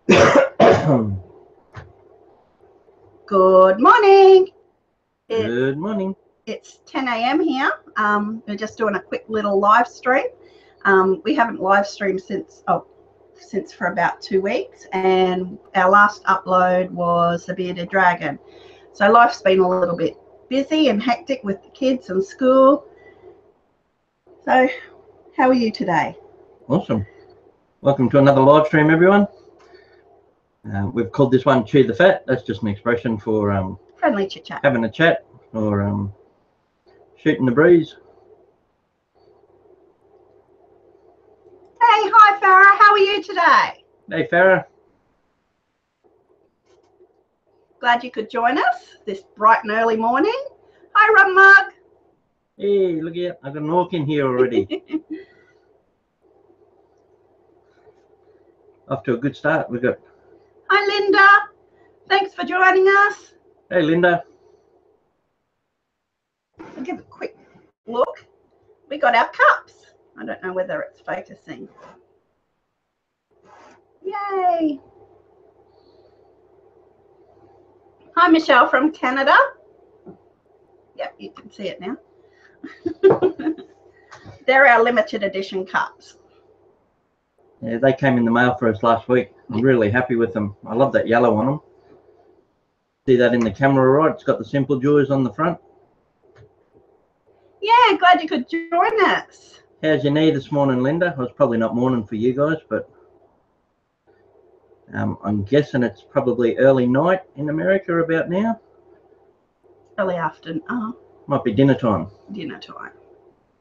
Good morning. Good morning. It's 10 a.m. here. We're just doing a quick little live stream. We haven't live streamed since for about 2 weeks, and our last upload was the Bearded Dragon. So life's been a little bit busy and hectic with the kids and school. So how are you today? Awesome. Welcome to another live stream, everyone. We've called this one Chew the Fat. That's just an expression for Friendly chit chat. having a chat or shooting the breeze. Hey, hi Farah, how are you today? Hey Farah. Glad you could join us this bright and early morning. Hi Rum Mug. Hey, look here. I've got an orc in here already. Off to a good start. We've got... Hi Linda. Thanks for joining us. Hey Linda. I'll give a quick look. We got our cups. I don't know whether it's focusing. Yay. Hi Michelle from Canada. Yep, you can see it now. They're our limited edition cups. Yeah, they came in the mail for us last week. I'm really happy with them. I love that yellow on them. See that in the camera, right? It's got the Simple Joys on the front. Yeah, glad you could join us. How's your knee this morning, Linda? Well, it's probably not morning for you guys, but I'm guessing it's probably early night in America about now. Early afternoon. Oh, Might be dinner time. dinner time.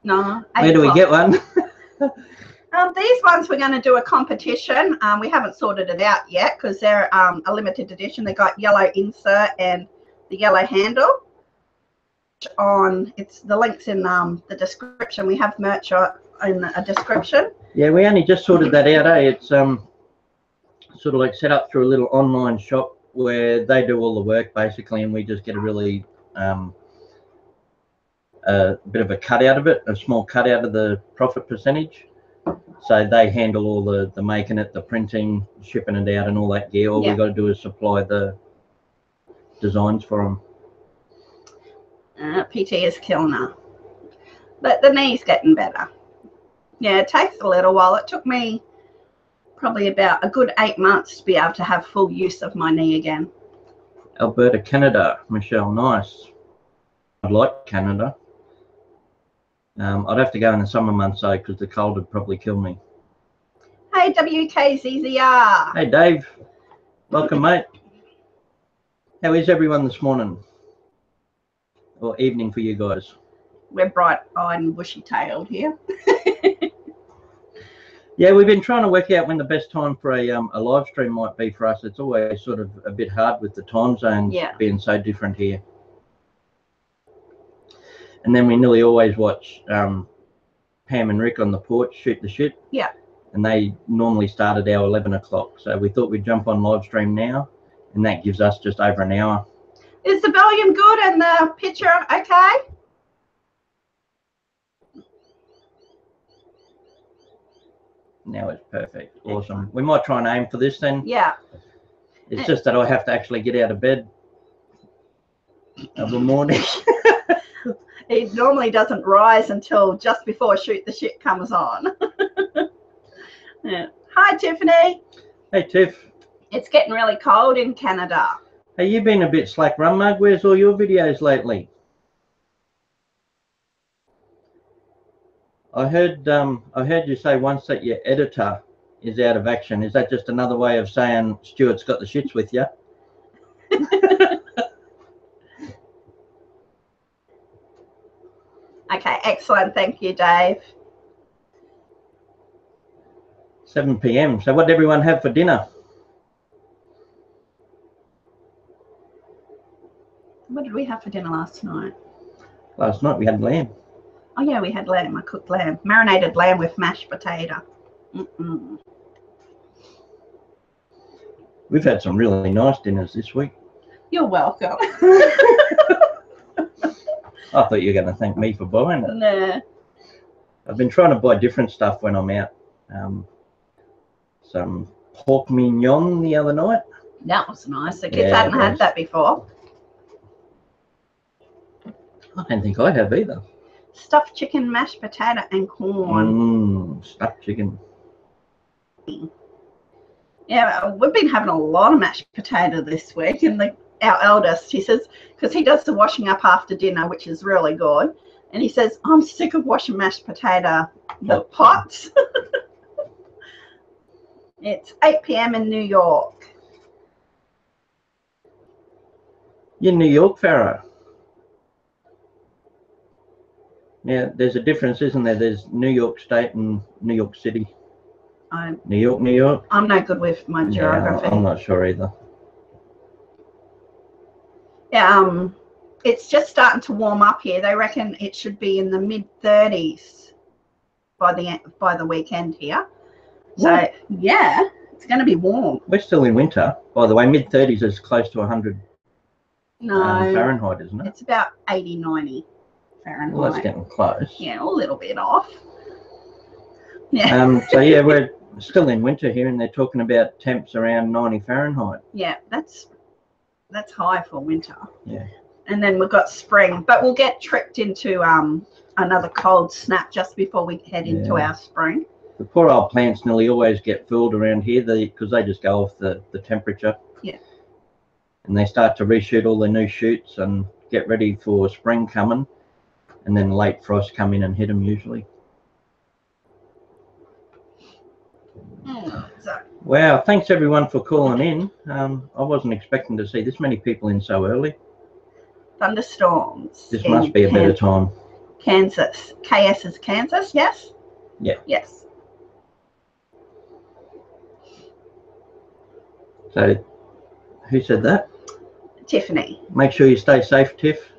No. Where do we get one? These ones we're going to do a competition. We haven't sorted it out yet because they're a limited edition. They got yellow insert and the yellow handle. It's the links in the description. We have merch in a description. Yeah, we only just sorted that out. It's sort of like set up through a little online shop where they do all the work basically, and we just get a really a bit of a cut out of it, a small cut out of the profit percentage. So they handle all the making it, the printing, shipping it out and all that gear. All we've got to do is supply the designs for them. PT is killing her. But the knee's getting better. Yeah, it takes a little while. It took me probably about a good 8 months to be able to have full use of my knee again. Alberta, Canada. Michelle, nice. I'd like Canada. I'd have to go in the summer months though, because the cold would probably kill me. Hey, WKZZR. Hey, Dave. Welcome, mate. How is everyone this morning? Or evening for you guys? We're bright-eyed and bushy-tailed here. Yeah, we've been trying to work out when the best time for a live stream might be for us. It's always sort of a bit hard with the time zones being so different here. And then we nearly always watch Pam and Rick on the porch shoot the shit. Yeah. And they normally start at our 11 o'clock. So we thought we'd jump on live stream now, and that gives us just over an hour. Is the volume good and the picture okay? Now it's perfect. Awesome. We might try and aim for this then. Yeah. It's just that I have to actually get out of bed of the morning. He normally doesn't rise until just before Shoot the Shit comes on. Yeah. Hi, Tiffany. Hey, Tiff. It's getting really cold in Canada. Hey, you've been a bit slack, Rum Mug. Where's all your videos lately? I heard you say once that your editor is out of action. Is that just another way of saying Stuart's got the shits with you? Okay, excellent. Thank you, Dave. 7 p.m. So what did everyone have for dinner? What did we have for dinner last night? Last night we had lamb. Oh, yeah, we had lamb. I cooked lamb. Marinated lamb with mashed potato. We've had some really nice dinners this week. You're welcome. I thought you were going to thank me for buying it. Nah. I've been trying to buy different stuff when I'm out. Some pork mignon the other night. That was nice. The kids Yeah, hadn't had that before. I don't think I have either. Stuffed chicken, mashed potato, and corn. Stuffed chicken. Yeah, we've been having a lot of mashed potato this week, and our eldest, he says, because he does the washing up after dinner, which is really good, and he says, I'm sick of washing mashed potato, the pots. It's 8 p.m. in New York. You're in New York, Faron. Yeah, there's a difference, isn't there? There's New York State and New York City. New York. I'm no good with my geography. I'm not sure either. Yeah, it's just starting to warm up here. They reckon it should be in the mid-30s by the weekend here. So yeah, it's going to be warm. We're still in winter, by the way. Mid-30s is close to 100 Fahrenheit, isn't it? It's about 80, 90 Fahrenheit. Well, that's getting close. Yeah, a little bit off. Yeah. So yeah, we're still in winter here, and they're talking about temps around 90 Fahrenheit. Yeah, that's high for winter. Yeah. And then we've got spring, but we'll get tricked into another cold snap just before we head into our spring. The poor old plants nearly always get fooled around here because they just go off the temperature. Yeah. And they start to reshoot all their new shoots and get ready for spring coming, and then late frost come in and hit them usually. Wow, thanks everyone for calling in. I wasn't expecting to see this many people in so early. Thunderstorms. This must be a better time. Kansas. KS is Kansas, yes? Yeah. Yes. So, who said that? Tiffany. Make sure you stay safe, Tiff.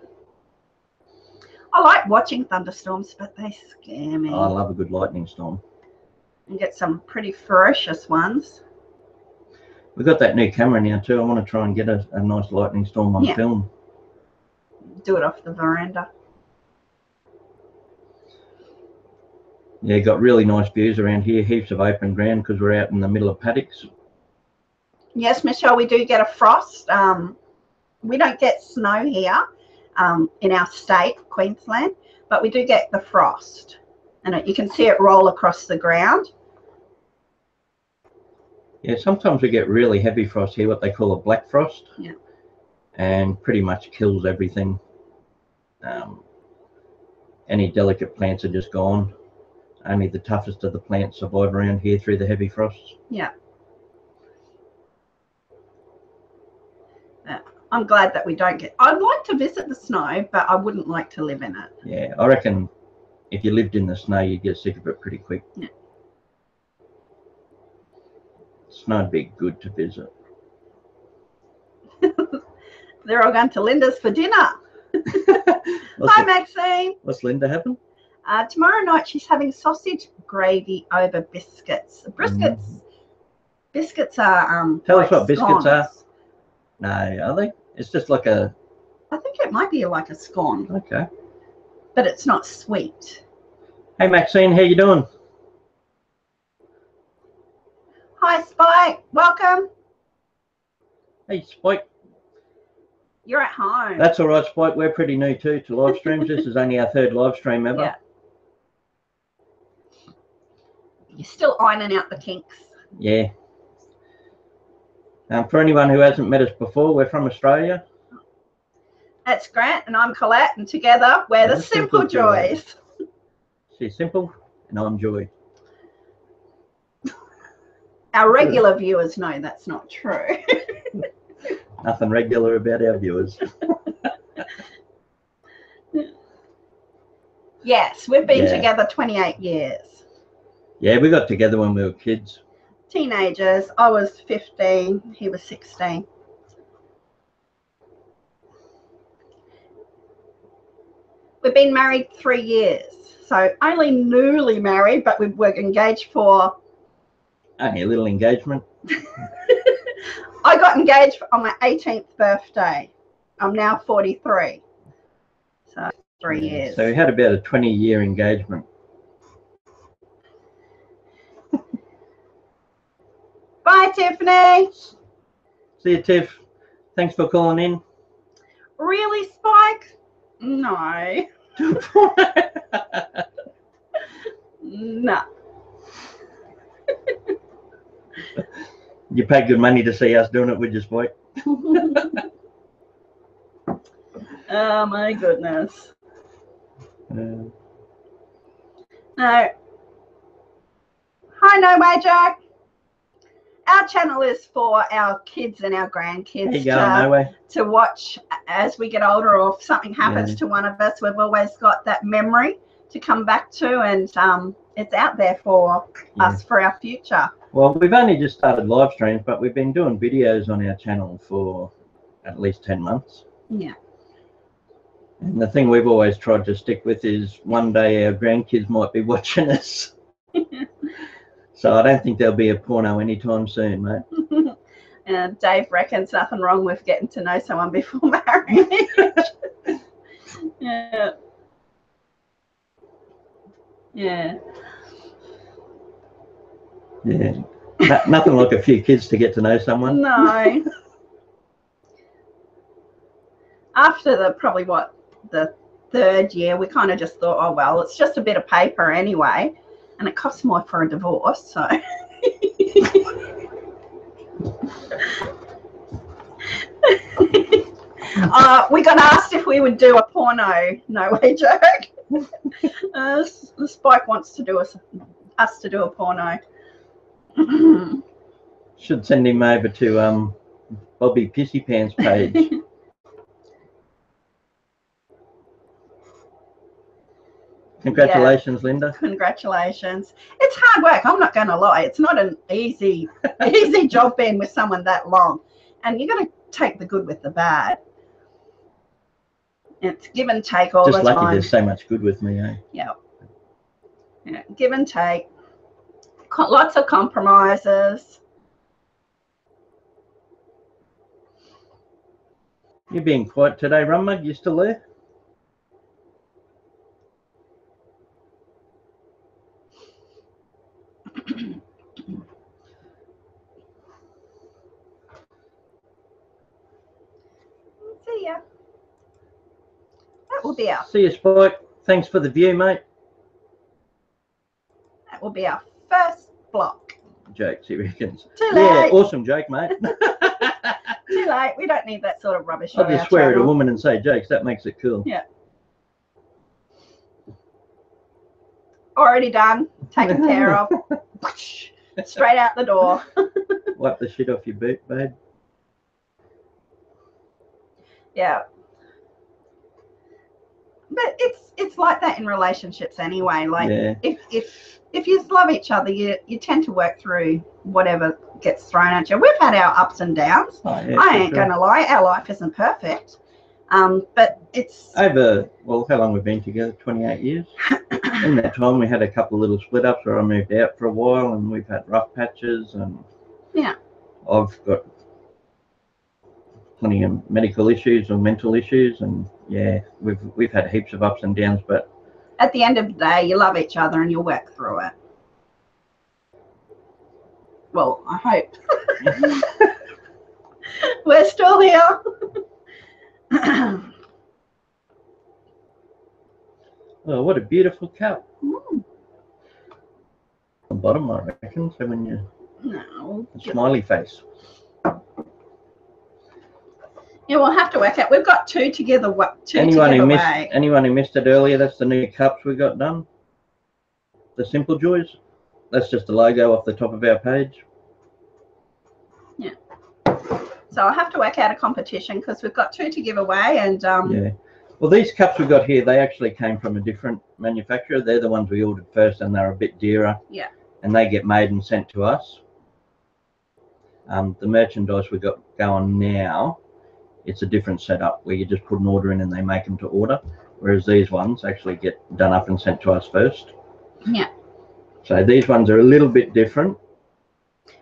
I like watching thunderstorms, but they scare me. I love a good lightning storm. And get some pretty ferocious ones. We've got that new camera now too. I want to try and get a nice lightning storm on film. Do it off the veranda. Yeah, got really nice views around here. Heaps of open ground because we're out in the middle of paddocks. Yes, Michelle, we do get a frost. We don't get snow here in our state, Queensland, but we do get the frost. And you can see it roll across the ground. Yeah, sometimes we get really heavy frost here, what they call a black frost. Yeah. And pretty much kills everything. Any delicate plants are just gone. Only the toughest of the plants survive around here through the heavy frosts. Yeah. I'm glad that we don't get... I'd like to visit the snow, but I wouldn't like to live in it. Yeah, I reckon if you lived in the snow, you'd get sick of it pretty quick. Yeah. Snow'd be good to visit. They're all going to Linda's for dinner. Hi, Maxine. What's Linda having? Tomorrow night she's having sausage gravy over biscuits. Biscuits are Tell us what biscuits are. No, are they? It's just like a... I think it might be like a scone. Okay. But it's not sweet. Hey Maxine, how you doing? Hi Spike, welcome. Hey Spike. You're at home. That's all right, Spike. We're pretty new too to live streams. This is only our third live stream ever. Yeah. You're still ironing out the kinks. Yeah. For anyone who hasn't met us before, we're from Australia. That's Grant and I'm Collette, and together we're the Simple Joys. She's Simple and I'm Joy. Our regular viewers know that's not true. Nothing regular about our viewers. Yes, we've been together 28 years. Yeah, we got together when we were kids. Teenagers. I was 15, he was 16. We've been married 3 years, so only newly married, but we were engaged for... Only a little engagement. I got engaged on my 18th birthday. I'm now 43, so 3 years. So we had about a 20-year engagement. Bye, Tiffany. See you, Tiff. Thanks for calling in. Really, Spike? No. No. You paid good money to see us doing it with your Spike. Oh my goodness. Uh, No. Hi, No Way Jack. Our channel is for our kids and our grandkids to watch as we get older, or if something happens to one of us, we've always got that memory to come back to, and it's out there for us for our future. Well, we've only just started live streams, but we've been doing videos on our channel for at least 10 months. Yeah. And the thing we've always tried to stick with is one day our grandkids might be watching us. So I don't think there'll be a porno anytime soon, mate. And Dave reckons nothing wrong with getting to know someone before marriage. Yeah. Yeah. Yeah. Nothing like a few kids to get to know someone. No. After the the third year, we kind of just thought, oh well, it's just a bit of paper anyway, and it costs more for a divorce, so. We got asked if we would do a porno. No way, joke. Spike wants to do us to do a porno. Should send him over to Bobby Pissy Pants page. Congratulations, Linda. Congratulations. It's hard work. I'm not going to lie. It's not an easy job being with someone that long, and you got to take the good with the bad. It's give and take all the time. Just lucky there's so much good with me, eh? Yeah. Yeah. Give and take. Lots of compromises. You're being quiet today, Rummug. You still there? See ya. That will be our. See you, Spike. Thanks for the view, mate. That will be our first block. Jokes, he reckons. Too late. Yeah, awesome joke, mate. Too late. We don't need that sort of rubbish. I'll just swear at a woman and say jokes. That makes it cool. Yeah. Already done. Taken care of. Straight out the door. Wipe the shit off your boot, babe. Yeah. But it's like that in relationships anyway. Like if you love each other, you tend to work through whatever gets thrown at you. We've had our ups and downs. Oh, yeah, I ain't gonna lie, our life isn't perfect. But it's over, well, how long we've been together? 28 years. In that time we had a couple of little split ups where I moved out for a while, and we've had rough patches, and yeah, I've got plenty of medical issues or mental issues, and yeah, we've had heaps of ups and downs, but at the end of the day, you love each other and you'll work through it. Well, I hope. We're still here. Oh, what a beautiful cup. The bottom, I reckon, so when you smiley face. Yeah, we'll have to work out. We've got two together. Anyone who missed it earlier, that's the new cups we got done. The Simple Joys. That's just the logo off the top of our page. Yeah. So I'll have to work out a competition because we've got two to give away, and yeah. Well, these cups we got here, they actually came from a different manufacturer. They're the ones we ordered first, and they're a bit dearer. Yeah. And they get made and sent to us. The merchandise we got going now, it's a different setup where you just put an order in and they make them to order, whereas these ones actually get done up and sent to us first. Yeah. So these ones are a little bit different.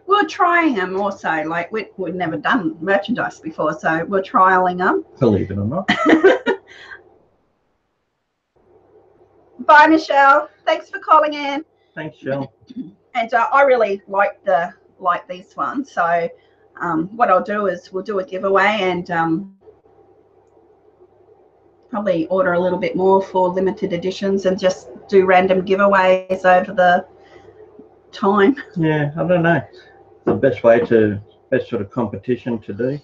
We're trying them also. Like we've never done merchandise before, so we're trialing them. Believe it or not. Bye, Michelle. Thanks for calling in. Thanks, Michelle. And I really like the like this one. So what I'll do is we'll do a giveaway and probably order a little bit more for limited editions and just do random giveaways over the time. Yeah, I don't know. The best sort of competition to do.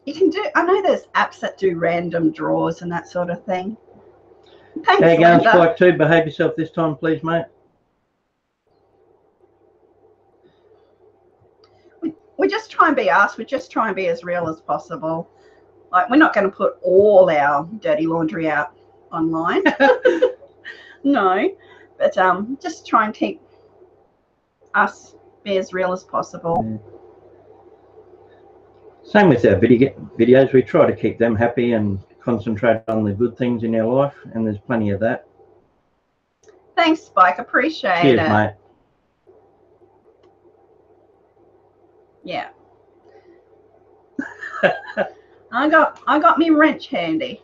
You can do, I know there's apps that do random draws and that sort of thing. Thanks, How you going, Linda. Spike 2? Behave yourself this time, please, mate. We just try and be us. We just try and be as real as possible. Like, we're not going to put all our dirty laundry out online. No, but just try and keep us be as real as possible. Yeah. Same with our videos. We try to keep them happy and concentrate on the good things in our life, and there's plenty of that. Thanks, Spike. Appreciate Cheers, it. mate. Yeah. I got me wrench handy.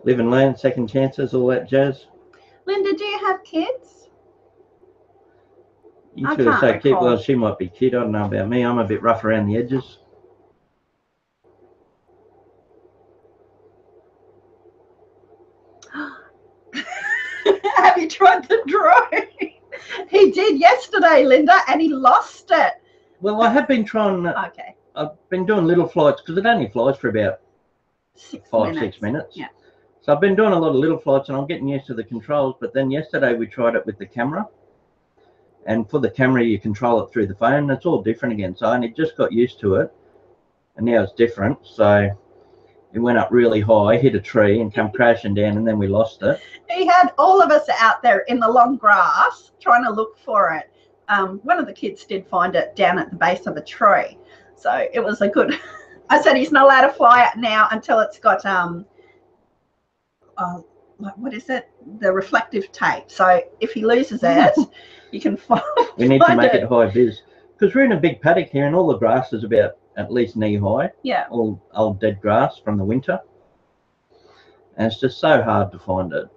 Live and learn, second chances, all that jazz. Linda, do you have kids? You two are so cute. Well, she might be cute. I don't know about me. I'm a bit rough around the edges. Have you tried the drone? He did yesterday, Linda, and he lost it. Well, I have been trying. Okay. I've been doing little flights because it only flies for about 6 minutes. Yeah. So I've been doing a lot of little flights and I'm getting used to the controls. But then yesterday we tried it with the camera. And for the camera, you control it through the phone. It's all different again. So I only just got used to it. And now it's different. So it went up really high, hit a tree and come crashing down, and then we lost it. He had all of us out there in the long grass trying to look for it. One of the kids did find it down at the base of a tree. So it was a good... I said he's not allowed to fly it now until it's got... what is it? The reflective tape. So if he loses it, you can find We need to make it high vis. Because we're in a big paddock here and all the grass is about at least knee high. Yeah. All old dead grass from the winter. And it's just so hard to find it.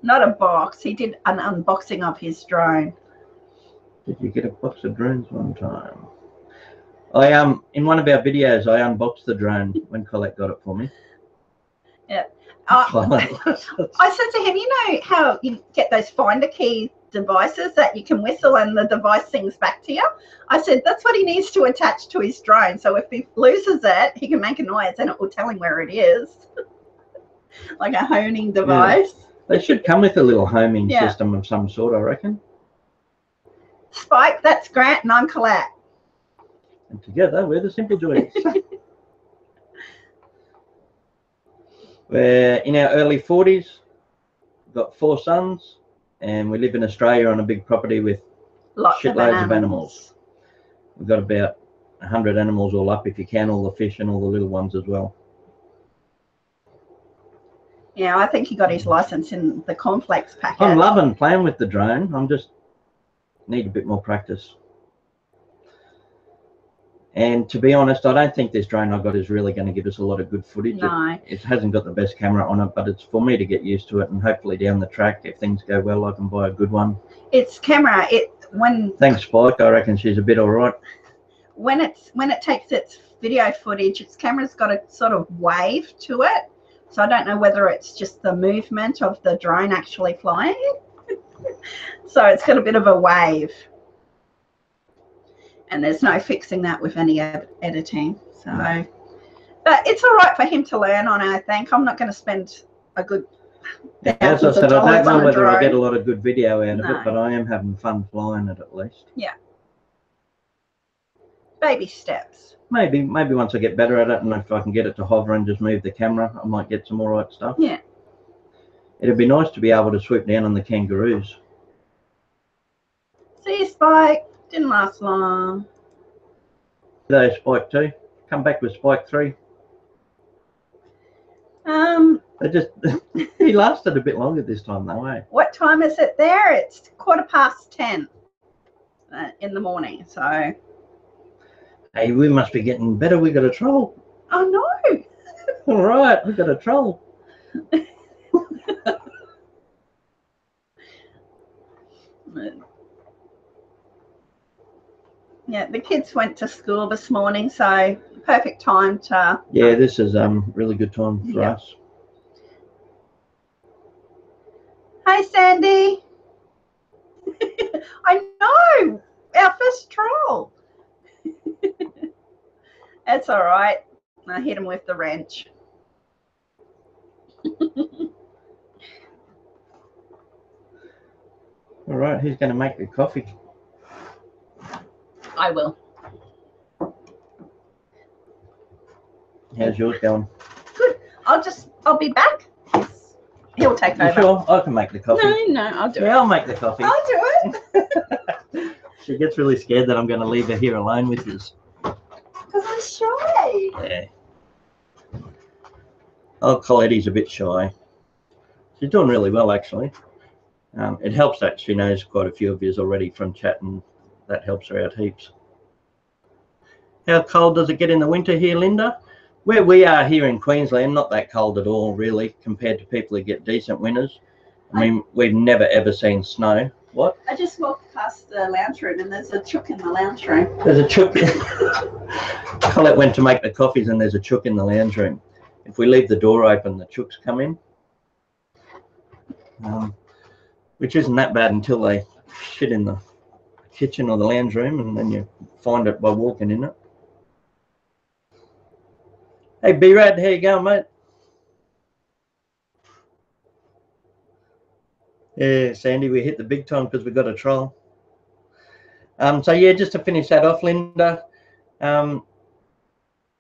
Not a box. He did an unboxing of his drone. Did you get a box of drones one time? In one of our videos I unboxed the drone when Collette got it for me. Yeah. I said to him, you know how you get those finder key devices that you can whistle and the device sings back to you? I said that's what he needs to attach to his drone. So if he loses it, he can make a noise and it will tell him where it is. Like a honing device. Yeah. They should come with a little homing system of some sort, I reckon. Spike, that's Grant and I'm Collette. And together we're the Simple Joys. We're in our early 40s, got 4 sons, and we live in Australia on a big property with shitloads of animals. We've got about 100 animals all up, if you count all the fish and all the little ones as well. Yeah, I think he got his license in the cornflakes packet. I'm loving playing with the drone. I'm just need a bit more practice. And to be honest, I don't think this drone I got is really going to give us a lot of good footage. No. It hasn't got the best camera on it, but it's for me to get used to it, and hopefully down the track, if things go well, I can buy a good one. Its camera, Thanks, Spike. I reckon she's a bit all right. When it takes its video footage, its camera's got a sort of wave to it. So I don't know whether it's just the movement of the drone actually flying. So it's got a bit of a wave. And there's no fixing that with any editing. So, but it's all right for him to learn on, I think. I'm not going to spend a good as I said, I don't know whether I'll get a lot of good video out of it, but I am having fun flying it at least. Yeah. Baby steps. Maybe once I get better at it, and if I can get it to hover and just move the camera, I might get some all right stuff. Yeah. It'd be nice to be able to swoop down on the kangaroos. See you, Spike. Didn't last long. There's Spike 2. Come back with Spike 3. He lasted a bit longer this time though, eh? What time is it there? It's 10:15 in the morning. So. Hey, we must be getting better. We got a troll. Oh no. All right, we've got a troll. Yeah, the kids went to school this morning, so perfect time to... Yeah, this is really good time for us. Hi, Sandy. I know, our first troll. That's all right. I hit him with the wrench. All right, who's going to make the coffee? I will. How's yours going? Good. I'll be back. He'll take over. Sure? I can make the coffee. No, I'll do it. Yeah, I'll make the coffee. I'll do it. She gets really scared that I'm going to leave her here alone with you. Because I'm shy. Yeah. Oh, Colette's a bit shy. She's doing really well, actually. It helps that she knows quite a few of you already from chatting. That helps her out heaps. How cold does it get in the winter here, Linda? Where we are here in Queensland, not that cold at all, really, compared to people who get decent winters. I mean, we've never, ever seen snow. What? I just walked past the lounge room and there's a chook in the lounge room. There's a chook. Collette went to make the coffees and there's a chook in the lounge room. If we leave the door open, the chooks come in. Which isn't that bad until they shit in the kitchen or the lounge room, and then you find it by walking in it. Hey, B-Rad, how you going, mate? Yeah, Sandy, we hit the big time because we got a troll. So yeah, just to finish that off, Linda,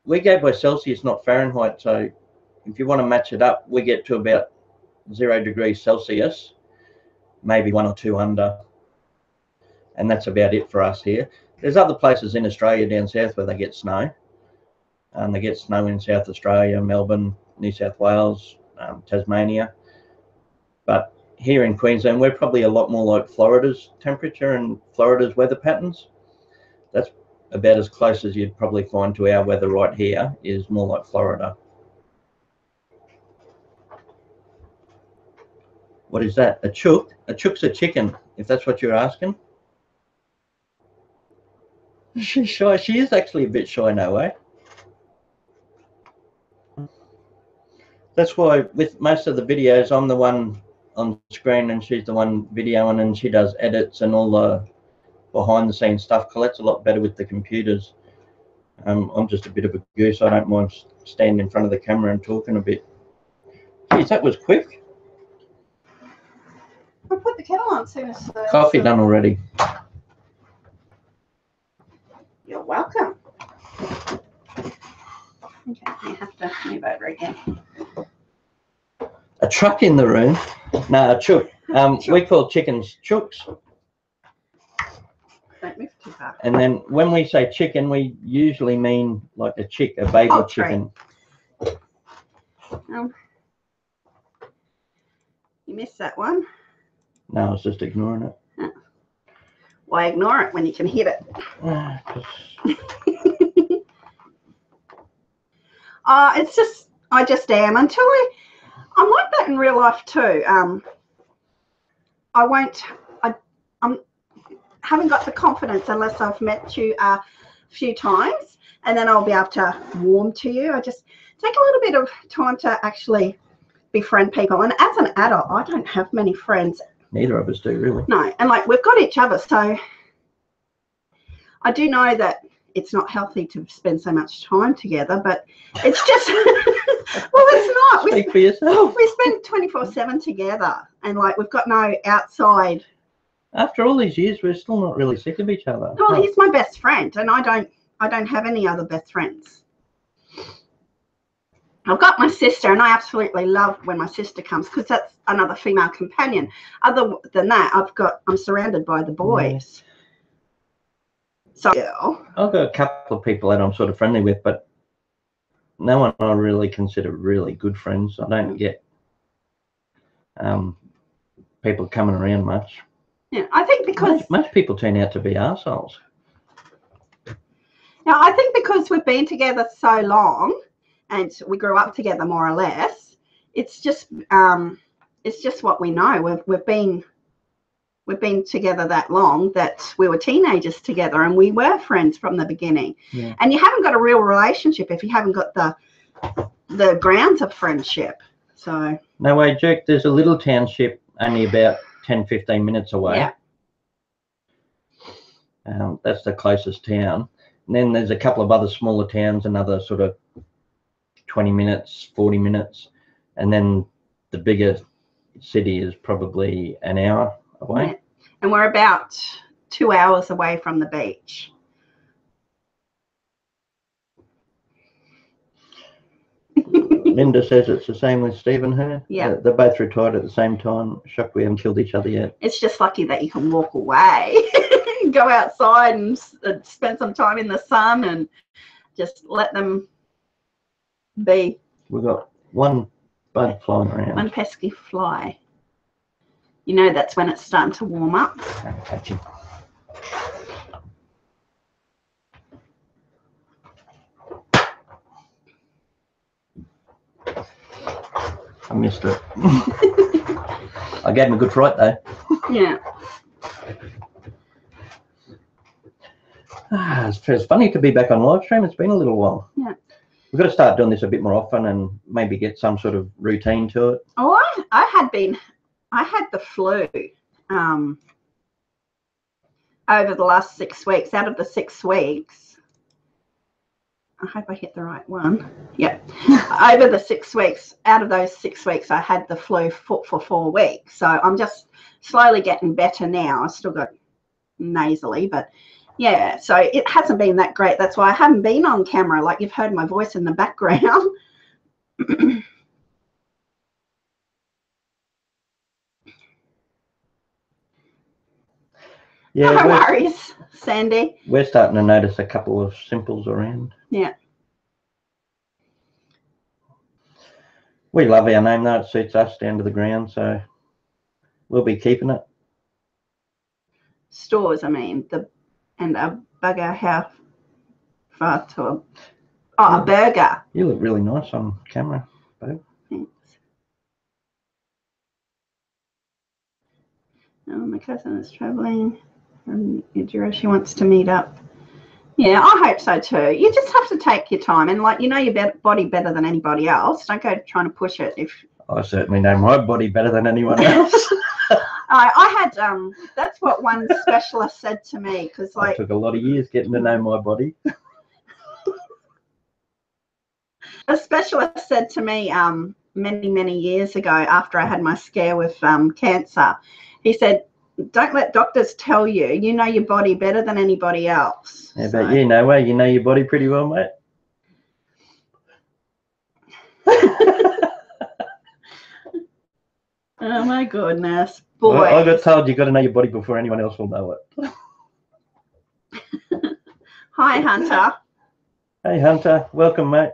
we go by Celsius, not Fahrenheit. So if you want to match it up, we get to about 0 degrees Celsius, maybe 1 or 2 under. And that's about it for us here. There's other places in Australia down south where they get snow. They get snow in South Australia, Melbourne, New South Wales, Tasmania. But here in Queensland, we're probably a lot more like Florida's temperature and Florida's weather patterns. That's about as close as you'd probably find to our weather right here, is more like Florida. What is that? A chook? A chook's a chicken, if that's what you're asking. She's shy. She is actually a bit shy, no way. That's why with most of the videos, I'm the one on screen and she's the one videoing, and she does edits and all the behind the scenes stuff. Colette's a lot better with the computers. I'm just a bit of a goose. I don't mind standing in front of the camera and talking a bit. Geez, that was quick. I'll put the kettle on soon as the... Coffee done already. You're welcome. Okay, you have to move over again. A truck in the room? No, a chook. We call chickens chooks. Don't move too far. And then when we say chicken, we usually mean like a chick, a baby chicken. You missed that one. No, I was just ignoring it. Oh. Why ignore it when you can hit it? It's just, I just am until I'm like that in real life too. I haven't got the confidence unless I've met you a few times, and then I'll be able to warm to you. I just take a little bit of time to actually befriend people. And as an adult, I don't have many friends. Neither of us do, really. No, and like we've got each other, so I do know that it's not healthy to spend so much time together, but it's just, well, it's not. Speak for yourself. We spend 24/7 together, and like we've got no outside. After all these years, we're still not really sick of each other. Well, he's my best friend, and I don't have any other best friends. I've got my sister, and I absolutely love when my sister comes because that's another female companion. Other than that, I'm surrounded by the boys. So yeah. I've got a couple of people that I'm sort of friendly with, but no one I really consider really good friends. I don't get people coming around much. Yeah, I think because most people turn out to be arseholes. Now I think because we've been together so long, and we grew up together more or less. It's just what we know. We've been together that long that we were teenagers together, and we were friends from the beginning. Yeah. And you haven't got a real relationship if you haven't got the grounds of friendship. So no way, Jerk. There's a little township only about 10-15 minutes away. yeah. That's the closest town. And then there's a couple of other smaller towns, another sort of 20 minutes, 40 minutes. And then the bigger city is probably an hour away. Yeah. And we're about 2 hours away from the beach. Linda says it's the same with Steve and her. Yeah. They're both retired at the same time. Shocked we haven't killed each other yet. It's just lucky that you can walk away, go outside and spend some time in the sun and just let them be. We've got one bug flying around. One pesky fly. You know that's when it's starting to warm up. Can't catch him. I missed it. I gave him a good fright though. Yeah. It's funny to be back on live stream. It's been a little while. Yeah. We've got to start doing this a bit more often and maybe get some sort of routine to it. Oh, I had the flu over the last 6 weeks. Out of the 6 weeks, I hope I hit the right one. Yeah. Over the 6 weeks, out of those 6 weeks, I had the flu for 4 weeks. So I'm just slowly getting better now. I still got nasally, but yeah, so it hasn't been that great. That's why I haven't been on camera. Like you've heard my voice in the background. Yeah, no worries, Sandy. We're starting to notice a couple of simples around. Yeah. We love our name though. It suits us down to the ground, so we'll be keeping it. Stores, I mean, and a bugger how far to a burger. You look really nice on camera, babe. Thanks. Oh, my cousin is travelling from Udra. She wants to meet up. Yeah, I hope so too. You just have to take your time and, like, you know your body better than anybody else. Don't go trying to push it. If I certainly know my body better than anyone else. I had that's what one specialist said to me, because like it took a lot of years getting to know my body. A specialist said to me many years ago after I had my scare with cancer, he said, don't let doctors tell you. You know your body better than anybody else. Yeah, but you know your body pretty well, mate. Oh my goodness, boy! I got told you got to know your body before anyone else will know it. Hi, Hunter. Hey, Hunter. Welcome, mate.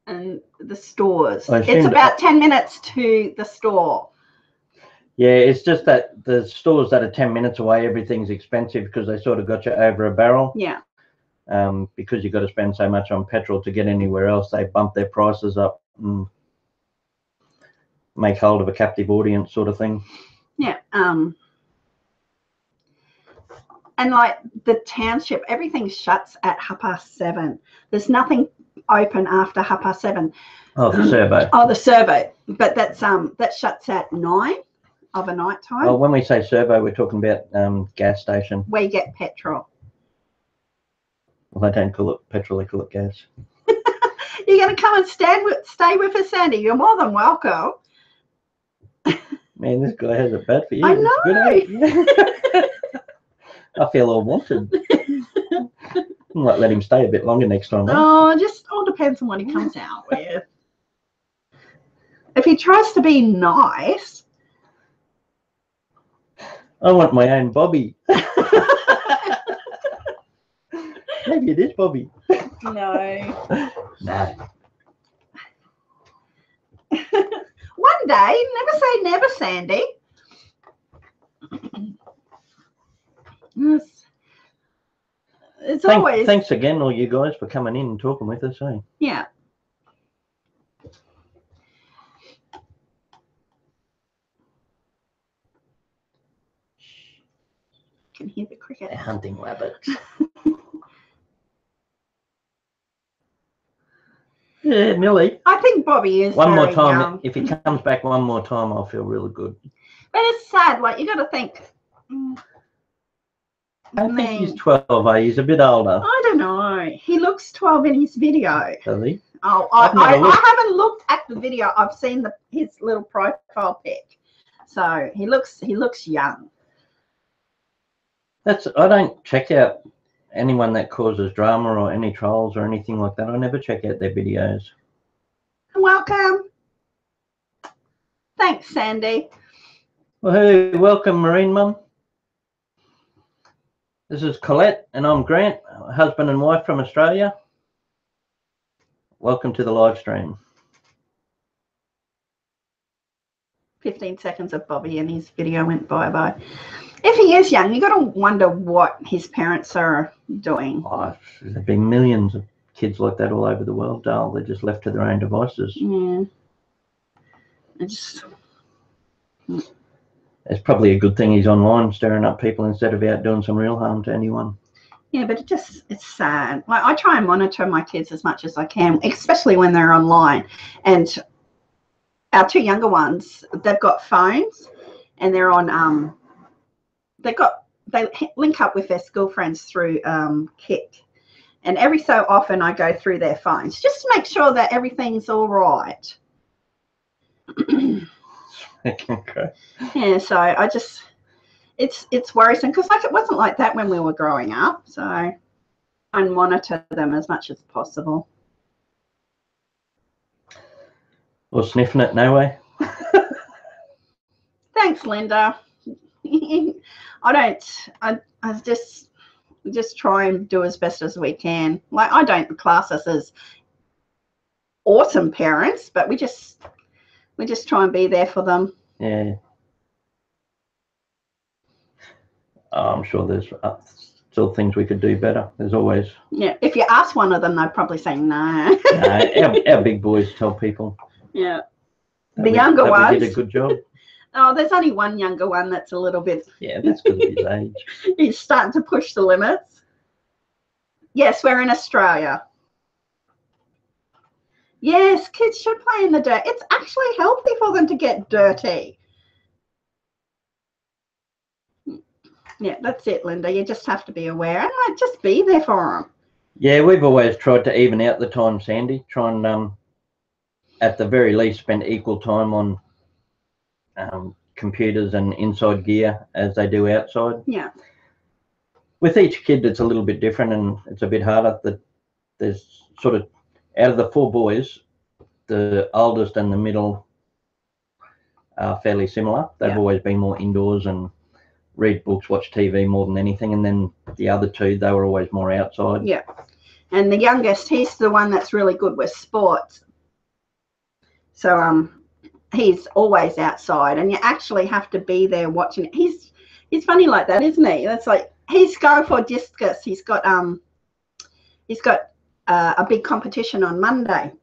And the stores. It's about 10 minutes to the store. Yeah, it's just that the stores that are 10 minutes away, everything's expensive because they sort of got you over a barrel. Yeah. Because you've got to spend so much on petrol to get anywhere else, they bump their prices up and make hold of a captive audience sort of thing. Yeah. And like the township, everything shuts at 7:30. There's nothing open after 7:30. Oh, the servo. Oh, the servo. But that's that shuts at 9 of a night time. Oh, when we say servo, we're talking about gas station. We get petrol. Well, they don't call it petrol, they call it gas. You're going to come and stay with us, Sandy. You're more than welcome. Man, this guy has it bad for you. I know. Good, I feel all wanted. I might let him stay a bit longer next time. Oh, just all depends on what he comes out with. If he tries to be nice. I want my own Bobby. Maybe it is Bobby. No. No. One day, never say never, Sandy. Yes. it's always. Thanks again, all you guys, for coming in and talking with us. Eh? Yeah. Can hear the cricket. They're hunting rabbits. Yeah, Millie. I think Bobby is one more very time. young. If he comes back one more time, I'll feel really good. But it's sad. Like, you got to think. I think he's 12. Eh? He's a bit older. I don't know. He looks 12 in his video. Does he? Oh, I haven't looked at the video. I've seen his little profile pic. So he looks young. I don't check out anyone that causes drama or any trolls or anything like that. I never check out their videos. Welcome. Thanks, Sandy. Well, hey, welcome, Marine Mum. This is Collette, and I'm Grant, husband and wife from Australia. Welcome to the live stream. 15 seconds of Bobby and his video went bye-bye. If he is young, you got to wonder what his parents are doing. Oh, there's been millions of kids like that all over the world, Dale. They're just left to their own devices. Yeah. It's probably a good thing he's online stirring up people instead of out doing some real harm to anyone. Yeah, but it's sad. Like, I try and monitor my kids as much as I can, especially when they're online. And our two younger ones, they've got phones, and they're on they link up with their school friends through Kik. And every so often I go through their phones just to make sure that everything's all right. Okay. Yeah, so I just it's worrisome, because like it wasn't like that when we were growing up. So I monitor them as much as possible. Or sniffing it, no way. Thanks, Linda. I just try and do as best as we can. Like, I don't class us as awesome parents, but we just try and be there for them. Yeah. Oh, I'm sure there's still things we could do better. There's always. Yeah. If you ask one of them, they'd probably say no. No, our big boys tell people. Yeah. The younger ones. We did a good job. Oh, there's only one younger one that's a little bit. Yeah, that's because of his age. He's starting to push the limits. Yes, we're in Australia. Yes, kids should play in the dirt. It's actually healthy for them to get dirty. Yeah, that's it, Linda. You just have to be aware and like just be there for them. Yeah, we've always tried to even out the time, Sandy. Try and at the very least spend equal time on computers and inside gear as they do outside. Yeah. With each kid, it's a little bit different and it's a bit harder. There's sort of, out of the four boys, the oldest and the middle are fairly similar. They've always been more indoors and read books, watch TV more than anything. And then the other two, they were always more outside. Yeah. And the youngest, he's the one that's really good with sports. So he's always outside, and you actually have to be there watching it. He's funny like that, isn't he? That's like, he's going for discus. He's got a big competition on Monday.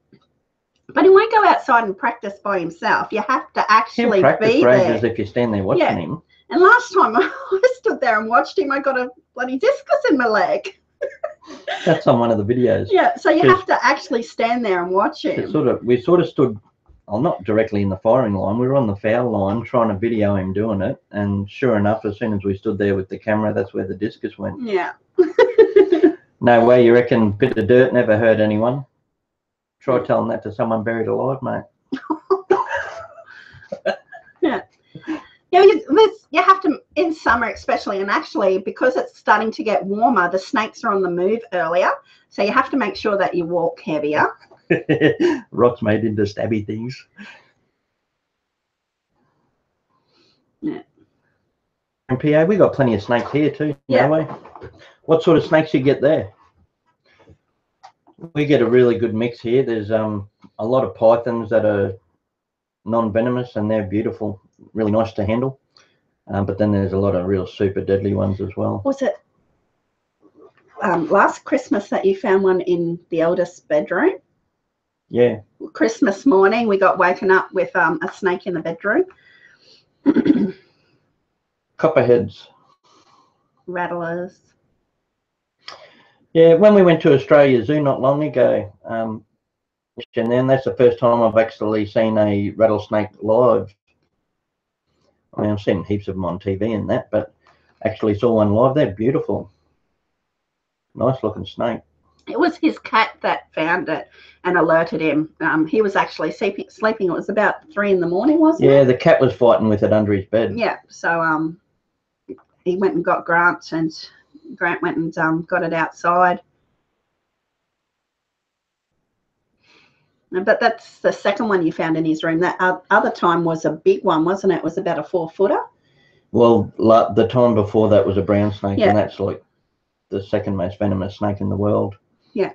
But he won't go outside and practice by himself. You have to actually be there. If you stand there watching him. And last time I stood there and watched him, I got a bloody discus in my leg. That's on one of the videos. Yeah, so you have to actually stand there and watch him. We sort of stood, well, not directly in the firing line. We were on the foul line trying to video him doing it. And sure enough, as soon as we stood there with the camera, that's where the discus went. Yeah. No way, you reckon bit of dirt never hurt anyone? Try telling that to someone buried alive, mate. Yeah. Yeah, you have to, in summer especially, and actually because it's starting to get warmer, the snakes are on the move earlier. So you have to make sure that you walk heavier. Rocks made into stabby things. Yeah. And PA, we got plenty of snakes here too. Yeah. No way. What sort of snakes you get there? We get a really good mix here. There's a lot of pythons that are non-venomous and they're beautiful, really nice to handle. But then there's a lot of real super deadly ones as well. Was it last Christmas that you found one in the eldest's bedroom. Yeah. Christmas morning, we got woken up with a snake in the bedroom. Copperheads. Rattlers. Yeah, when we went to Australia Zoo not long ago, and then that's the first time I've actually seen a rattlesnake live. I mean, I've seen heaps of them on TV and that, but actually saw one live. They're beautiful. Nice looking snake. It was his cat that found it and alerted him. He was actually sleeping. It was about 3 in the morning, wasn't it? Yeah, the cat was fighting with it under his bed. Yeah, so he went and got Grant, and Grant went and got it outside. But that's the second one you found in his room. That other time was a big one, wasn't it? It was about a 4-footer. Well, the time before that was a brown snake, yeah. and that's like the second most venomous snake in the world. Yeah.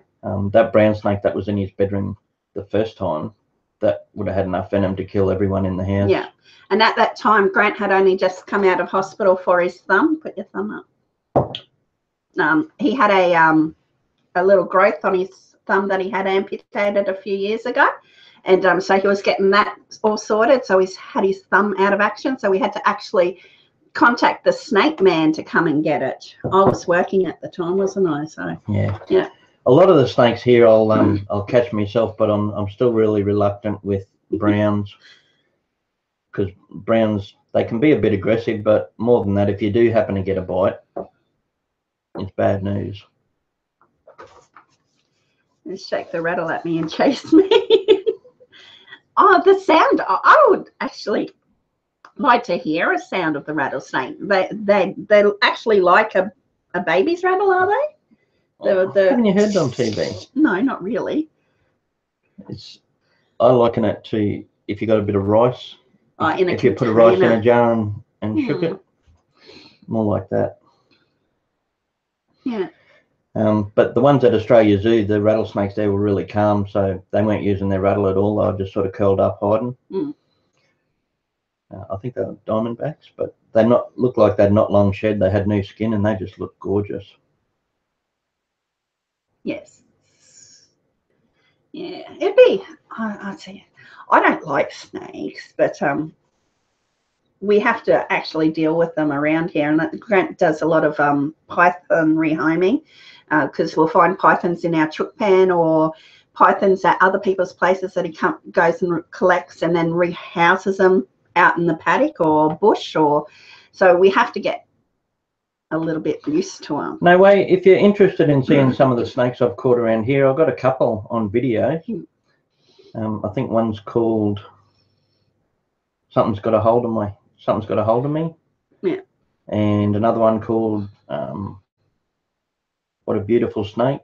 That brown snake that was in his bedroom the first time, that would have had enough venom to kill everyone in the house. Yeah. And at that time, Grant had only just come out of hospital for his thumb. Put your thumb up. He had a little growth on his thumb that he had amputated a few years ago, and so he was getting that all sorted. So he's had his thumb out of action, so we had to actually contact the snake man to come and get it. I was working at the time, wasn't I? So yeah. A lot of the snakes here I'll catch myself, but I'm still really reluctant with browns, because browns, they can be a bit aggressive, but more than that, if you do happen to get a bite, it's bad news. Shake the rattle at me and chase me. Oh, the sound. I would actually like to hear a sound of the rattlesnake. They actually like a baby's rattle, are they? Haven't you heard it on TV? No, not really. I liken it to if you got a bit of rice. If you put a rice in a jar and shook it, more like that. Yeah. But the ones at Australia Zoo, the rattlesnakes there were really calm, so they weren't using their rattle at all. They were just sort of curled up hiding. I think they were diamondbacks, but they looked like they'd not long shed. They had new skin, and they just looked gorgeous. Yes. Yeah, it'd be. I'd say I don't like snakes, but we have to actually deal with them around here, and Grant does a lot of python rehoming, because we'll find pythons in our chook pan or pythons at other people's places that he goes and collects and then rehouses them out in the paddock or bush, or so we have to get a little bit used to them. No way. If you're interested in seeing some of the snakes I've caught around here, I've got a couple on video. I think one's called Something's Got a Hold of Me. Yeah. And another one called What a Beautiful Snake.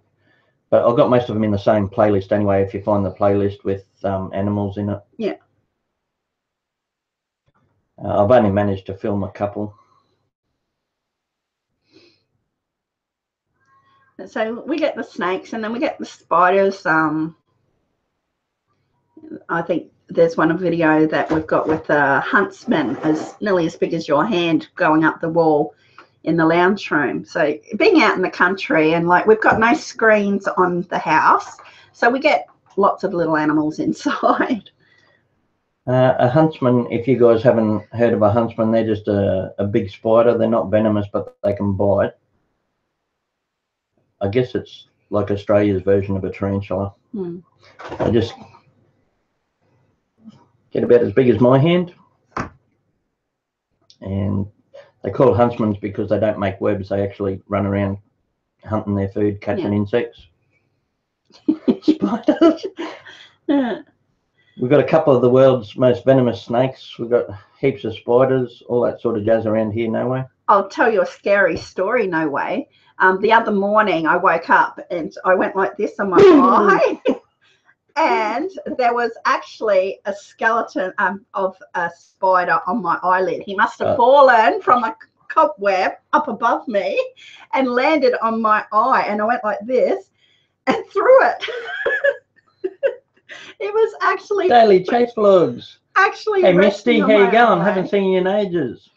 But I've got most of them in the same playlist anyway, if you find the playlist with animals in it. Yeah. I've only managed to film a couple. So we get the snakes, and then we get the spiders. I think there's one video that we've got with a huntsman nearly as big as your hand going up the wall in the lounge room. So being out in the country, and like we've got no screens on the house, so we get lots of little animals inside. A huntsman, if you guys haven't heard of a huntsman, they're just a big spider. They're not venomous, but they can bite. I guess it's like Australia's version of a tarantula. They just get about as big as my hand. And they call huntsmen because they don't make webs. They actually run around hunting their food, catching insects. Spiders. We've got a couple of the world's most venomous snakes. We've got heaps of spiders, all that sort of jazz around here, no way. I'll tell you a scary story, no way. The other morning I woke up and I went like this on my eye, and there was actually a skeleton of a spider on my eyelid. He must have fallen from a cobweb up above me and landed on my eye, and I went like this and threw it. It was actually daily chase vlogs. Actually, hey Misty, how you going? Haven't seen you in ages.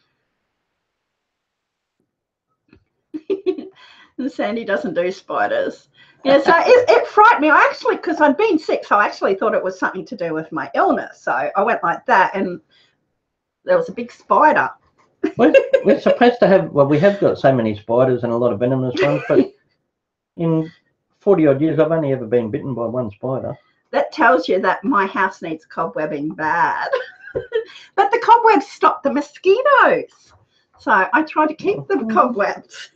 And Sandy doesn't do spiders. Yeah, so it frightened me. I actually, because I'd been sick, so I actually thought it was something to do with my illness. So I went like that, and there was a big spider. We're supposed to have, well, we have got so many spiders and a lot of venomous ones, but in 40 odd years, I've only ever been bitten by one spider. That tells you that my house needs cobwebbing bad. But the cobwebs stop the mosquitoes. So I try to keep them cobwebs.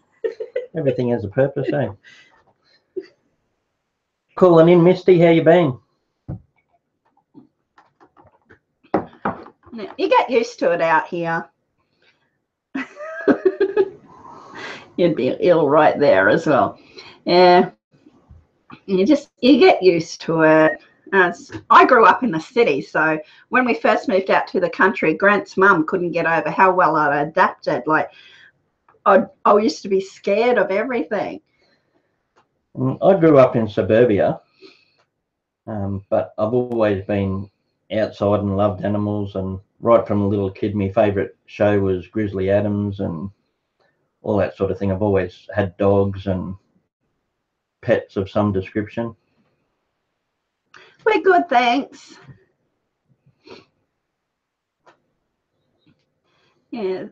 Everything has a purpose, eh? Calling in, Misty, how you been? You get used to it out here. You'd be ill right there as well. Yeah. You get used to it. I grew up in the city, so when we first moved out to the country, Grant's mum couldn't get over how well I'd adapted. Like, I used to be scared of everything. I grew up in suburbia, but I've always been outside and loved animals, and right from a little kid, my favourite show was Grizzly Adams and all that sort of thing. I've always had dogs and pets of some description. We're good, thanks. Yeah.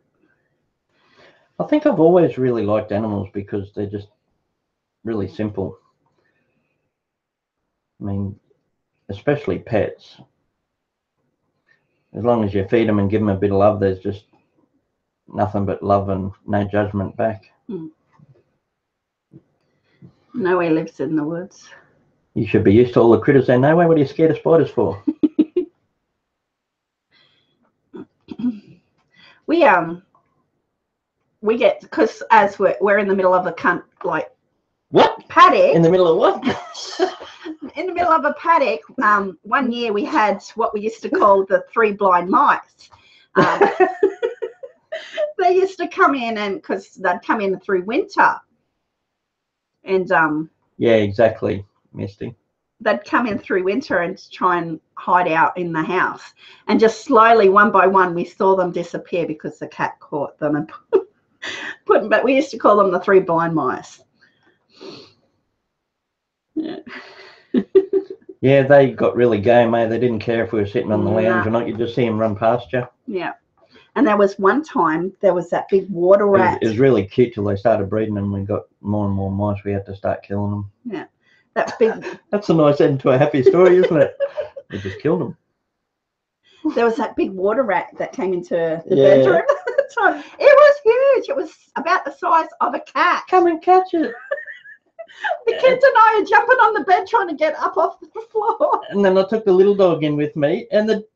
I think I've always really liked animals because they're just really simple. I mean, especially pets. As long as you feed them and give them a bit of love, there's just nothing but love and no judgment back. Noe lives in the woods. You should be used to all the critters they know. What are you scared of spiders for? We get, because as we're in the middle of a what paddock. In the middle of what? In the middle of a paddock. One year we had what we used to call the 3 blind mice. They used to come in, and because they'd come in through winter, and yeah, exactly, Misty. They'd come in through winter and try and hide out in the house, and just slowly, one by one, we saw them disappear because the cat caught them and put them. But we used to call them the 3 blind mice. Yeah. Yeah, they got really game, eh? They didn't care if we were sitting on the lounge or not. You just see them run past you. Yeah. And there was one time, there was that big water rat. It was really cute till they started breeding them. We got more and more mice. We had to start killing them. Yeah. That big. That's a nice end to a happy story, isn't it? We just killed them. There was that big water rat that came into the bedroom at the time. It was huge. It was about the size of a cat. Come and catch it. The kids and I are jumping on the bed trying to get up off the floor. And then I took the little dog in with me, and the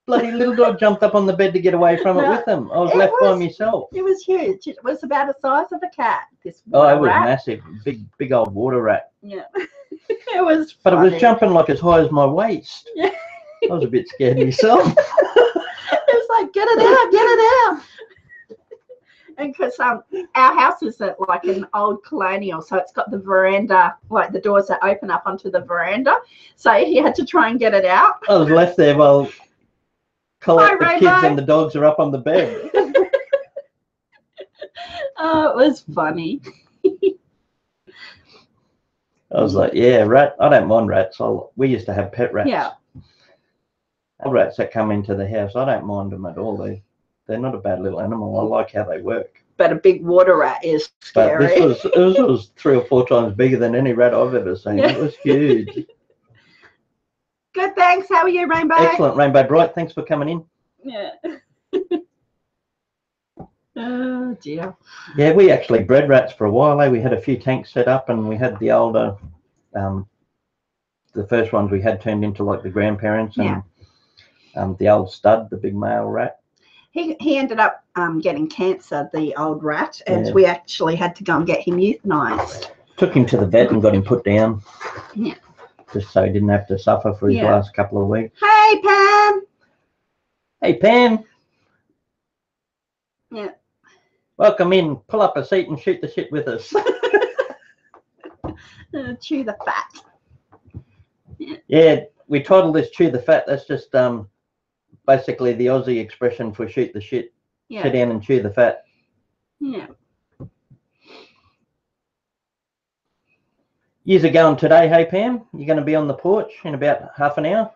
bloody little dog jumped up on the bed to get away from it with them. I was left by myself. It was huge. It was about the size of a cat. This it was massive. Big old water rat. Yeah. It was But funny. it was jumping like as high as my waist. Yeah. I was a bit scared myself. It was like, get it out, get it out. And because our house is like an old colonial, so it's got the veranda, like the doors that open up onto the veranda. So he had to try and get it out. I was left there while Collette, the kids and the dogs are up on the bed. Oh, it was funny. I was like, yeah, rat. I don't mind rats. We used to have pet rats. Yeah. Rats that come into the house, I don't mind them at all. They're not a bad little animal. I like how they work. But a big water rat is scary. But this was 3 or 4 times bigger than any rat I've ever seen. Yeah. It was huge. Good, thanks. How are you, Rainbow? Excellent, Rainbow Bright. Thanks for coming in. Yeah. Oh, dear. Yeah, we actually bred rats for a while. We had a few tanks set up, and we had the older, the first ones we had turned into like the grandparents, and the old stud, the big male rat. He ended up getting cancer, the old rat, and we actually had to go and get him euthanized. Took him to the vet and got him put down. Yeah. Just so he didn't have to suffer for his last couple of weeks. Hey, Pam. Hey, Pam. Yeah. Welcome in. Pull up a seat and shoot the shit with us. Chew the fat. Yeah, we titled this Chew the Fat. That's just basically the Aussie expression for shoot the shit. Yeah. Sit down and chew the fat. Yeah. Yous are going today, hey Pam? You're going to be on the porch in about half an hour?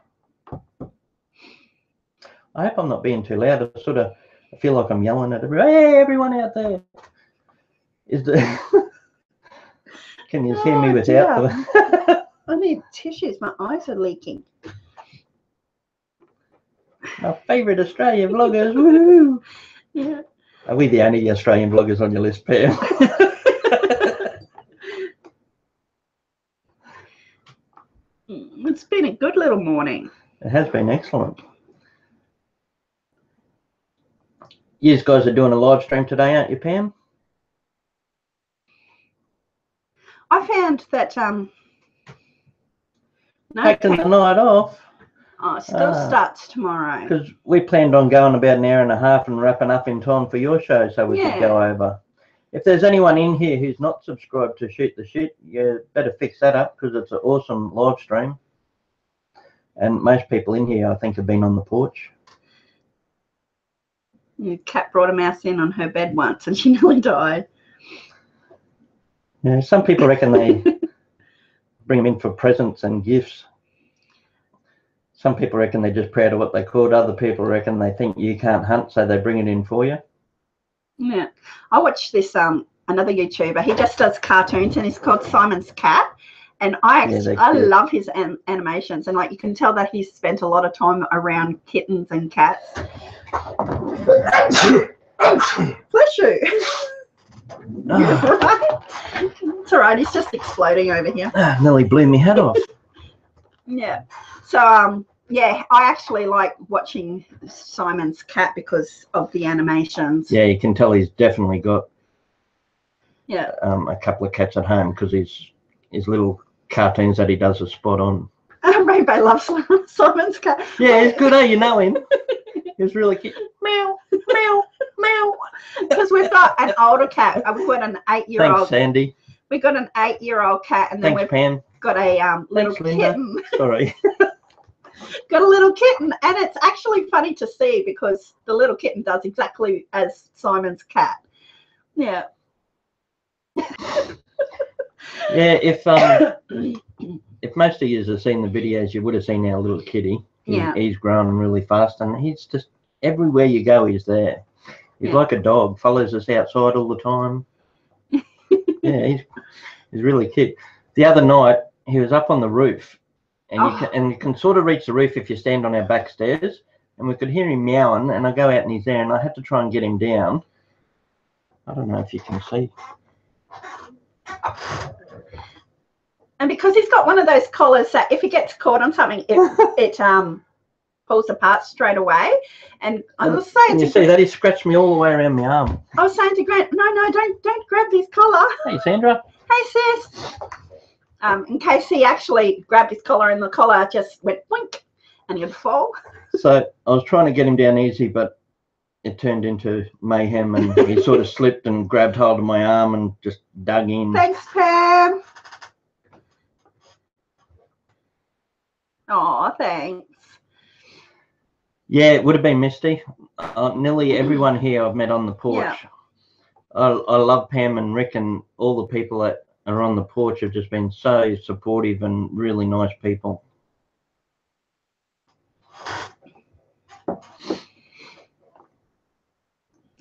I hope I'm not being too loud. I feel like I'm yelling at everyone. Hey, everyone out there! Can you hear me without the? I need tissues. My eyes are leaking. My favourite Australian vloggers. Woohoo! Yeah. Are we the only Australian vloggers on your list, Pam? It's been a good little morning. It has been excellent. You guys are doing a live stream today, aren't you, Pam? I found that Taking the night off. Oh, it still starts tomorrow. Because we planned on going about an hour and a half and wrapping up in time for your show, so we could go over. If there's anyone in here who's not subscribed to Shoot the Shit, you better fix that up because it's an awesome live stream. And most people in here, I think, have been on the porch. Yeah, Kat brought a mouse in on her bed once and she nearly died. Yeah, some people reckon they bring them in for presents and gifts. Some people reckon they're just proud of what they caught. Other people reckon they think you can't hunt, so they bring it in for you. Yeah. I watched this another YouTuber. He just does cartoons and he's called Simon's Cat. And I love his animations, and like you can tell that he's spent a lot of time around kittens and cats. Bless you. Right? It's all right. He's just exploding over here. Nearly blew my head off. Yeah. So yeah, I actually like watching Simon's Cat because of the animations. Yeah, you can tell he's definitely got a couple of cats at home because his little cartoons that he does are spot on. Rainbow loves Simon's Cat. Yeah, it's good, you know him. He's really cute. Meow, meow, meow. Because we've got an older cat. We've got an 8-year-old. Thanks, Sandy. We've got an 8-year-old cat, and then Pam. Got a little kitten. Sorry. Got a little kitten, and it's actually funny to see because the little kitten does exactly as Simon's cat. Yeah. Yeah, if most of you have seen the videos, you would have seen our little kitty. He's grown really fast, and he's just everywhere you go, he's there. He's like a dog, follows us outside all the time. Yeah, he's really cute. The other night, he was up on the roof, and you can sort of reach the roof if you stand on our back stairs, and we could hear him meowing, and I go out and he's there, and I had to try and get him down. I don't know if you can see. And because he's got one of those collars that if he gets caught on something, it pulls apart straight away. And I was saying you see that he scratched me all the way around my arm. I was saying to Grant, no, don't grab his collar. Hey, Sandra. Hey, sis. In case he actually grabbed his collar and the collar just went boink and he'd fall. So I was trying to get him down easy, but it turned into mayhem, and he sort of slipped and grabbed hold of my arm and just dug in. Thanks, Pam. Oh, thanks. Yeah, it would have been Misty. Nearly everyone here I've met on the porch. Yeah. I love Pam and Rick, and all the people that are on the porch have just been so supportive and really nice people.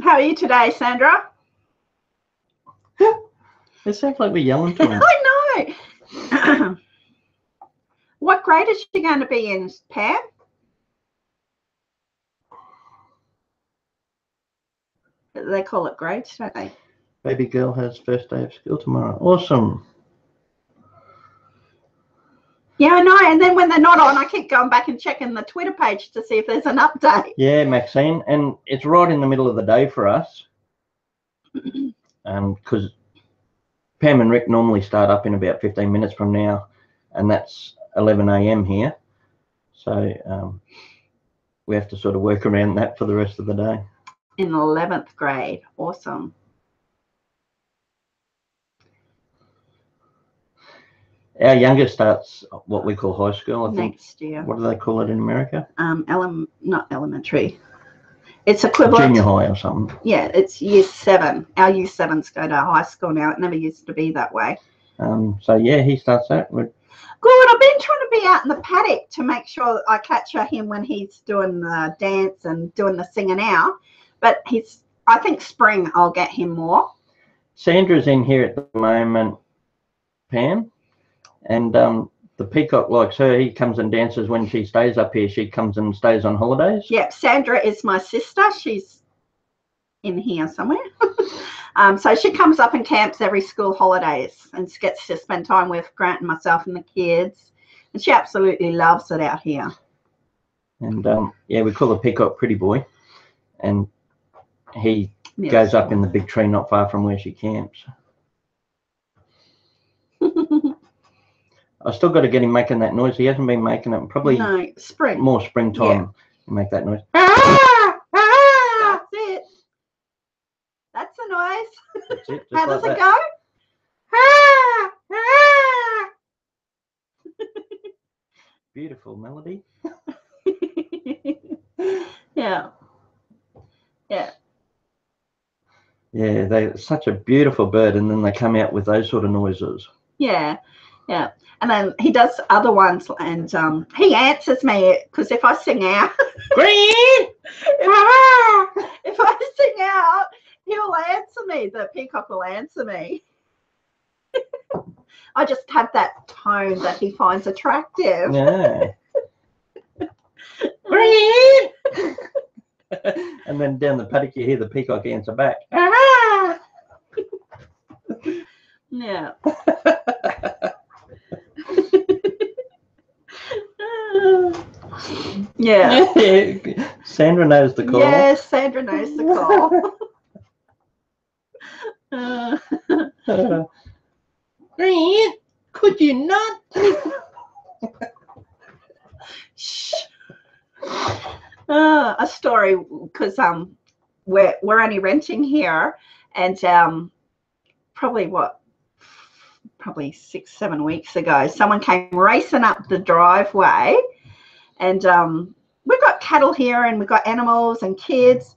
How are you today, Sandra? It sounds like we're yelling to him. I know. What grade is she going to be in, Pam? They call it grades, don't they? Baby girl has first day of school tomorrow. Awesome. Yeah, I know. And then when they're not on, I keep going back and checking the Twitter page to see if there's an update. Yeah, Maxine. And it's right in the middle of the day for us. Because Pam and Rick normally start up in about 15 minutes from now. And that's 11 a.m. here. So we have to sort of work around that for the rest of the day. In 11th grade. Awesome. Our youngest starts what we call high school, I think. Next year. What do they call it in America? Not elementary. It's equivalent. Junior high or something. Yeah, it's year 7. Our year 7s go to high school now. It never used to be that way. So yeah, he starts that. Good. I've been trying to be out in the paddock to make sure I catch him when he's doing the dance and doing the singing out. But I think spring I'll get him more. Sandra's in here at the moment, Pam, and the peacock likes her. He comes and dances when she stays up here. She comes and stays on holidays. Yep, Sandra is my sister. She's in here somewhere. So she comes up and camps every school holidays and gets to spend time with Grant and myself and the kids. And she absolutely loves it out here. And yeah, we call the peacock Pretty Boy. And he goes up in the big tree not far from where she camps. I still got to get him making that noise. He hasn't been making it. Probably more springtime. Yeah. Make that noise. That's it. That's the noise. That's it. How does it go? Beautiful melody. Yeah. Yeah. Yeah, they're such a beautiful bird, and then they come out with those sort of noises. Yeah, yeah. And then he does other ones, and he answers me because if I sing out, if I sing out, he'll answer me. The peacock will answer me. I just have that tone that he finds attractive. Yeah. And then down the paddock you hear the peacock answer back. Yeah. Yeah. Sandra knows the call. Yes, Sandra knows the call. Could you not? Shh. A story, because we're only renting here, and probably 6-7 weeks ago, someone came racing up the driveway, and we've got cattle here, and we've got animals and kids,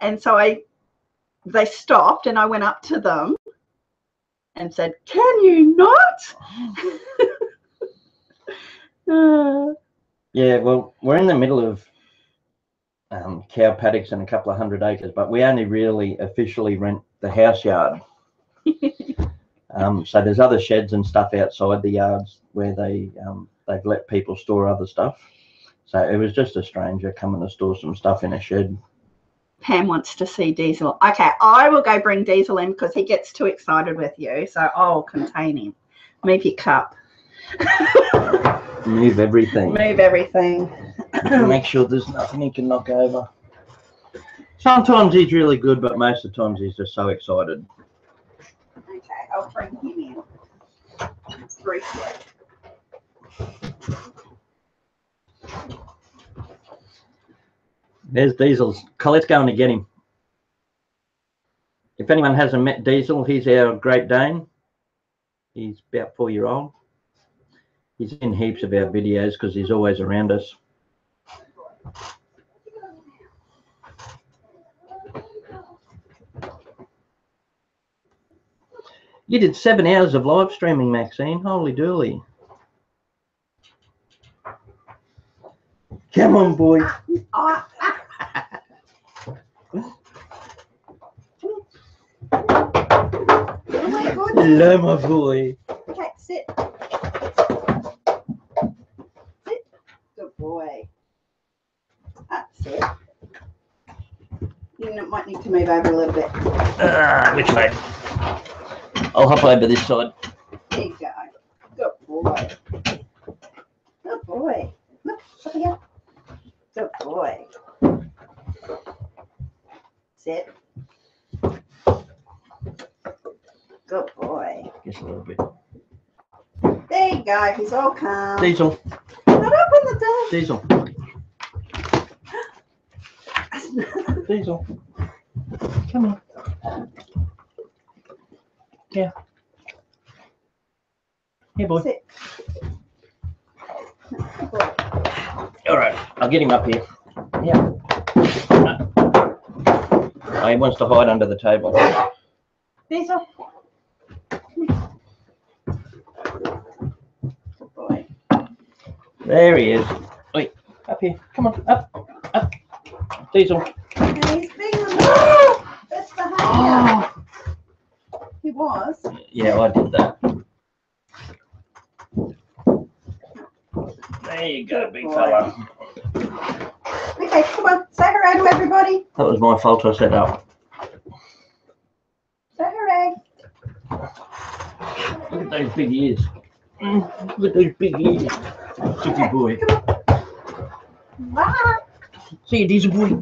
and so they stopped, and I went up to them and said, "Can you not?" Yeah, well, we're in the middle of cow paddocks and a couple of 100 acres, but we only really officially rent the house yard. So there's other sheds and stuff outside the yards where they've let people store other stuff. So it was just a stranger coming to store some stuff in a shed. Pam wants to see Diesel. Okay, I will go bring Diesel in because he gets too excited with you, so I'll contain him. Move your cup. Move everything. Move everything. Make sure there's nothing he can knock over. Sometimes he's really good, but most of the times he's just so excited. Okay, I'll bring him in. Briefly. There's Diesel's. Colette's going to get him. If anyone hasn't met Diesel, he's our Great Dane. He's about 4-year-old. He's in heaps of our videos because he's always around us. You did 7 hours of live streaming, Maxine. Holy dooly. Come on, boy. Hello, my boy. Okay, sit. Sit. Good boy. That's it. You might need to move over a little bit. Which way? I'll hop over this side. There you go. Good boy. Good boy. Look, up here. Good boy. Sit. Good boy. Just a little bit. There you go. He's all calm. Diesel. Not open the door. Diesel. Diesel. Come on. Yeah. Here, boy. Sit. Good boy. All right. I'll get him up here. Yeah. No. Oh, he wants to hide under the table. Diesel. There he is. Wait, up here. Come on, up. Diesel. He's big on that's behaviour. Oh. He was. Yeah, I did that. There you go, big fella. Okay, come on, say hooray to everybody. That was my fault, I set up. Say hooray. Look at those big ears. Look at those big ears. Chicky boy. Bye. See you, Diesel boy.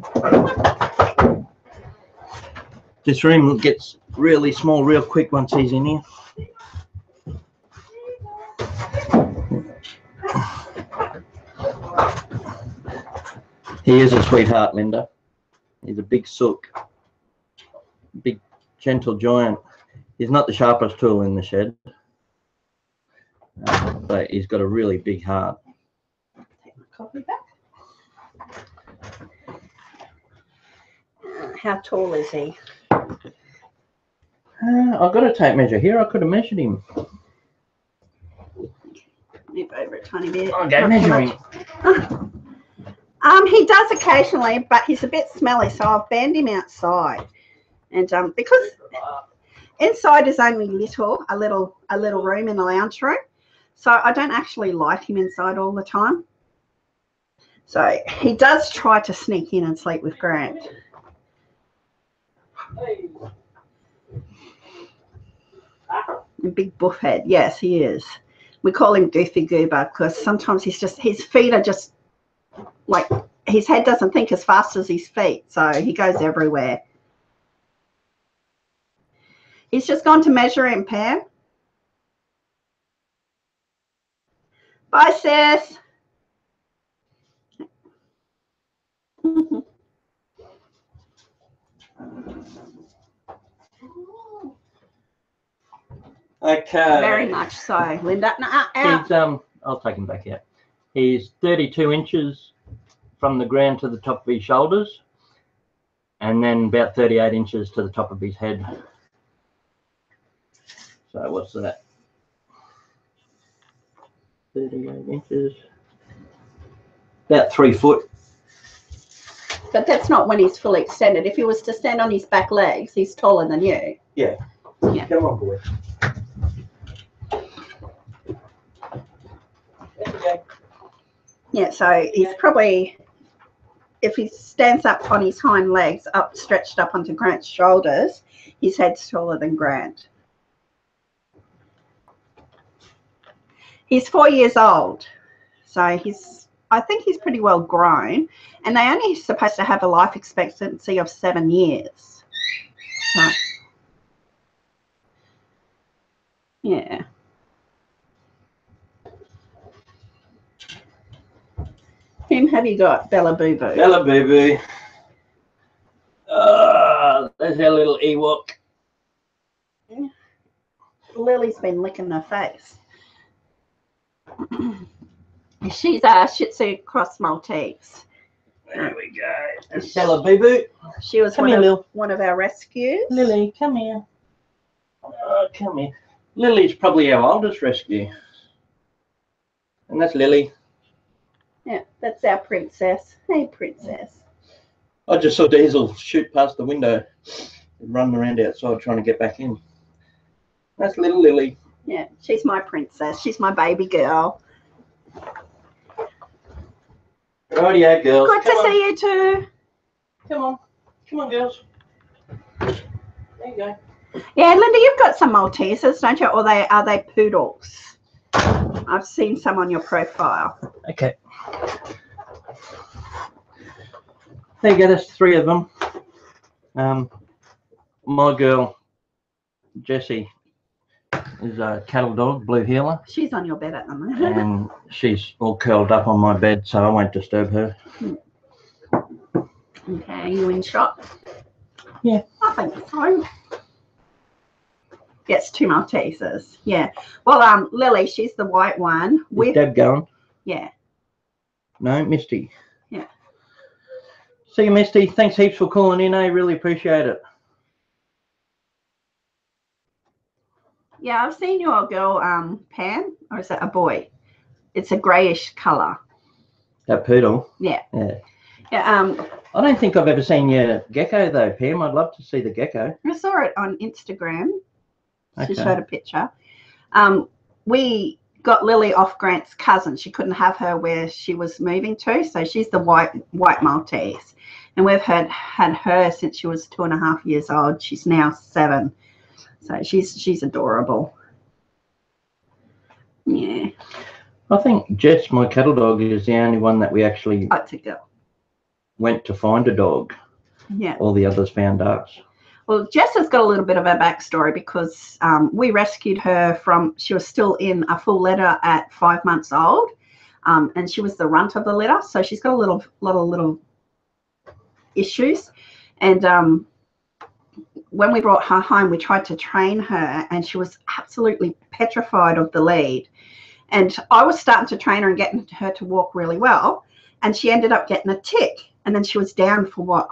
This room gets really small real quick once he's in here. He is a sweetheart, Linda. He's a big sook. Big, gentle giant. He's not the sharpest tool in the shed. But he's got a really big heart. Take my coffee back. How tall is he? I've got a tape measure here. I could have measured him. Move over a tiny bit. I'll go measuring. He does occasionally, but he's a bit smelly, so I've banned him outside. And because inside is only a little room in the lounge room, so I don't actually like him inside all the time. So he does try to sneak in and sleep with Grant. A big buff head. Yes, he is. We call him Goofy Goober because sometimes his feet are just like, his head doesn't think as fast as his feet, so he goes everywhere. He's just gone to measure him, Pam. Bye, sis. Okay. Very much so, Linda. No, He's, I'll take him back out. He's 32 inches from the ground to the top of his shoulders, and then about 38 inches to the top of his head. So what's that? 38 inches. About 3 foot. But that's not when he's fully extended. If he was to stand on his back legs, he's taller than you. Yeah. Yeah. Come on, boy. Yeah, so he's probably, if he stands up on his hind legs, stretched up onto Grant's shoulders, his head's taller than Grant. He's 4 years old, so I think he's pretty well grown, and they only supposed to have a life expectancy of 7 years. So, yeah. Whom have you got, Bella Boo Boo? Bella Boo Boo. There's our little Ewok. Lily's been licking her face. She's a Shih Tzu Cross Maltese. There we go. Bella Boo Boo. She was one of our rescues. Lily, come here. Come here. Lily's probably our oldest rescue. And that's Lily. Yeah, that's our princess. Hey, princess. I just saw Diesel shoot past the window and run around outside trying to get back in. That's little Lily. Yeah, she's my princess. She's my baby girl. Rightio, girls. Good to see you too. Come on. Come on, girls. There you go. Yeah, Linda, you've got some Maltesers, don't you? Or are they poodles? I've seen some on your profile. Okay. There you go, that's 3 of them. My girl, Jessie, is a cattle dog, blue heeler. She's on your bed at the moment. And she's all curled up on my bed, so I won't disturb her. Okay, are you in shot? Yeah. I think so. Yes, 2 Maltesers. Yeah. Well, Lily, she's the white one. Is Deb going? Yeah. No, Misty. Yeah. See you, Misty. Thanks heaps for calling in. I really appreciate it. Yeah, I've seen your girl, Pam, or is that a boy? It's a greyish colour. That poodle? Yeah. Yeah. Yeah. I don't think I've ever seen your gecko though, Pam. I'd love to see the gecko. I saw it on Instagram. She Okay. showed a picture. We got Lily off Grant's cousin. She couldn't have her where she was moving to, so she's the white Maltese, and we've had her since she was 2.5 years old. She's now 7, so she's adorable. Yeah. I think Jess, my cattle dog, is the only one that we actually went to find a dog. Yeah. All the others found us. Well, Jess has got a little bit of a backstory because we rescued her from, she was still in a full litter at 5 months old, and she was the runt of the litter, so she's got a lot of little issues. And when we brought her home, we tried to train her, and she was absolutely petrified of the lead. And I was starting to train her and getting her to walk really well, and she ended up getting a tick, and then she was down for what,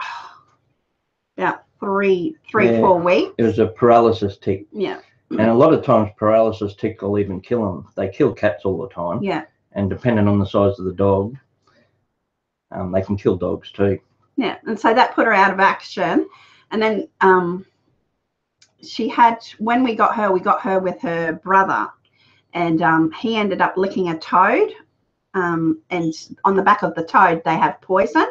about 4 weeks. It was a paralysis tick. Yeah. And a lot of times paralysis tick will even kill them. They kill cats all the time. Yeah. And depending on the size of the dog, they can kill dogs too. Yeah. And so that put her out of action. And then when we got her with her brother, and he ended up licking a toad, and on the back of the toad they have poison,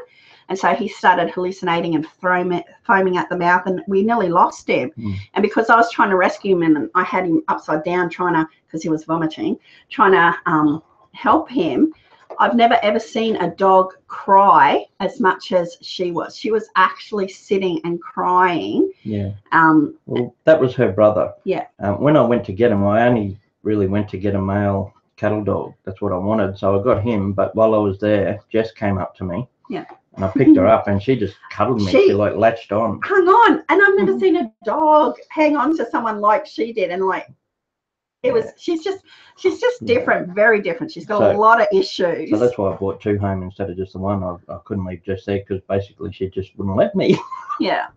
and so he started hallucinating and foaming at the mouth, and we nearly lost him. And because I was trying to rescue him, and I had him upside down because he was vomiting, trying to help him, I've never ever seen a dog cry as much as she was. She was actually sitting and crying. Yeah. Well, that was her brother. Yeah. When I went to get him, I only really went to get a male cattle dog. That's what I wanted. So I got him, but while I was there, Jess came up to me. Yeah. And I picked her up, and she just cuddled me. She like latched on. Hung on. And I've never seen a dog hang on to someone like she did. And like, it was, she's just different, very different. She's got a lot of issues. So that's why I brought 2 home instead of just the one. I couldn't leave Jess there because basically she just wouldn't let me. Yeah.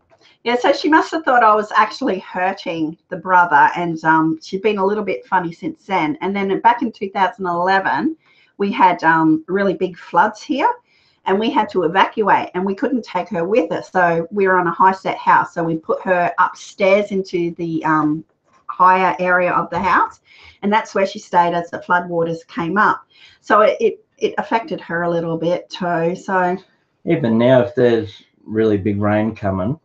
Yeah, so she must have thought I was actually hurting the brother, and she'd been a little bit funny since then. And then back in 2011, we had really big floods here, and we had to evacuate, and we couldn't take her with us. So we were on a high-set house, so we put her upstairs into the higher area of the house, and that's where she stayed as the floodwaters came up. So it affected her a little bit too. So even now, if there's really big rain coming,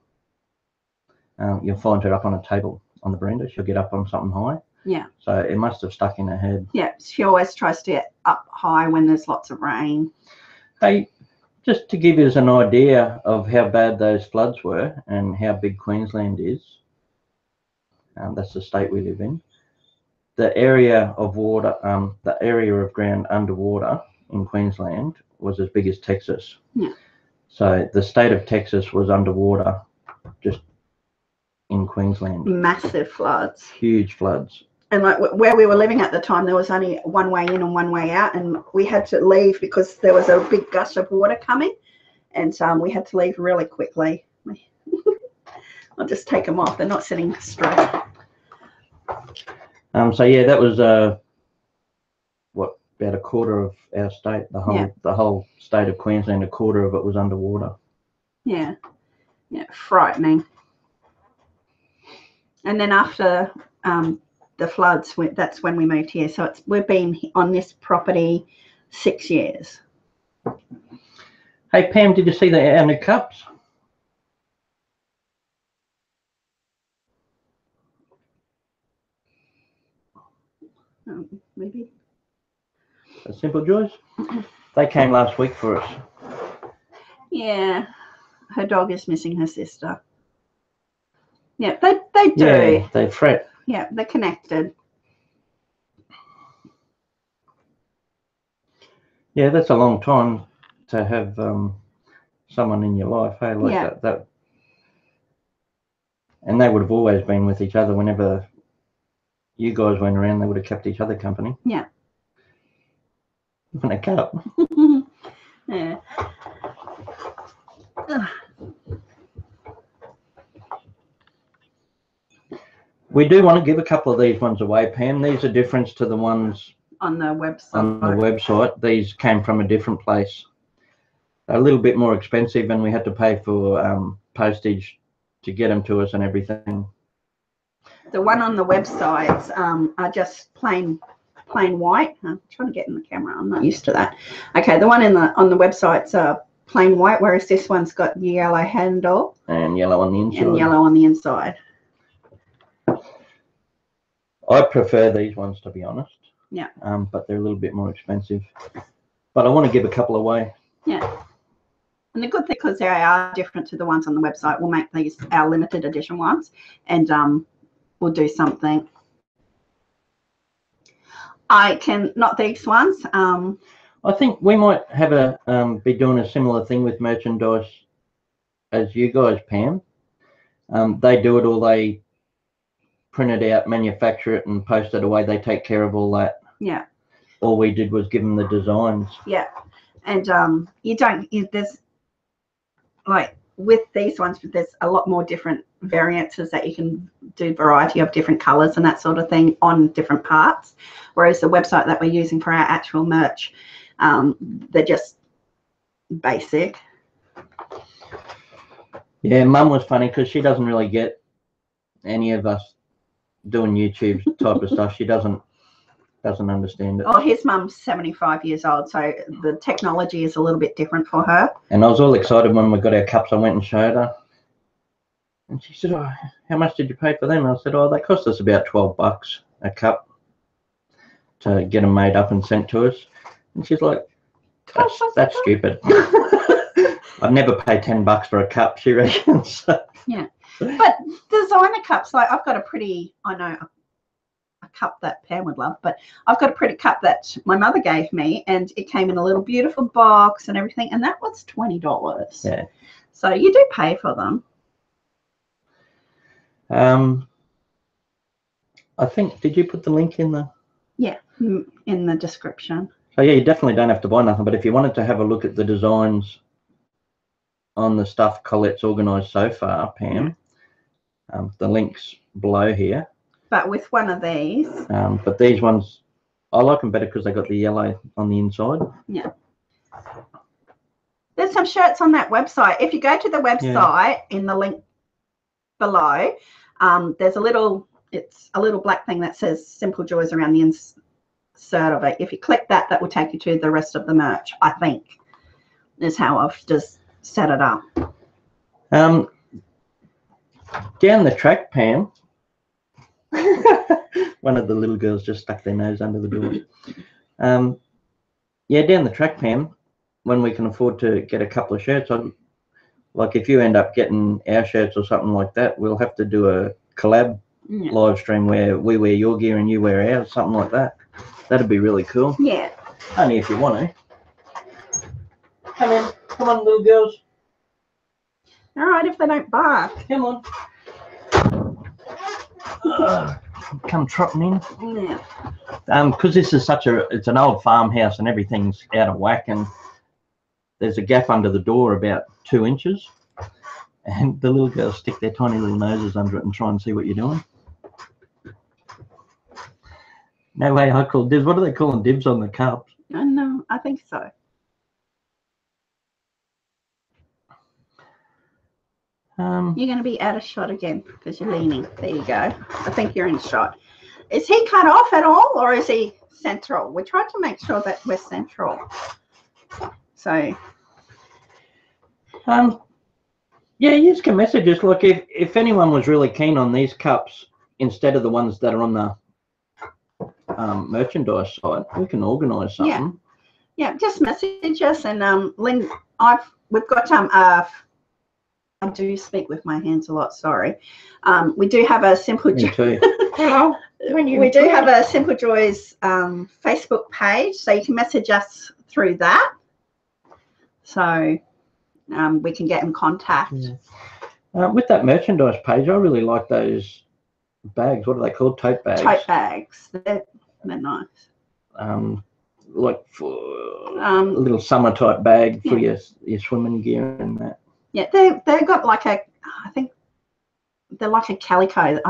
you'll find her up on a table on the veranda. She'll get up on something high. Yeah. So it must have stuck in her head. Yeah, she always tries to get up high when there's lots of rain. Hey, just to give you an idea of how bad those floods were and how big Queensland is, that's the state we live in. The area of water, the area of ground underwater in Queensland was as big as Texas. Yeah. So the state of Texas was underwater just in Queensland. Massive floods. Huge floods. And like where we were living at the time, there was only one way in and one way out, and we had to leave because there was a big gush of water coming, and we had to leave really quickly. I'll just take them off. They're not sitting straight. So yeah, that was what, about a quarter of our state. The whole state of Queensland, a quarter of it was underwater. Yeah. Yeah, frightening. And then after the floods, that's when we moved here. So we've been on this property 6 years. Hey Pam, did you see our new cups? Maybe. A Simple Joys? They came last week for us. Yeah, her dog is missing her sister. Yeah, they do. Yeah, they fret. Yeah, they're connected. Yeah, that's a long time to have someone in your life, hey, like that. And they would have always been with each other. Whenever you guys went around, they would have kept each other company. Yeah. Even a cup. Yeah. We do want to give a couple of these ones away, Pam. These are different to the ones On the website. On the website. These came from a different place. A little bit more expensive, and we had to pay for postage to get them to us and everything. The one on the websites are just plain white. I'm trying to get in the camera. I'm not used to that. Okay, the one on the websites are plain white, whereas this one's got yellow handle and yellow on the inside. And yellow on the inside. I prefer these ones, to be honest. Yeah. But they're a little bit more expensive. But I want to give a couple away. Yeah. And the good thing, because they are different to the ones on the website, we'll make these our limited edition ones, and we'll do something. Not these ones. I think we might have be doing a similar thing with merchandise as you guys, Pam. They do it all. They print it out, manufacture it, and post it away. They take care of all that. Yeah. All we did was give them the designs. Yeah. And there's like with these ones, there's a lot more different variances that you can do, variety of different colors and that sort of thing on different parts. Whereas the website that we're using for our actual merch, they're just basic. Yeah, Mum was funny because she doesn't really get any of us doing YouTube type of stuff. She doesn't understand it. Oh, his mum's 75 years old, so the technology is a little bit different for her. And I was all excited when we got our cups. I went and showed her, and she said, "Oh, how much did you pay for them?" And I said, "Oh, they cost us about $12 a cup to get them made up and sent to us." And she's like, "That's stupid." I'd never pay $10 for a cup, she reckons. Yeah, but designer cups, like I've got a cup that Pam would love, but I've got a pretty cup that my mother gave me, and it came in a little beautiful box and everything, and that was $20. Yeah. So you do pay for them. I think, did you put the link in the? Yeah, in the description. So yeah, you definitely don't have to buy nothing, but if you wanted to have a look at the designs on the stuff Colette's organised so far, Pam, the link's below here. But with one of these. But these ones, I like them better because they got the yellow on the inside. Yeah. There's some shirts on that website. If you go to the website in the link below, there's it's a little black thing that says Simple Joys around the insert of it. If you click that, that will take you to the rest of the merch, I think, is how I've just set it up. Down the track, Pam, one of the little girls just stuck their nose under the door. Yeah, down the track, Pam, when we can afford to get a couple of shirts, like if you end up getting our shirts or something like that, we'll have to do a collab live stream where we wear your gear and you wear ours, something like that. That'd be really cool. Yeah. Only if you want to. Come on, little girls. All right, if they don't bark. Come on. Come trotting in. Yeah. Because this is it's an old farmhouse and everything's out of whack, and there's a gap under the door about 2 inches, and the little girls stick their tiny little noses under it and try and see what you're doing. No way I call dibs. What are they calling dibs on the cups? I know, I think so. You're going to be out of shot again because you're leaning. There you go. I think you're in shot. Is he cut off at all, or is he central? We tried to make sure that we're central. So. Yeah, you can message us. Like if anyone was really keen on these cups instead of the ones that are on the merchandise side, we can organise something. Yeah, just message us, and Lynn, we've got I do speak with my hands a lot, sorry. We do have a Simple Joys. Hello. We do have a Simple Joys Facebook page, so you can message us through that. So we can get in contact. Yeah. With that merchandise page, I really like those bags. What are they called? Tote bags. Tote bags. They're nice. Like for a little summer type bag for your swimming gear and that. Yeah, they've got like I think they're like a calico.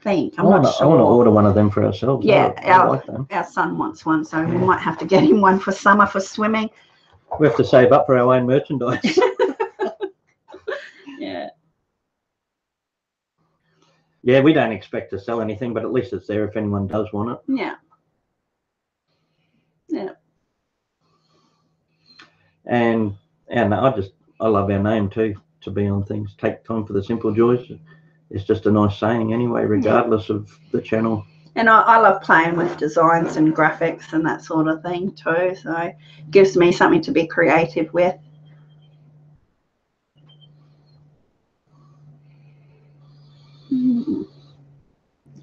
think. I'm not sure. I want to order one of them for ourselves. Yeah, I like them. Our son wants one, so we might have to get him one for summer for swimming. We have to save up for our own merchandise. Yeah. Yeah, we don't expect to sell anything, but at least it's there if anyone does want it. Yeah. Yeah. And I love our name too, to be on things. Take time for the simple joys. It's just a nice saying anyway, regardless of the channel. And I love playing with designs and graphics and that sort of thing too. So it gives me something to be creative with.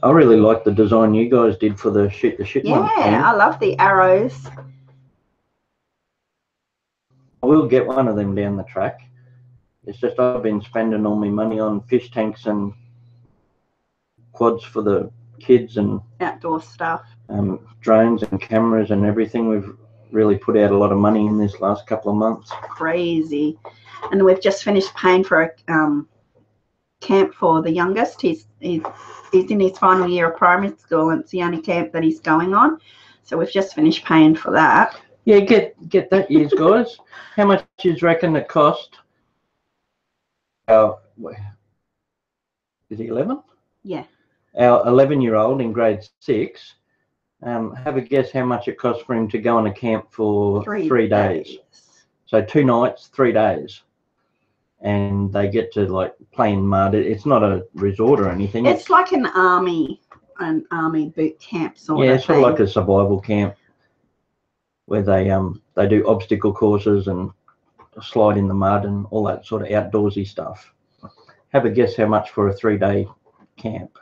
I really like the design you guys did for the shoot the shit one. Yeah, I love the arrows. I will get one of them down the track. It's just I've been spending all my money on fish tanks and quads for the kids and outdoor stuff, drones and cameras and everything. We've really put out a lot of money in this last couple of months. Crazy. And we've just finished paying for a camp for the youngest. He's in his final year of primary school, and it's the only camp that he's going on. So we've just finished paying for that. Yeah, get that, years guys. How much do you reckon it cost? Is he 11? Yeah. Our 11-year-old in grade 6. Have a guess how much it costs for him to go on a camp for 3 days. So 2 nights, 3 days. And they get to like play in mud. It's not a resort or anything. It's like an army boot camp sort of thing. Yeah, sort of like a survival camp where they do obstacle courses and slide in the mud and all that sort of outdoorsy stuff. Have a guess how much for a 3-day camp.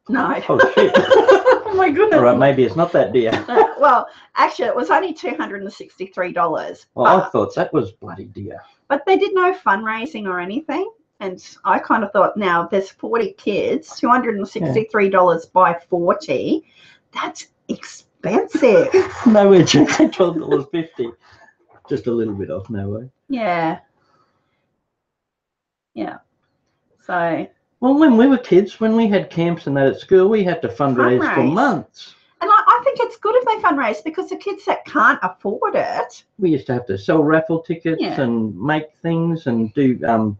No. Oh shit. Oh my goodness. All right, maybe it's not that dear. Well, actually, it was only $263. Well, I thought that was bloody dear. But they did no fundraising or anything. And I kind of thought, now there's 40 kids, $263 by 40. That's expensive. No way, $12.50. Just a little bit off, no way. Yeah. Yeah. So. Well, when we were kids, when we had camps and that at school, we had to fundraise for months. And I think it's good if they fundraise, because the kids that can't afford it. We used to have to sell raffle tickets and make things and do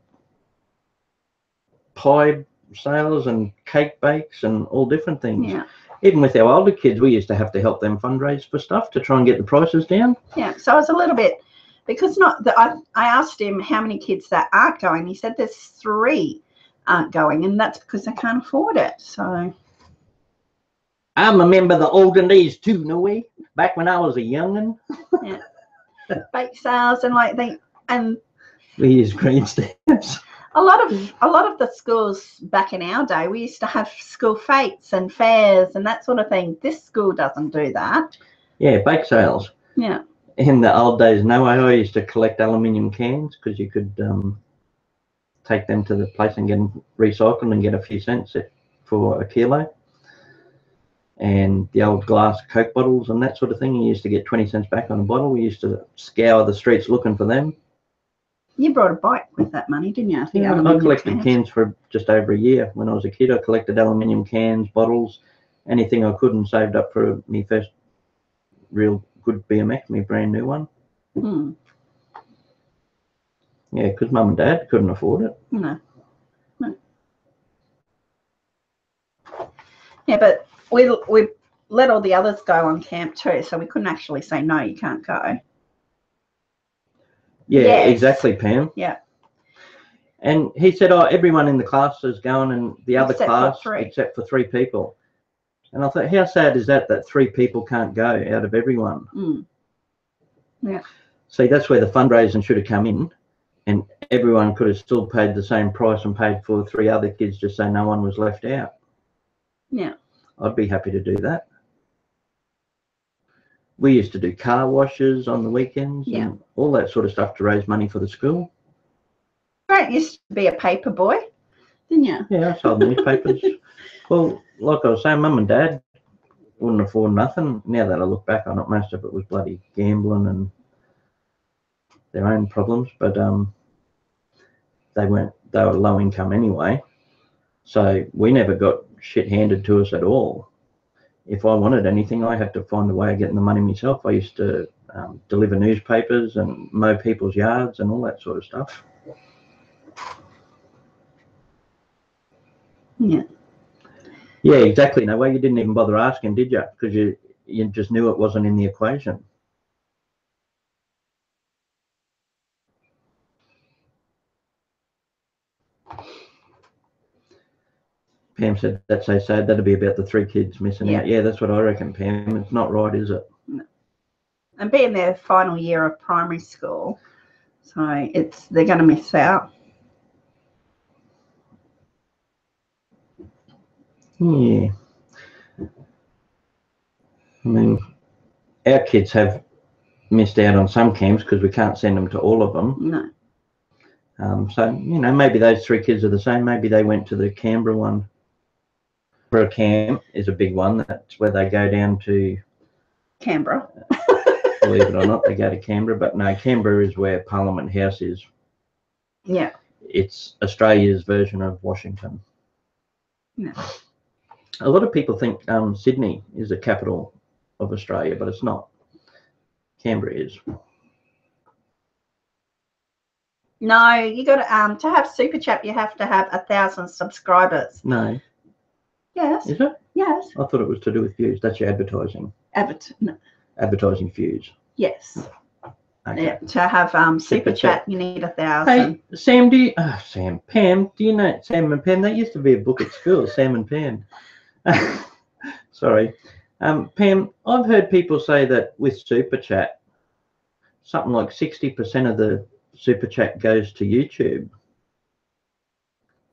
pie sales and cake bakes and all different things. Yeah. Even with our older kids, we used to have to help them fundraise for stuff to try and get the prices down. Yeah, so I was a little bit, because I asked him how many kids that aren't going. He said there's 3 aren't going, and that's because they can't afford it. So I remember the olden days too, no way. Back when I was a young'un. Yeah. Bake sales and we used green stamps. A lot of the schools back in our day, we used to have school fetes and fairs and that sort of thing. This school doesn't do that. Yeah, bake sales. Yeah. In the old days, no way. I used to collect aluminium cans because you could take them to the place and get them recycled and get a few cents for a kilo. And the old glass Coke bottles and that sort of thing, you used to get 20 cents back on a bottle. We used to scour the streets looking for them. You brought a bike with that money, didn't you? Yeah, I collected cans for just over a year. When I was a kid, I collected aluminium cans, bottles, anything I could, and saved up for my first real good BMX, my brand new one. Hmm. Yeah, because Mum and Dad couldn't afford it. No. Yeah, but we let all the others go on camp too, so we couldn't actually say, no, you can't go. Yeah, yes. Exactly, Pam. Yeah. And he said, oh, everyone in the class is going, and the other class, except for 3 people. And I thought, how sad is that 3 people can't go out of everyone? Mm. Yeah. See, that's where the fundraising should have come in, and everyone could have still paid the same price and paid for 3 other kids, just so no one was left out. Yeah. I'd be happy to do that. We used to do car washes on the weekends and all that sort of stuff to raise money for the school. Grant used to be a paper boy, didn't you? Yeah, I sold newspapers. Well, like I was saying, Mum and Dad wouldn't afford nothing. Now that I look back on it, most of it was bloody gambling and their own problems. But they were low income anyway. So we never got shit handed to us at all. If I wanted anything, I had to find a way of getting the money myself. I used to deliver newspapers and mow people's yards and all that sort of stuff. Yeah. Yeah, exactly. No way, you didn't even bother asking, did you? Because you just knew it wasn't in the equation. Pam said, that's so sad. That'd be about the 3 kids missing out. Yeah, that's what I reckon, Pam. It's not right, is it? No. And being their final year of primary school, so they're going to miss out. Yeah. I mean, our kids have missed out on some camps because we can't send them to all of them. No. So, you know, maybe those 3 kids are the same. Maybe they went to the Canberra one. Canberra camp is a big one. That's where they go down to Canberra. Believe it or not, they go to Canberra. But no, Canberra is where Parliament House is. Yeah. It's Australia's version of Washington. No. A lot of people think Sydney is the capital of Australia, but it's not. Canberra is. No, you got to have Super Chat. You have to have 1,000 subscribers. No. Yes. Is it? Yes. I thought it was to do with views. That's your advertising. No. Advertising views. Yes. Okay. Yeah, to have Super Chat, you need 1,000. Hey, Sam, Pam, do you know Sam and Pam? That used to be a book at school, Sam and Pam. Sorry. Pam, I've heard people say that with Super Chat, something like 60% of the Super Chat goes to YouTube.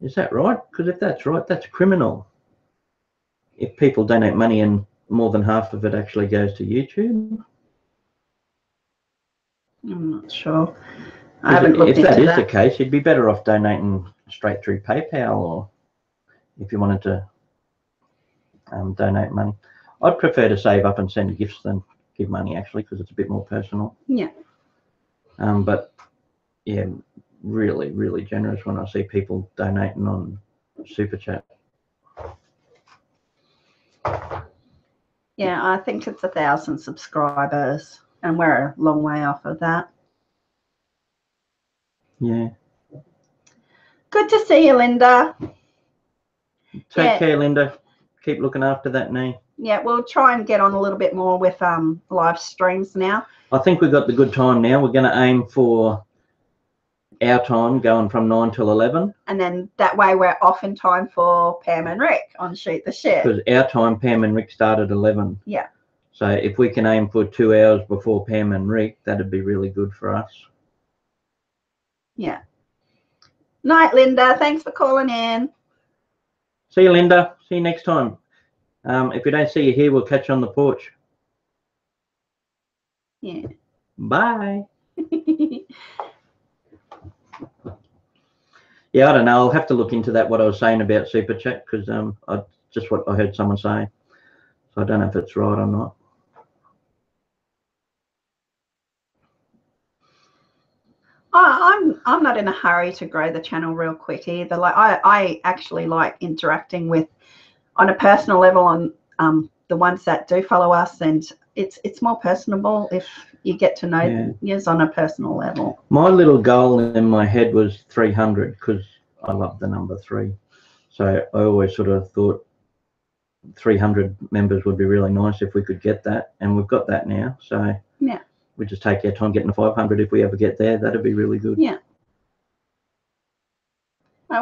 Is that right? Because if that's right, that's criminal. If people donate money and more than half of it actually goes to YouTube. I'm not sure. I haven't looked into that. If that is the case, you'd be better off donating straight through PayPal, or if you wanted to donate money. I'd prefer to save up and send gifts than give money, actually, because it's a bit more personal. Yeah. But yeah, really, really generous when I see people donating on Super Chat. Yeah, I think it's 1,000 subscribers, and we're a long way off of that. Yeah. Good to see you, Linda. Take care, Linda. Keep looking after that knee. Yeah, we'll try and get on a little bit more with live streams now. I think we've got the good time now. We're going to aim for our time going from 9 till 11. And then that way we're off in time for Pam and Rick on Shoot the Shit. Because our time, Pam and Rick start at 11. Yeah. So if we can aim for 2 hours before Pam and Rick, that'd be really good for us. Yeah. Night, Linda. Thanks for calling in. See you, Linda. See you next time. If we don't see you here, we'll catch you on the porch. Yeah. Bye. Yeah, I don't know. I'll have to look into that, what I was saying about Super Chat, because just what I heard someone say. So I don't know if it's right or not. I'm not in a hurry to grow the channel real quick either. Like I actually like interacting with, on a personal level, on the ones that do follow us, and it's more personable if you get to know us on a personal level. My little goal in my head was 300 because I love the number 3. So I always sort of thought 300 members would be really nice if we could get that, and we've got that now. So yeah, we just take our time getting to 500. If we ever get there, that'd be really good. Yeah.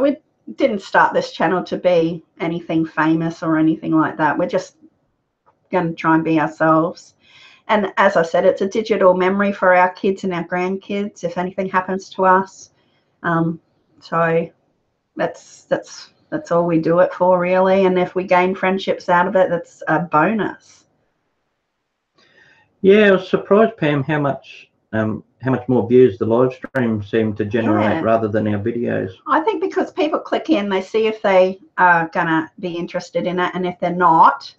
We didn't start this channel to be anything famous or anything like that. We're just going to try and be ourselves. And as I said, it's a digital memory for our kids and our grandkids if anything happens to us. So that's all we do it for, really. And if we gain friendships out of it, that's a bonus. Yeah, I was surprised, Pam, how much more views the live stream seemed to generate rather than our videos. I think because people click in, they see if they are going to be interested in it, and if they're not,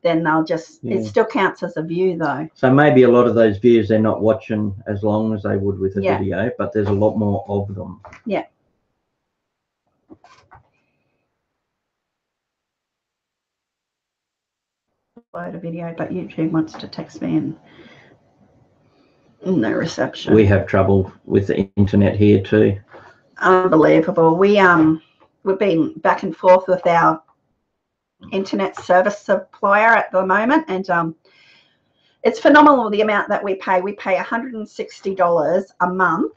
then they'll just, it still counts as a view though. So maybe a lot of those views they're not watching as long as they would with a video, but there's a lot more of them. Yeah. upload a video, but YouTube wants to text me and no reception. We have trouble with the internet here too. Unbelievable. We've been back and forth with our internet service supplier at the moment, and it's phenomenal the amount that we pay. We pay $160 a month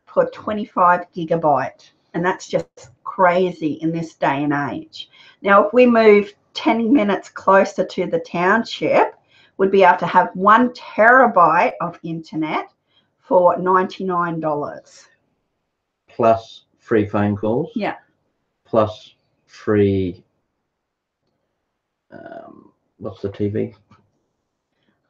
for 25 gigabyte, and that's just crazy in this day and age. Now, if we move 10 minutes closer to the township, we'd be able to have 1 terabyte of internet for $99. Plus free phone calls. Yeah. Plus free, what's the TV?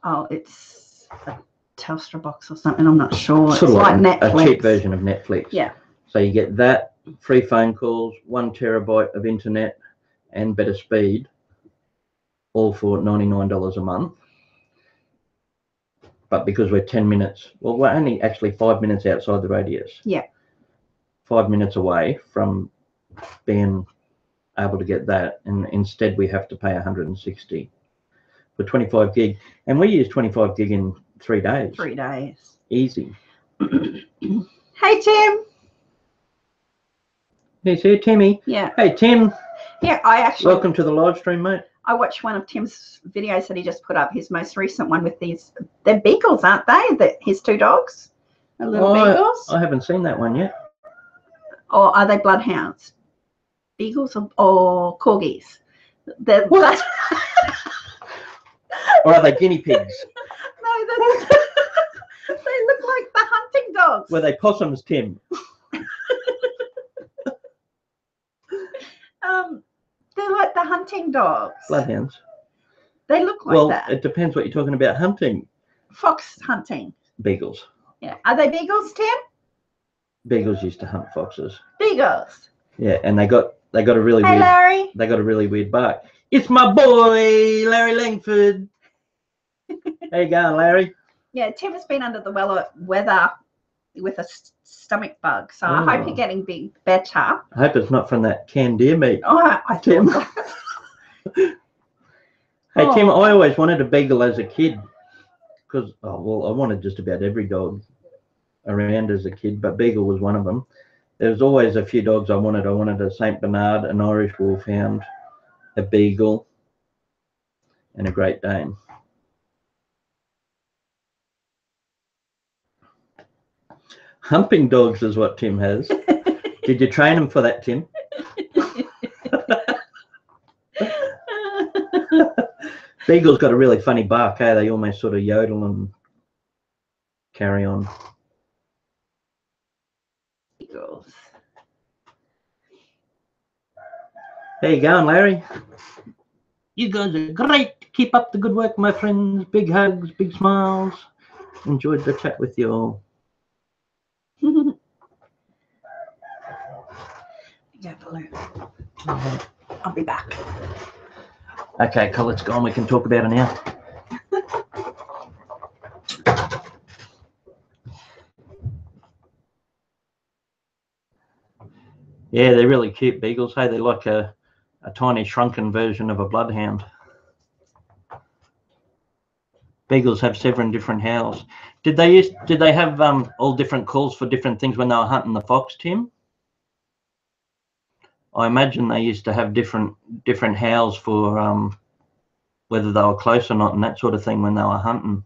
Oh, it's a Telstra box or something. I'm not sure. Sort it's of like Netflix. A cheap version of Netflix. Yeah. So you get that, free phone calls, 1 terabyte of internet, and better speed, all for $99 a month. But because we're 10 minutes, well, we're only actually 5 minutes outside the radius. Yeah. 5 minutes away from being able to get that, and instead we have to pay 160 for 25 gig, and we use 25 gig in 3 days. 3 days. Easy. Hey, Tim. He's here, Timmy. Yeah. Hey, Tim. Yeah, I actually. Welcome to the live stream, mate. I watched one of Tim's videos that he just put up, his most recent one with these. They're beagles, aren't they? His 2 dogs, the little beagles. I haven't seen that one yet. Or are they bloodhounds? Beagles or corgis? They're, what? Or are they guinea pigs? No, they look like the hunting dogs. Were they possums, Tim? They're like the hunting dogs. Bloodhounds. They look like that. Well, it depends what you're talking about hunting. Fox hunting. Beagles. Yeah. Are they beagles, Tim? Beagles used to hunt foxes. Beagles. Yeah, and they got a really weird. Larry. They got a really weird bark. It's my boy, Larry Langford. How you going, Larry? Yeah, Tim has been under the weather with a stomach bug, so I hope you're getting better. I hope it's not from that canned deer meat. Oh, I Tim. Hey, Tim, I always wanted a beagle as a kid because, I wanted just about every dog around as a kid, but beagle was one of them. There was always a few dogs I wanted. I wanted a Saint Bernard, an Irish Wolfhound, a beagle, and a Great Dane. Humping dogs is what Tim has. Did you train him for that, Tim? Beagle's got a really funny bark, eh? They almost sort of yodel and carry on. Beagles. How you going, Larry? You guys are great. Keep up the good work, my friends. Big hugs, big smiles. Enjoyed the chat with you all. Yeah, Blue. I'll be back. Okay, Collette's gone. We can talk about it now. Yeah, they're really cute beagles. Hey, they're like a tiny shrunken version of a bloodhound. Beagles have 7 different howls. Did they have all different calls for different things when they were hunting the fox, Tim? I imagine they used to have different howls for whether they were close or not and that sort of thing when they were hunting.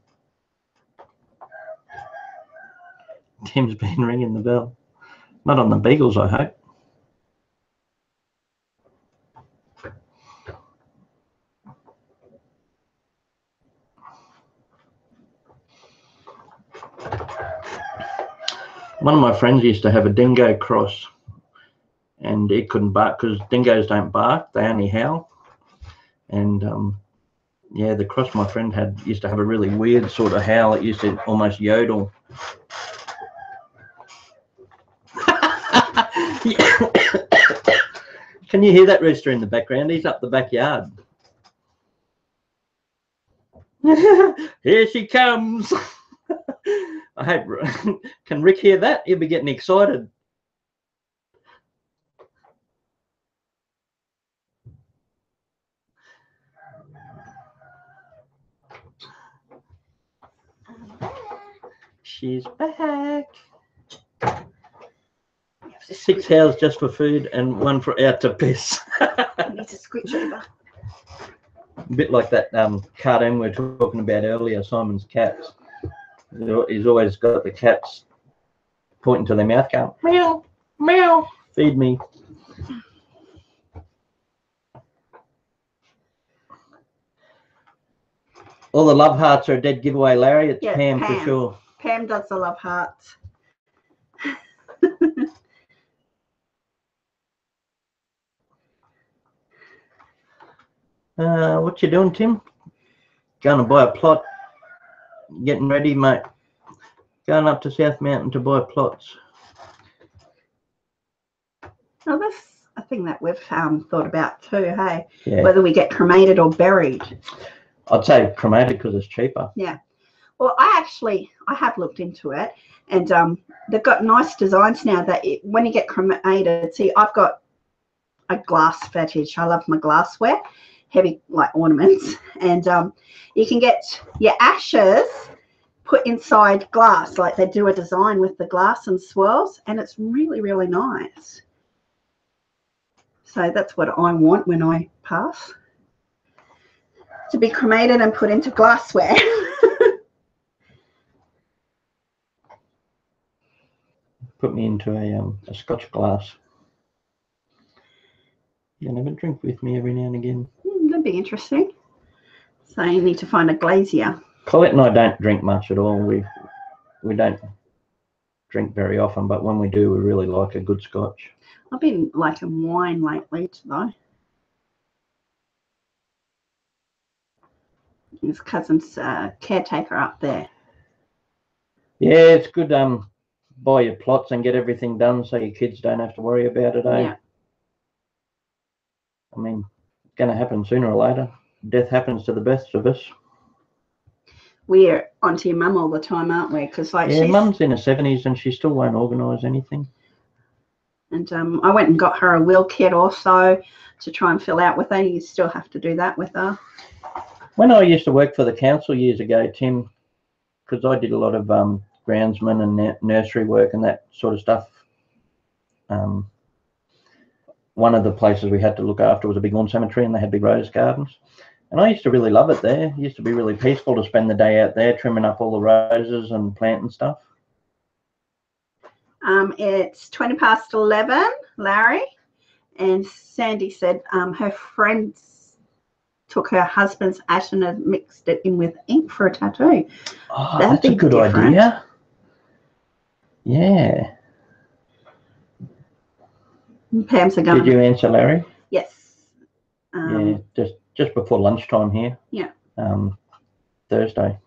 Tim's been ringing the bell. Not on the beagles, I hope. One of my friends used to have a dingo cross, and it couldn't bark because dingoes don't bark; they only howl. And yeah, the cross my friend had used to have a really weird sort of howl. It used to almost yodel. Can you hear that rooster in the background? He's up the backyard. Here she comes. I hope. Can Rick hear that? He'll be getting excited. She's back. 6 hours just for food and 1 for out to piss. I need to scooch over. A bit like that cartoon we were talking about earlier, Simon's Cats. He's always got the cats pointing to their mouth going, meow, meow, feed me. All the love hearts are a dead giveaway, Larry. It's Pam for sure. Pam does the love hearts. What you doing, Tim? Going to buy a plot. Getting ready, mate. Going up to South Mountain to buy plots. Well, that's a thing that we've thought about too, hey? Yeah. Whether we get cremated or buried. I'd say cremated because it's cheaper. Yeah. Well, I have looked into it, and they've got nice designs now that when you get cremated, see, I've got a glass fetish. I love my glassware, heavy like ornaments, and you can get your ashes put inside glass, like they do a design with the glass and swirls, and it's really, really nice. So that's what I want when I pass, to be cremated and put into glassware. Put me into a Scotch glass. You can have a drink with me every now and again. That'd be interesting. So you need to find a glazier. Collette and I don't drink much at all. We don't drink very often, but when we do, we really like a good Scotch. I've been liking wine lately, though. His cousin's caretaker up there. Yeah, it's good. Buy your plots and get everything done so your kids don't have to worry about it, eh? Yeah. I mean, it's going to happen sooner or later. Death happens to the best of us. We're onto your mum all the time, aren't we? Because Mum's in her 70s and she still won't organise anything. And I went and got her a will kit also to try and fill out with her. You still have to do that with her. When I used to work for the council years ago, Tim, because I did a lot of groundsman and nursery work and that sort of stuff. One of the places we had to look after was a big lawn cemetery, and they had big rose gardens. And I used to really love it there. It used to be really peaceful to spend the day out there trimming up all the roses and planting stuff. It's 11:20, Larry, and Sandy said her friends took her husband's ash and mixed it in with ink for a tattoo. Oh, that's a good idea. Yeah. Pam's a gun. Did you answer, Larry? Yes. Yeah, just before lunchtime here. Yeah. Thursday.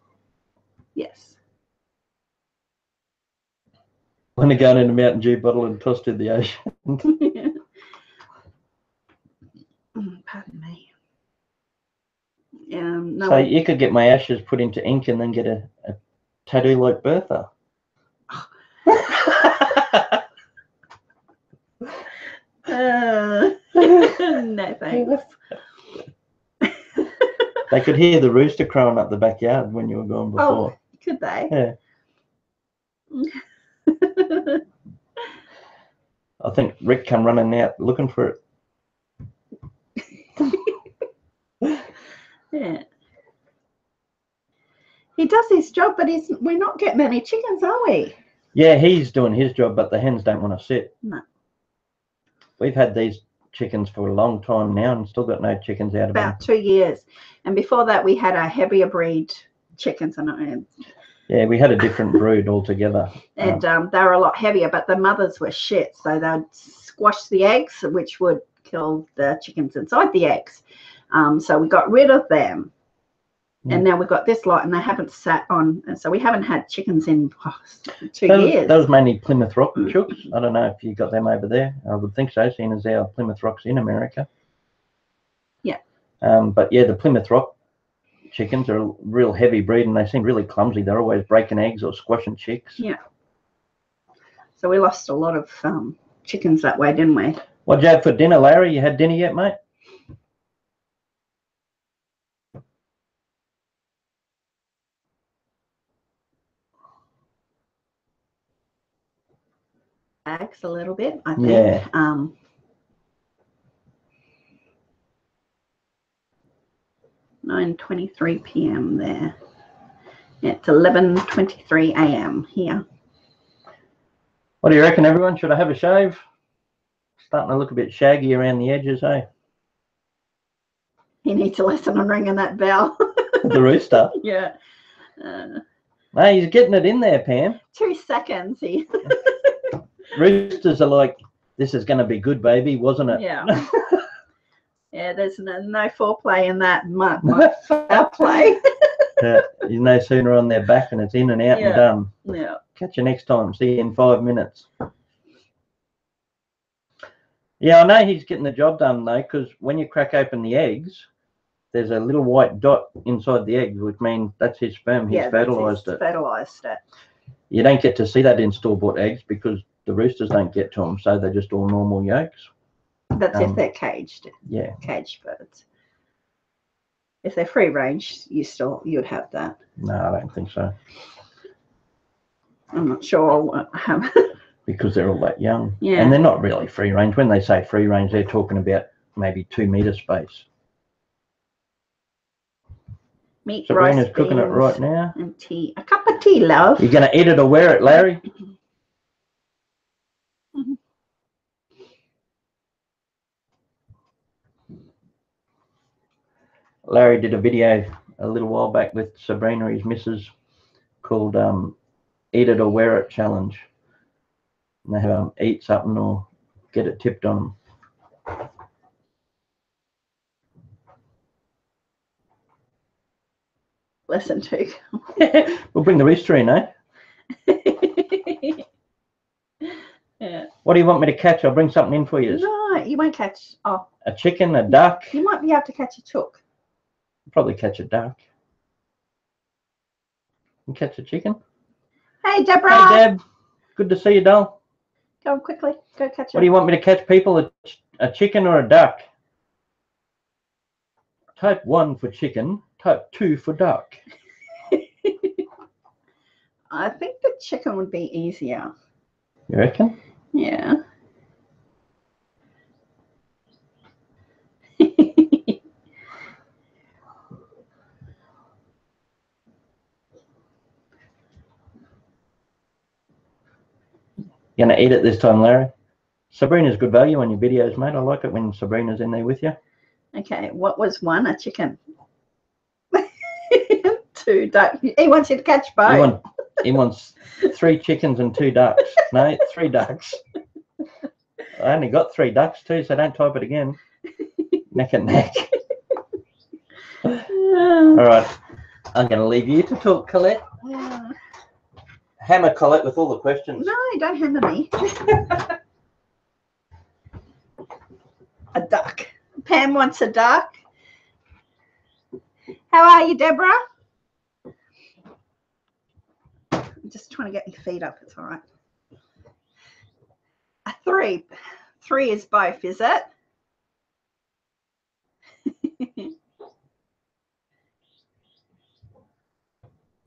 Yes. When they got in a Mountain Dew bottle and tossed in the ocean. Pardon me. No. So you could get my ashes put into ink and then get a tattoo like Bertha. No thanks. They could hear the rooster crowing up the backyard when you were gone before. Oh, could they? Yeah. I think Rick come running out looking for it. Yeah. He does his job, but we're not getting many chickens, are we? Yeah, he's doing his job, but the hens don't want to sit. No. We've had these chickens for a long time now and still got no chickens out of them. About 2 years. And before that, we had a heavier breed chickens. Yeah, we had a different brood altogether. And they were a lot heavier, but the mothers were shit. So they'd squash the eggs, which would kill the chickens inside the eggs. So we got rid of them. Yeah. And now we've got this lot, and they haven't sat on. And so we haven't had chickens in 2 years. Those mainly Plymouth Rock chooks. I don't know if you got them over there. I would think so, seeing as our Plymouth Rock's in America. Yeah. But yeah, the Plymouth Rock chickens are a real heavy breed, and they seem really clumsy. They're always breaking eggs or squashing chicks. Yeah. So we lost a lot of chickens that way, didn't we? What'd you have for dinner, Larry? You had dinner yet, mate? bags a little bit, I think. Yeah. 9:23 p.m. there. It's 11:23 a.m. here. What do you reckon, everyone? Should I have a shave? Starting to look a bit shaggy around the edges, eh? He needs a lesson on ringing that bell. The rooster? Yeah. No, he's getting it in there, Pam. 2 seconds. Roosters are like, this is going to be good, baby, wasn't it? Yeah. Yeah, there's no foreplay in that. Much foul play. He's no sooner on their back and it's in and out and done. Yeah. Catch you next time. See you in 5 minutes. Yeah, I know he's getting the job done, though, because when you crack open the eggs, there's a little white dot inside the egg, which means that's his sperm. He's fertilised it. Fertilised it. You don't get to see that in store-bought eggs because the roosters don't get to them, so they're just all normal yolks. That's if they're caged. Yeah. Caged birds. If they're free range, you'd have that. No, I don't think so. I'm not sure. Because they're all that young. Yeah. And they're not really free range. When they say free range, they're talking about maybe 2 metre space. Meat, Sabrina's rice, cooking it beans, right now. and tea. A cup of tea, love. You're going to eat it or wear it, Larry? Larry did a video a little while back with Sabrina, his missus, called Eat It or Wear It Challenge. And they have eat something or get it tipped on them. Listen to. We'll bring the rooster in, eh? Yeah. What do you want me to catch? I'll bring something in for you. No, you won't catch. Oh. A chicken, a duck. You might be able to catch a chook. Probably catch a duck. You catch a chicken? Hey, Deborah. Hey, Deb. Good to see you, doll. Go quickly. Go catch it. What do you want me to catch, people? A chicken or a duck? Type 1 for chicken. Type 2 for duck. I think the chicken would be easier. You reckon? Yeah. You gonna eat it this time, Larry? Sabrina's good value on your videos, mate. I like it when Sabrina's in there with you. Okay, what was one? A chicken. 2 ducks. He wants you to catch both. He wants 3 chickens and 2 ducks. No, 3 ducks. I only got 3 ducks too, so don't type it again. Neck and neck. All right, I'm going to leave you to talk, Collette. Hammer Collette with all the questions. No, don't hammer me. A duck. Pam wants a duck. How are you, Deborah? I'm just trying to get my feet up. It's all right. A 3. 3 is both, is it?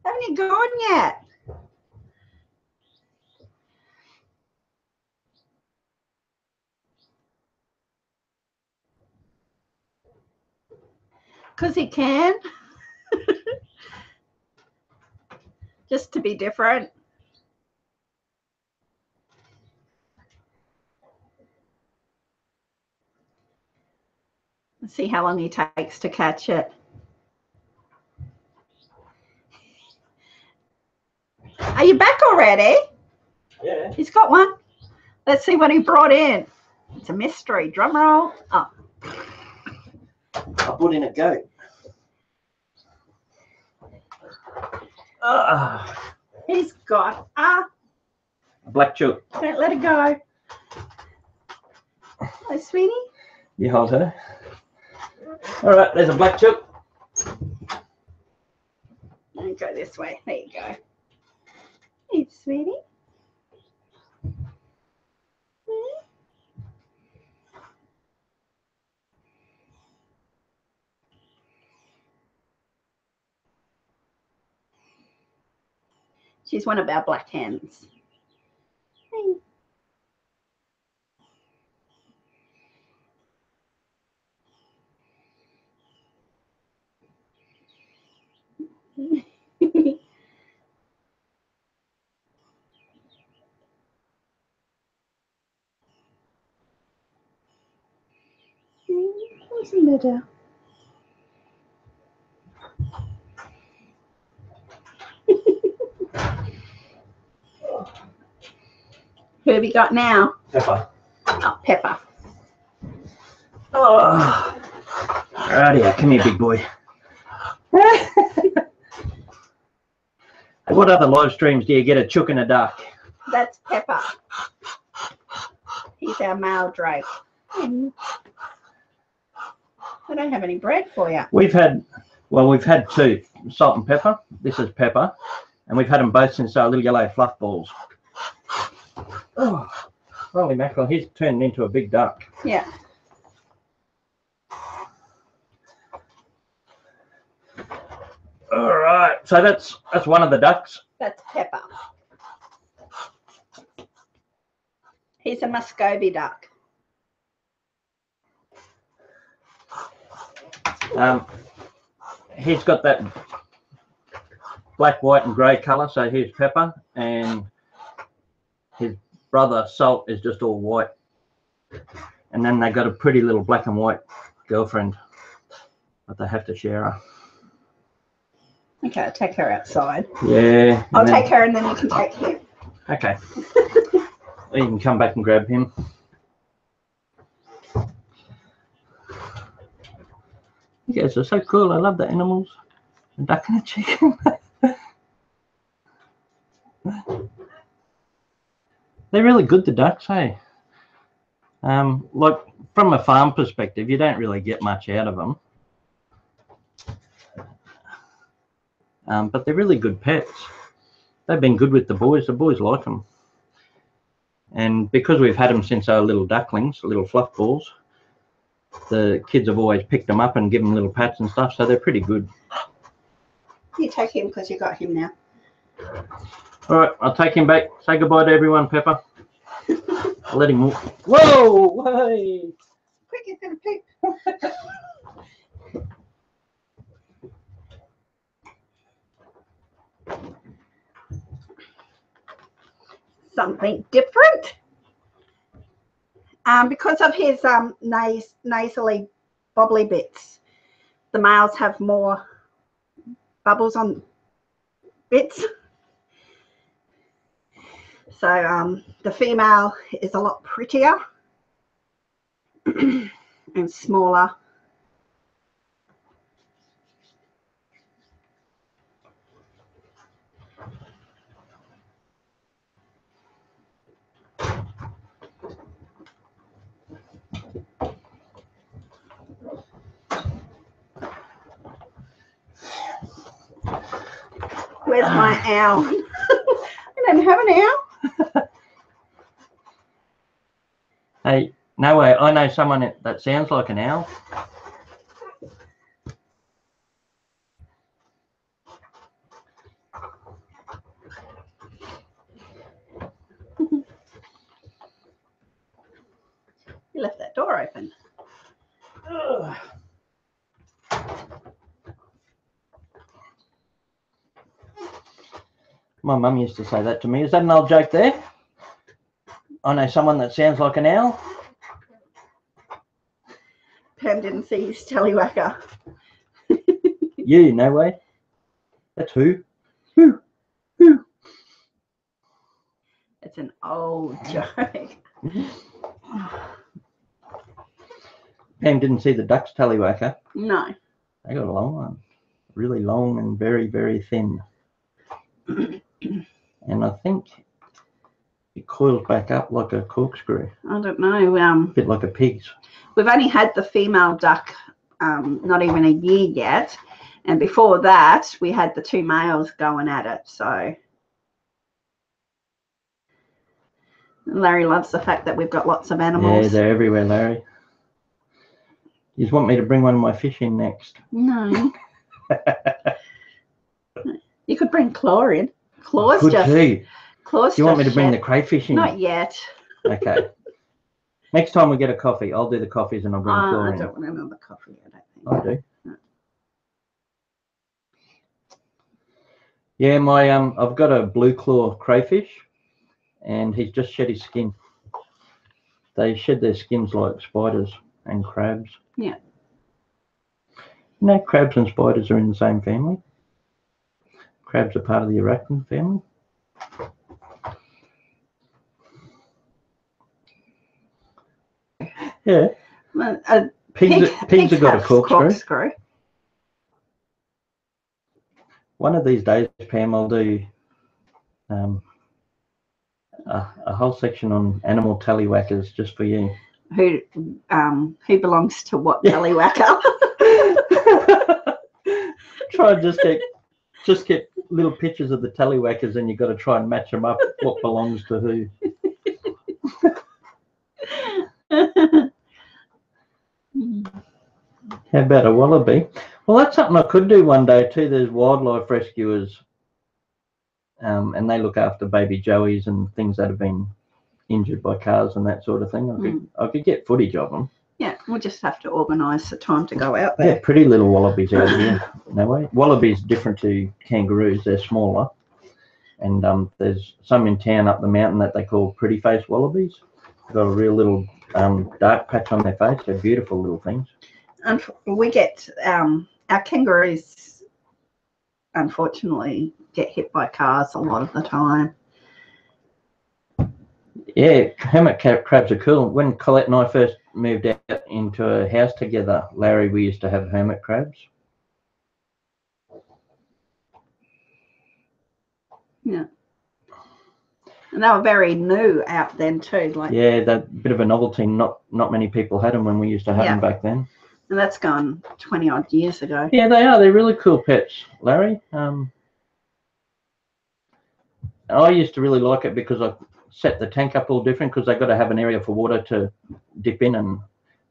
Haven't you gone yet? Because he can. Just to be different. Let's see how long he takes to catch it. Are you back already? Yeah. He's got one. Let's see what he brought in. It's a mystery. Drum roll. Oh. I put in a goat. He's got a black chook. Don't let it go. Hello, sweetie. You hold her. All right, there's a black chook. And go this way. There you go. Hey, sweetie. She's one of our black hens. Hey. Isn't it? Who have you got now? Pepper. Oh, Pepper. Oh. Rightio, come here, big boy. What other live streams do you get a chook and a duck? That's Pepper. He's our male drake. I don't have any bread for you. We've had two, salt and pepper. This is Pepper. And we've had them both since they were little yellow fluff balls. Oh, holy mackerel, he's turned into a big duck. Yeah. All right, so that's one of the ducks. That's Pepper. He's a Muscovy duck. He's got that black, white, and grey colour. So here's Pepper, and his brother Salt is just all white. And then they got a pretty little black and white girlfriend, but they have to share her. Okay, I'll take her outside. Yeah. I'll take her and then you can take him. Okay. You can come back and grab him. You guys are so cool. I love the animals. A duck and a chicken. They're really good, the ducks, hey? Like, from a farm perspective, you don't really get much out of them. But they're really good pets. They've been good with the boys. The boys like them. And because we've had them since they were little ducklings, little fluff balls, the kids have always picked them up and given them little pats and stuff, so they're pretty good. You take him because you got him now. All right, I'll take him back. Say goodbye to everyone, Pepper. I'll let him walk. Whoa! Hey! Quick, he's going to poop. Something different. Because of his nasally bobbly bits, the males have more bubbles on bits. So the female is a lot prettier and smaller. Where's my owl? I don't have an owl. Hey, no way. I know someone that sounds like an owl. You left that door open. Ugh. My mum used to say that to me. Is that an old joke there? I know someone that sounds like an owl. Pam didn't see his tallywhacker. You, no way. That's who? Who? Who? It's an old joke. Pam didn't see the duck's tallywhacker. No. They got a long one. Really long and very, very thin. And I think it coils back up like a corkscrew. I don't know. A bit like a pig's. We've only had the female duck not even a year yet. And before that, we had the two males going at it. So Larry loves the fact that we've got lots of animals. Yeah, they're everywhere, Larry. You just want me to bring one of my fish in next? No. You could bring Claw in. Claw's Could just... too. Claw's Do you want me to bring shed. the crayfish in? Not yet. Okay. Next time we get a coffee, I'll do the coffees and I'll bring Claw I in. don't want another coffee, I don't think. I do. No. Yeah, I've got a blue claw crayfish, and he's just shed his skin. They shed their skins like spiders and crabs. Yeah. You know, crabs and spiders are in the same family. Crabs are part of the arachnid family. Yeah. Pigs have got a corkscrew. One of these days, Pam, I'll do a whole section on animal tallywhackers just for you. Who belongs to what tallywhacker? Try and just get little pictures of the tallywhackers, and you've got to try and match them up. What belongs to who? How about a wallaby? Well, that's something I could do one day too. There's wildlife rescuers, and they look after baby joeys and things that have been injured by cars and that sort of thing. I could get footage of them. Yeah, we'll just have to organise the time to go out there. Yeah, pretty little wallabies out here. No way. Wallabies different to kangaroos. They're smaller, and there's some in town up the mountain that they call pretty face wallabies. They've got a real little dark patch on their face. They're beautiful little things. We get our kangaroos, unfortunately, get hit by cars a lot of the time. Yeah, hermit crabs are cool. When Collette and I first moved out into a house together, Larry, we used to have hermit crabs. Yeah. And they were very new out then too. Yeah, that bit of a novelty. Not many people had them when we used to have them back then. And that's gone 20 odd years ago. Yeah, they are. They're really cool pets, Larry. I used to really like it because I set the tank up all different, because they got to have an area for water to dip in and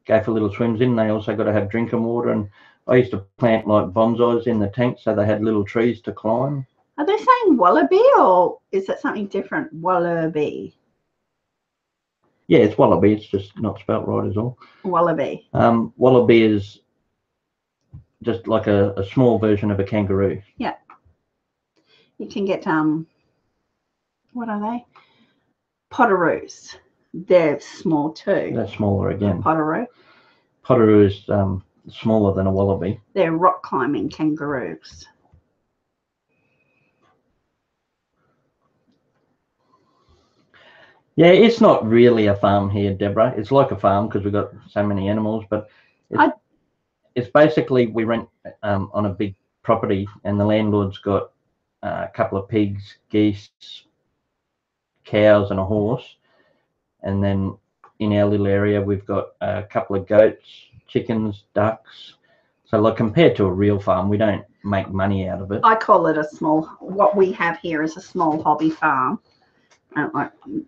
go for little swims in. They also got to have drinking water, and I used to plant like bonsais in the tank so they had little trees to climb. Are they saying wallaby, or is that something different? Wallaby. Yeah, it's wallaby. It's just not spelt right as all. Wallaby. Wallaby is just like a small version of a kangaroo. Yeah. You can get what are they? Potoroos. They're small too. They're smaller again. Potoroo. Potoroo is smaller than a wallaby. They're rock climbing kangaroos. Yeah, it's not really a farm here, Deborah. It's like a farm because we've got so many animals, but it's basically we rent on a big property, and the landlord's got a couple of pigs, geese, cows, and a horse. And then in our little area, we've got a couple of goats, chickens, ducks. So like compared to a real farm, we don't make money out of it. I call it what we have here is a small hobby farm.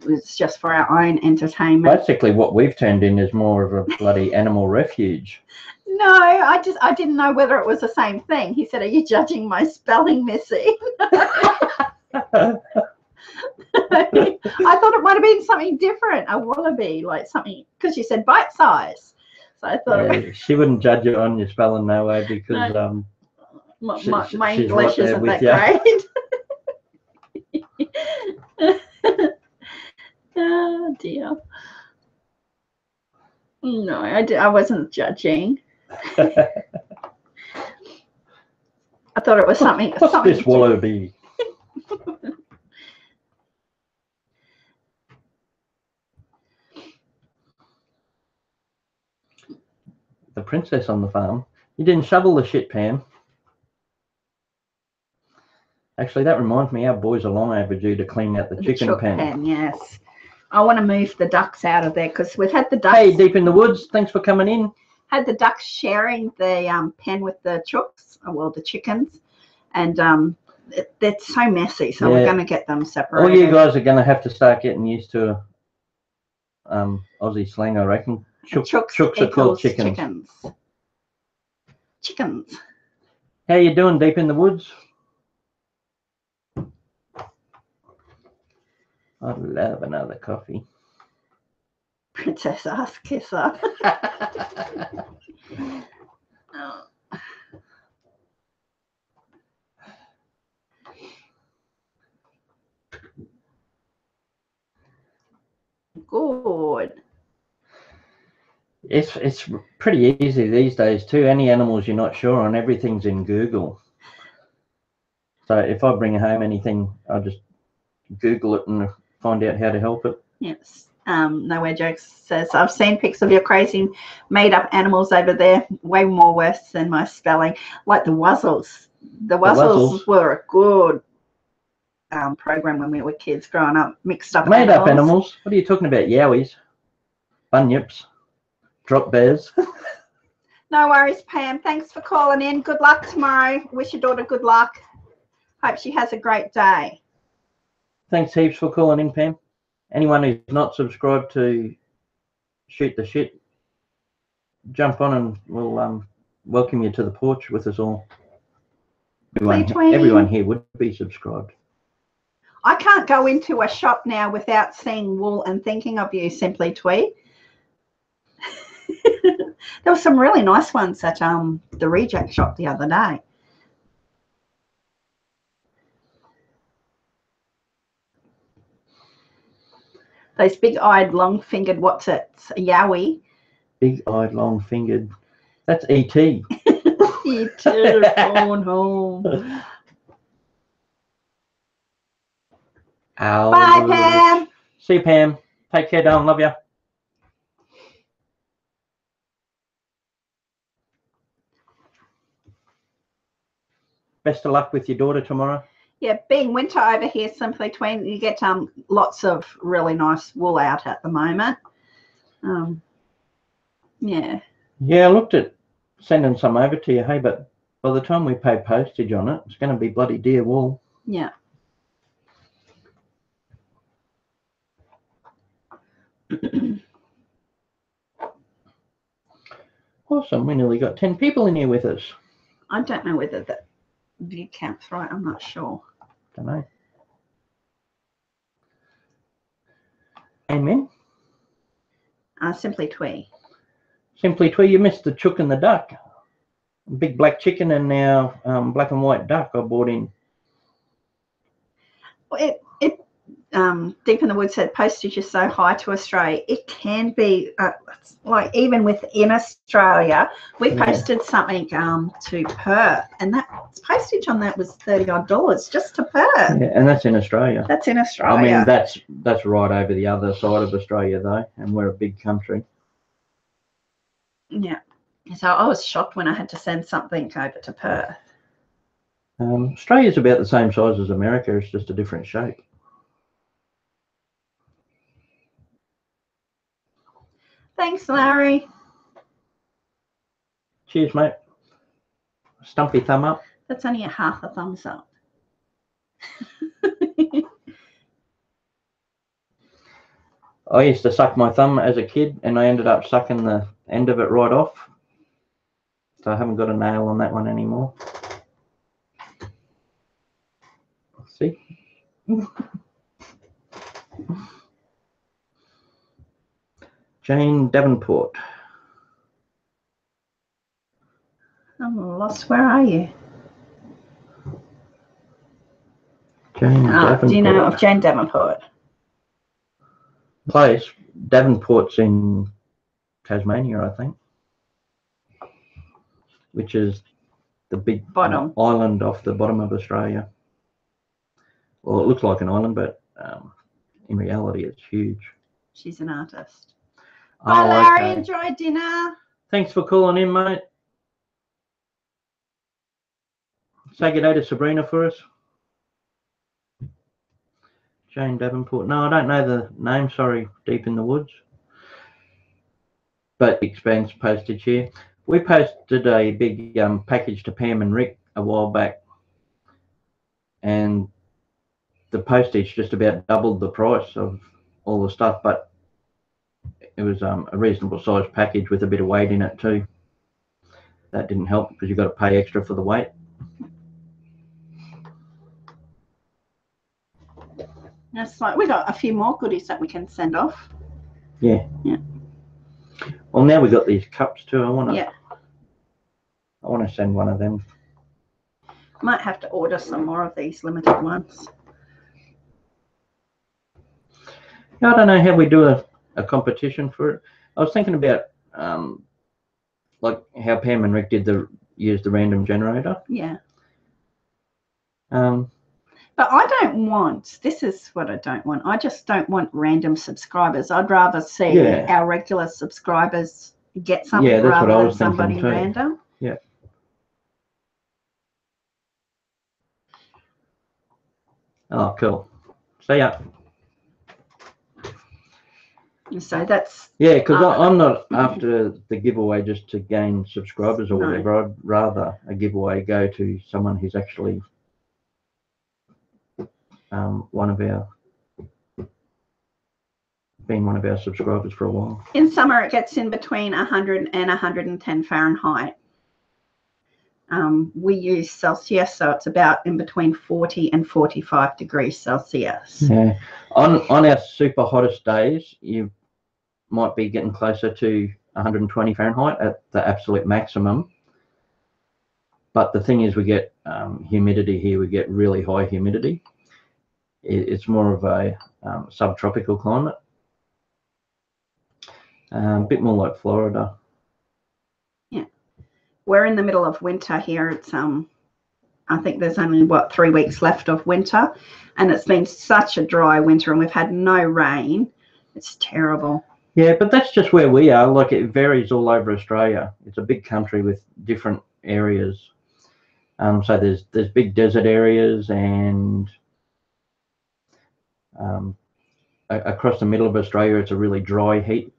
It's just for our own entertainment. Basically, what we've turned in is more of a bloody animal refuge. No, I didn't know whether it was the same thing. He said, "Are you judging my spelling, Missy?" I thought it might have been something different, a wallaby, like something, because you said bite size. So I thought she wouldn't judge you on your spelling, no way, because my English isn't that great. Oh dear. No, I wasn't judging. I thought it was something. What's this wallaby? The princess on the farm. You didn't shovel the shit, Pam. Actually, that reminds me, our boys are long overdue to clean out the chicken pen. Yes. I want to move the ducks out of there because we've had the ducks. Hey, Deep in the Woods, thanks for coming in. Had the ducks sharing the pen with the chooks, well, the chickens, and they're so messy, so we're going to get them separated. All you guys are going to have to start getting used to Aussie slang, I reckon. Chooks are called chickens. Chickens. How you doing, Deep in the Woods? I'd love another coffee. Princess ass kisser. Oh. Good. It's pretty easy these days too. Any animals you're not sure on, everything's in Google. So if I bring home anything, I'll just Google it and find out how to help it. Yes. Nowhere Jokes says, I've seen pics of your crazy made-up animals over there. Way more worse than my spelling. Like the Wuzzles. The Wuzzles were a good program when we were kids growing up. Mixed up made-up animals? What are you talking about? Yowies, bunyips, drop bears. No worries, Pam. Thanks for calling in. Good luck tomorrow. Wish your daughter good luck. Hope she has a great day. Thanks heaps for calling in, Pam. Anyone who's not subscribed to Shoot the Shit, jump on and we'll welcome you to the porch with us all. Everyone here would be subscribed. I can't go into a shop now without seeing wool and thinking of you, Simply Twee. There were some really nice ones at the Reject shop the other day. Those big-eyed, long-fingered, what's it? Yowie. Big-eyed, long-fingered. That's E.T. E.T. going home. Bye, Pam. See you, Pam. Take care, darling. Love you. Best of luck with your daughter tomorrow. Yeah, being winter over here, Simply Tween, you get lots of really nice wool out at the moment. Yeah. Yeah, I looked at sending some over to you, hey, but by the time we pay postage on it, it's going to be bloody dear wool. Yeah. Awesome. We nearly got 10 people in here with us. I don't know whether that view count's right. I'm not sure. Don't know. Amen. Simply Twee. Simply Twee, you missed the chook and the duck. Big black chicken and now black and white duck I bought in. Deep in the Woods said postage is so high to Australia. It can be like even within Australia. We posted something to Perth, and that postage on that was $30 just to Perth. Yeah, and that's in Australia. That's in Australia. I mean, that's right over the other side of Australia though, and we're a big country. Yeah. So I was shocked when I had to send something over to Perth. Australia's about the same size as America. It's just a different shape. Thanks, Larry. Cheers, mate. Stumpy thumb up. That's only a half a thumbs up. I used to suck my thumb as a kid, and I ended up sucking the end of it right off. So I haven't got a nail on that one anymore. See? Jane Davenport. I'm lost. Where are you? Jane Davenport. Do you know of Jane Davenport? Place. Davenport's in Tasmania, I think. Which is the big island off the bottom of Australia. Well, it looks like an island, but in reality, it's huge. She's an artist. Bye, Larry. Okay. Enjoy dinner. Thanks for calling in, mate. Say good day to Sabrina for us. Jane Davenport. No, I don't know the name. Sorry, Deep in the Woods. But expense postage here. We posted a big package to Pam and Rick a while back, and the postage just about doubled the price of all the stuff, but it was a reasonable sized package with a bit of weight in it too. That didn't help because you've got to pay extra for the weight. That's like we got a few more goodies that we can send off. Yeah. Yeah. Well, now we've got these cups too. I want to. Yeah. I want to send one of them. Might have to order some more of these limited ones. I don't know how we do a competition for it. I was thinking about like how Pam and Rick did use the random generator. Yeah. Um, But I don't want, this is what I don't want. I just don't want random subscribers. I'd rather see our regular subscribers get something rather than somebody random. Yeah. Oh, cool. See ya. So that's... Yeah, because I'm not after the giveaway just to gain subscribers or whatever. I'd rather a giveaway go to someone who's actually been one of our subscribers for a while. In summer, it gets in between 100 and 110 Fahrenheit. We use Celsius, so it's about in between 40 and 45 degrees Celsius. Yeah. On our super hottest days, you might be getting closer to 120 Fahrenheit at the absolute maximum. But the thing is, we get humidity here. We get really high humidity. It's more of a subtropical climate. A bit more like Florida. Yeah. We're in the middle of winter here. It's I think there's only 3 weeks left of winter, and it's been such a dry winter, and we've had no rain. It's terrible. Yeah, but that's just where we are. Like, it varies all over Australia. It's a big country with different areas. So there's big desert areas, and across the middle of Australia, it's a really dry heat,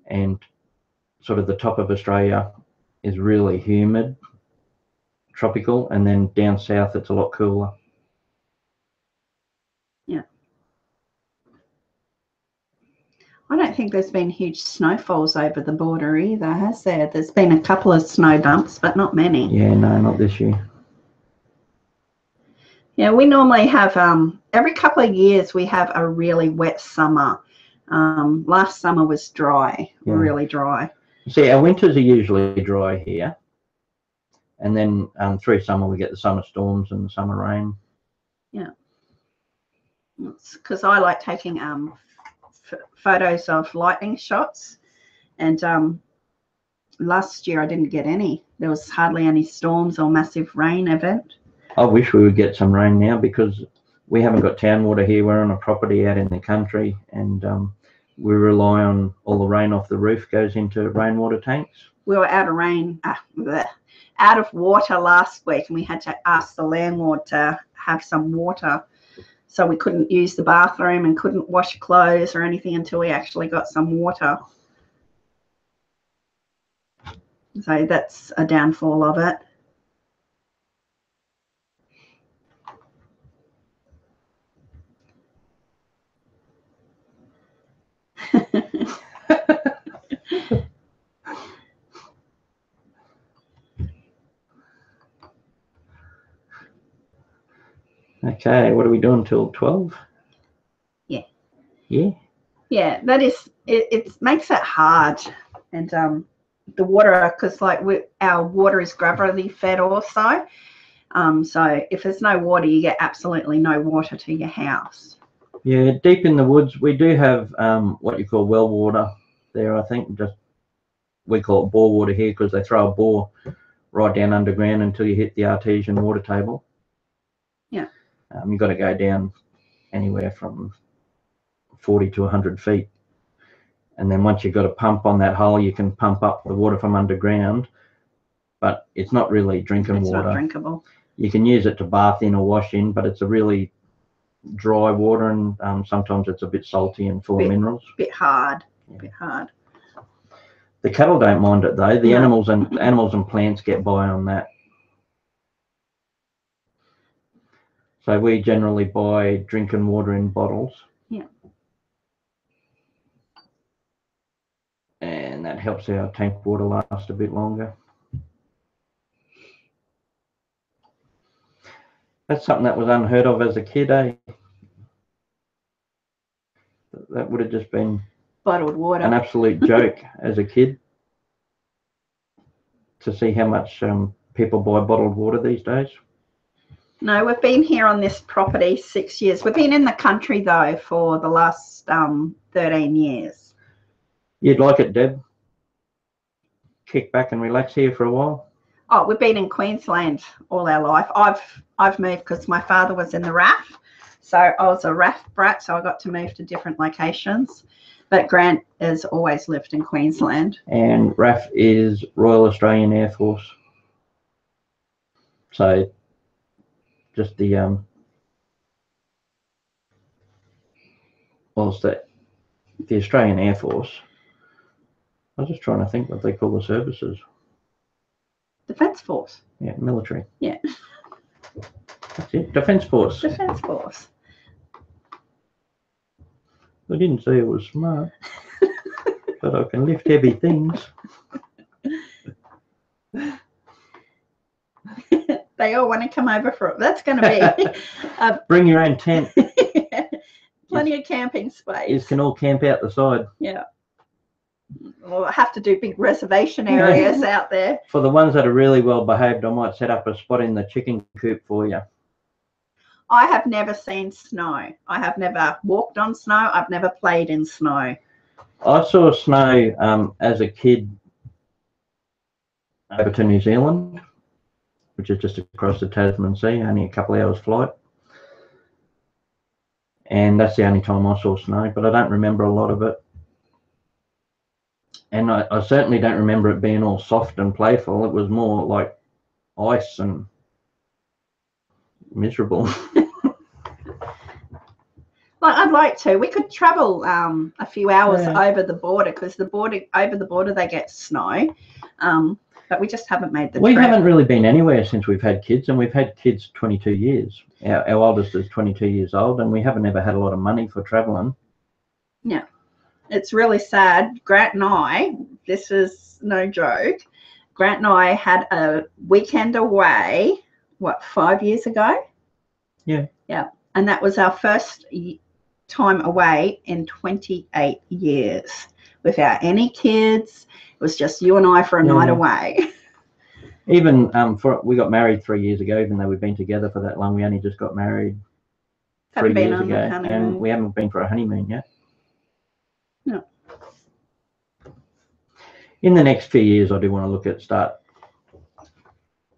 and sort of the top of Australia is really humid, tropical, and then down south it's a lot cooler. Yeah. I don't think there's been huge snowfalls over the border either, has there? There's been a couple of snow dumps, but not many. Yeah, no, not this year. Yeah, we normally have, every couple of years we have a really wet summer. Last summer was dry, really dry. See, our winters are usually dry here. And then through summer we get the summer storms and the summer rain. Yeah. Because I like taking photos of lightning shots. And last year I didn't get any. There was hardly any storms or massive rain event. I wish we would get some rain now, because we haven't got town water here. We're on a property out in the country, and we rely on all the rain off the roof goes into rainwater tanks. We were out of water last week, and we had to ask the landlord to have some water. So we couldn't use the bathroom and couldn't wash clothes or anything until we actually got some water. So that's a downfall of it. Okay, what are we doing till 12? Yeah. Yeah? Yeah, that is, it makes it hard. And the water, because like our water is gravity fed also. So if there's no water, you get absolutely no water to your house. Yeah, deep in the woods, we do have what you call well water there, I think. We call it bore water here, because they throw a bore right down underground until you hit the artesian water table. Yeah. You've got to go down anywhere from 40 to 100 feet. And then once you've got a pump on that hole, you can pump up the water from underground. But it's not really drinking water. It's not drinkable. You can use it to bath in or wash in, but it's a really dry water, and sometimes it's a bit salty and full of minerals. Bit hard. Yeah. Bit hard. The cattle don't mind it though. The animals and plants get by on that. So we generally buy drinking water in bottles. Yeah. And that helps our tank water last a bit longer. That's something that was unheard of as a kid, eh? That would have just been bottled water. An absolute joke as a kid, to see how much people buy bottled water these days. No, we've been here on this property 6 years. We've been in the country though for the last 13 years. You'd like it, Deb? kick back and relax here for a while? Oh, we've been in Queensland all our life. I've moved because my father was in the RAF, so I was a RAF brat, so I got to move to different locations. But Grant has always lived in Queensland. And RAF is Royal Australian Air Force. So just the well, it's the Australian Air Force. I was just trying to think what they call the services. Defence Force. Yeah, military. Yeah. That's it. Defence Force. Defence Force. I didn't say it was smart, but I can lift heavy things. They all want to come over for it. That's going to be Bring your own tent. plenty of camping space. You can all camp out the side. Yeah. We'll have to do big reservation areas out there. For the ones that are really well behaved, I might set up a spot in the chicken coop for you. I have never seen snow. I have never walked on snow. I've never played in snow. I saw snow as a kid over to New Zealand, which is just across the Tasman Sea, only a couple of hours flight. And that's the only time I saw snow, but I don't remember a lot of it. And I certainly don't remember it being all soft and playful. It was more like ice and miserable. Well, I'd like to. We could travel a few hours over the border, because over the border they get snow. But we just haven't made the trip. We haven't really been anywhere since we've had kids, and we've had kids 22 years. Our oldest is 22 years old, and we haven't ever had a lot of money for traveling. Yeah. It's really sad. Grant and I, this is no joke, Grant and I had a weekend away, 5 years ago? Yeah. Yeah. And that was our first time away in 28 years without any kids. It was just you and I for a night away. Even we got married 3 years ago, even though we've been together for that long. We only just got married 3 years ago, and we haven't been for a honeymoon yet. No. In the next few years, I do want to start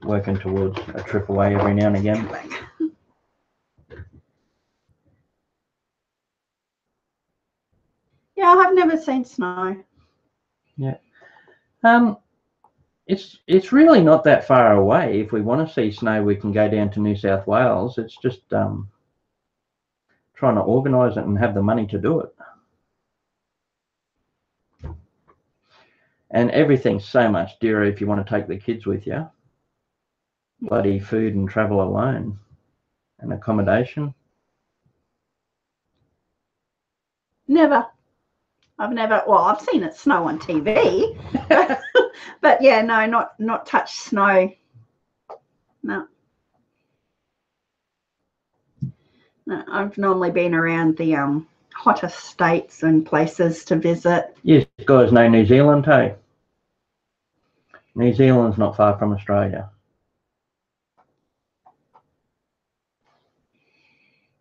working towards a trip away every now and again. Yeah, I've never seen snow. Yeah. It's really not that far away. If we want to see snow, we can go down to New South Wales. It's just trying to organise it and have the money to do it. And everything's so much dearer if you want to take the kids with you. Bloody food and travel alone and accommodation. Never. I've seen it snow on TV. But yeah, no, not touch snow. No. No, I've normally been around the hotter states and places to visit. Yes, guys know New Zealand, hey? New Zealand's not far from Australia.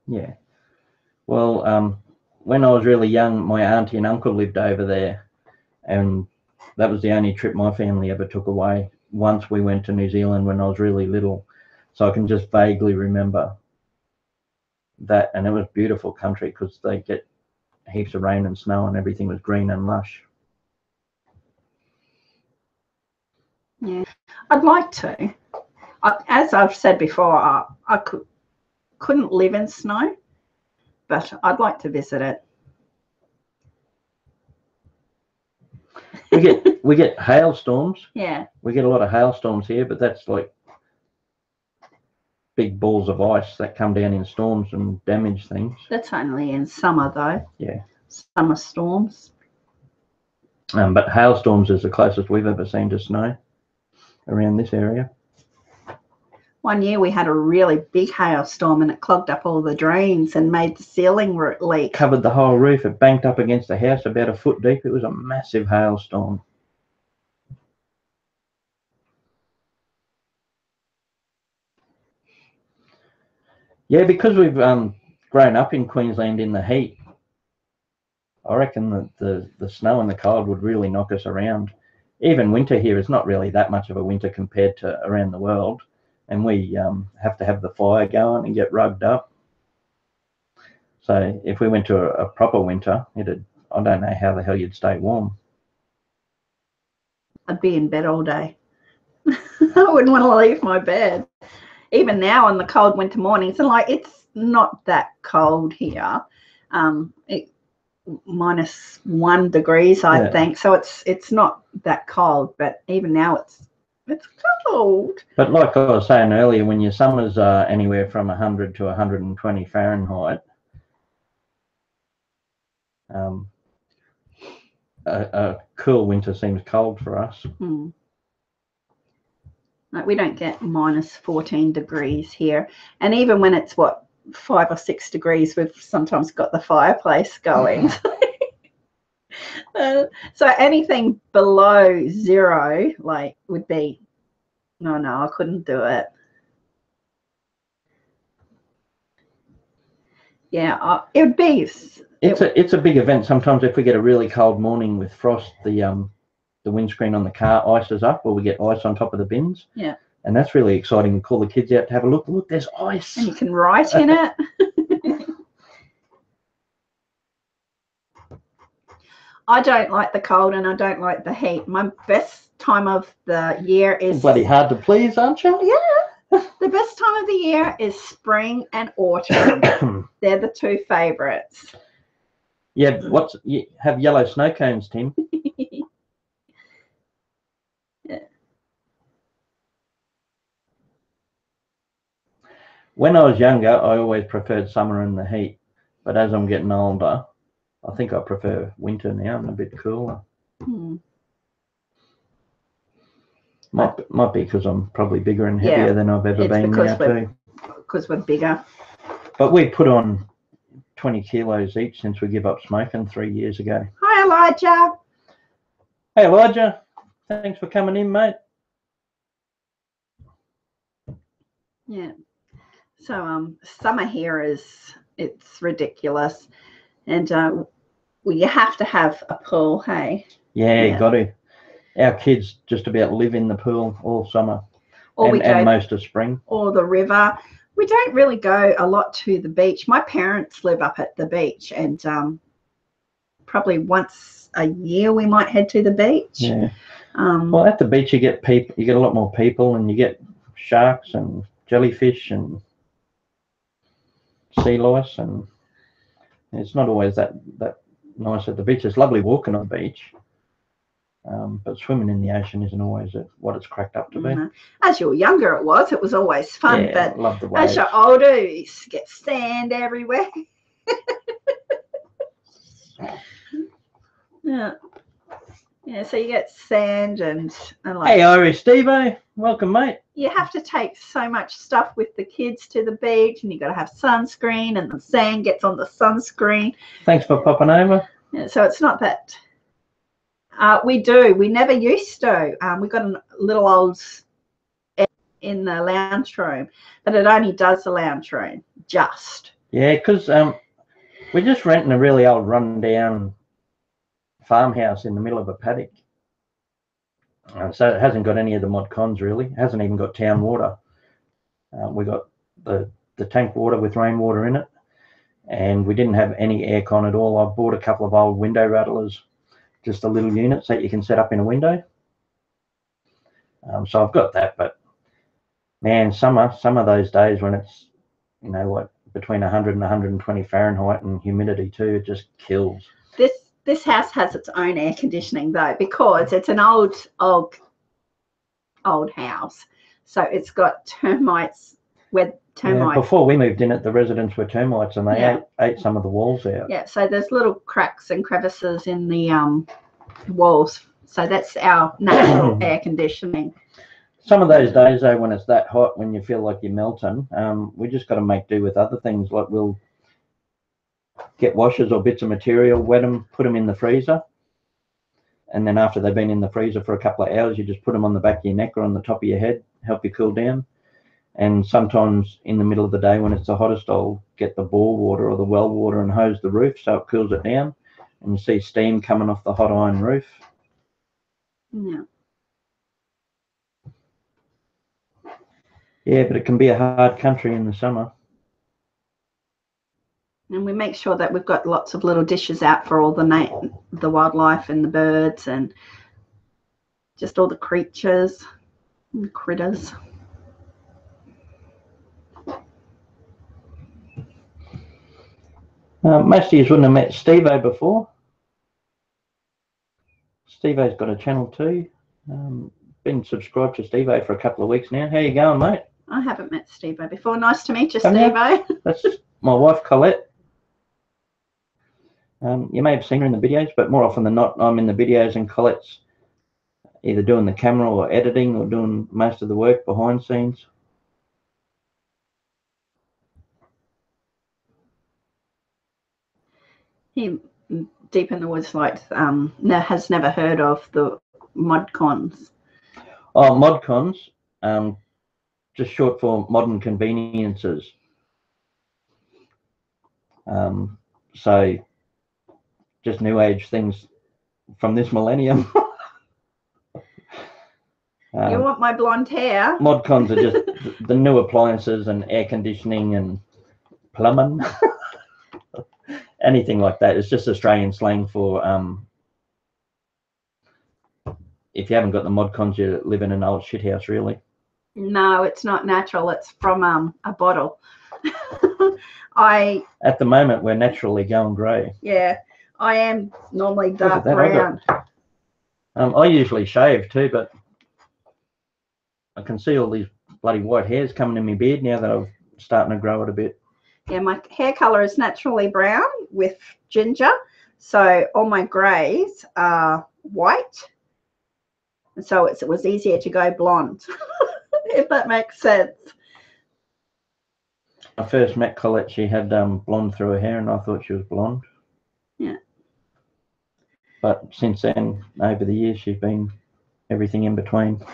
Yeah. Well, when I was really young, my auntie and uncle lived over there, and that was the only trip my family ever took away. Once we went to New Zealand when I was really little, so I can just vaguely remember that, and it was beautiful country because they get heaps of rain and snow and everything was green and lush. Yeah, I'd like to. As I've said before, I couldn't live in snow, but I'd like to visit it. We get hailstorms. Yeah. We get a lot of hailstorms here, but that's like big balls of ice that come down in storms and damage things. That's only in summer though. Yeah. Summer storms. But hailstorms is the closest we've ever seen to snow around this area. One year we had a really big hailstorm and it clogged up all the drains and made the ceiling leak. Covered the whole roof. It banked up against the house about a foot deep. It was a massive hailstorm. Yeah, because we've grown up in Queensland in the heat, I reckon that the snow and the cold would really knock us around. even winter here is not really that much of a winter compared to around the world. And we have to have the fire going and get rugged up. So if we went to a proper winter, I don't know how the hell you'd stay warm. I'd be in bed all day. I wouldn't want to leave my bed. Even now on the cold winter mornings, and like it's not that cold here. -1 degrees, I think. So it's not that cold, but even now it's cold. But like I was saying earlier, when your summers are anywhere from 100 to 120 Fahrenheit, a cool winter seems cold for us. Like we don't get -14 degrees here, and even when it's 5 or 6 degrees, we've sometimes got the fireplace going. So anything below 0 like would be no, I couldn't do it. Yeah, it would be. It's a big event. Sometimes if we get a really cold morning with frost, the windscreen on the car ices up, or we get ice on top of the bins. Yeah. And that's really exciting. We call the kids out to have a look. Look, there's ice. And you can write in it. I don't like the cold and I don't like the heat. My best time of the year is... Bloody hard to please, aren't you? Yeah. The best time of the year is spring and autumn. They're the two favourites. Yeah, you have yellow snow cones, Tim. Yeah. When I was younger, I always preferred summer and the heat. But as I'm getting older, I think I prefer winter now. I'm a bit cooler. Might be because I'm probably bigger and heavier than I've ever been now too. Because we're bigger. But we put on 20 kilos each since we gave up smoking 3 years ago. Hi, Elijah. Hey, Elijah. Thanks for coming in, mate. Yeah. So summer here it's ridiculous, and you have to have a pool. Hey. Yeah, got to. Our kids just about live in the pool all summer, and most of spring. Or the river. We don't really go a lot to the beach. My parents live up at the beach, and probably once a year we might head to the beach. Yeah. Well, at the beach you get a lot more people, and you get sharks and jellyfish and sea lice, and it's not always that nice at the beach. It's lovely walking on the beach, but swimming in the ocean isn't always what it's cracked up to be. As you were younger, it was always fun. Yeah, but I love the waves. As you're older, you get sand everywhere. Yeah, so you get sand and like... Hey, Irish Steve-O. Welcome, mate. You have to take so much stuff with the kids to the beach, and you got to have sunscreen, and the sand gets on the sunscreen. Thanks for popping over. Yeah, so it's not that... we do. We never used to. We got a little old in the lounge room, but it only does the lounge room, just. Yeah, because we're just renting a really old run-down farmhouse in the middle of a paddock. So it hasn't got any of the mod cons, really. It hasn't even got town water. We got the tank water with rainwater in it, and we didn't have any aircon at all. I bought a couple of old window rattlers, just the little units that you can set up in a window. So I've got that, but man, some of those days when it's, like between 100 and 120 Fahrenheit and humidity too, it just kills. This house has its own air conditioning though, because it's an old house. So it's got termites. Before we moved in it, the residents were termites, and they ate some of the walls out. Yeah, so there's little cracks and crevices in the walls. So that's our natural air conditioning. Some of those days though, when it's that hot, when you feel like you're melting, we just got to make do with other things. Like we'll get washers or bits of material, wet them, put them in the freezer, and then after they've been in the freezer for a couple of hours, you just put them on the back of your neck or on the top of your head, help you cool down. And sometimes in the middle of the day when it's the hottest, I'll get the bore water or the well water and hose the roof so it cools it down, and you see steam coming off the hot iron roof. Yeah. Yeah, but it can be a hard country in the summer. And we make sure that we've got lots of little dishes out for all the wildlife and the birds and just all the creatures and critters. Most of you wouldn't have met Steve-O before. Steve-O's got a channel too. Been subscribed to Steve-O for a couple of weeks now. How you going, mate? I haven't met Steve-O before. Nice to meet you, Steve-O. That's my wife, Collette. You may have seen her in the videos, but more often than not, I'm in the videos and Colette's either doing the camera or editing or doing most of the work behind scenes. He, deep in the woods, like has never heard of the mod cons. Oh, mod cons, just short for modern conveniences. So just new age things from this millennium. You want my blonde hair? Mod cons are just the new appliances and air conditioning and plumbing. Anything like that. It's just Australian slang for if you haven't got the mod cons, you live in an old shithouse, really. No, it's not natural. It's from a bottle. At the moment, we're naturally going grey. Yeah, I am normally dark brown. I usually shave too, but I can see all these bloody white hairs coming in my beard now that I'm starting to grow it a bit. Yeah, my hair colour is naturally brown with ginger, so all my greys are white, and so it was easier to go blonde, if that makes sense. I first met Collette, she had blonde through her hair, and I thought she was blonde. Yeah. But since then, over the years, she's been everything in between.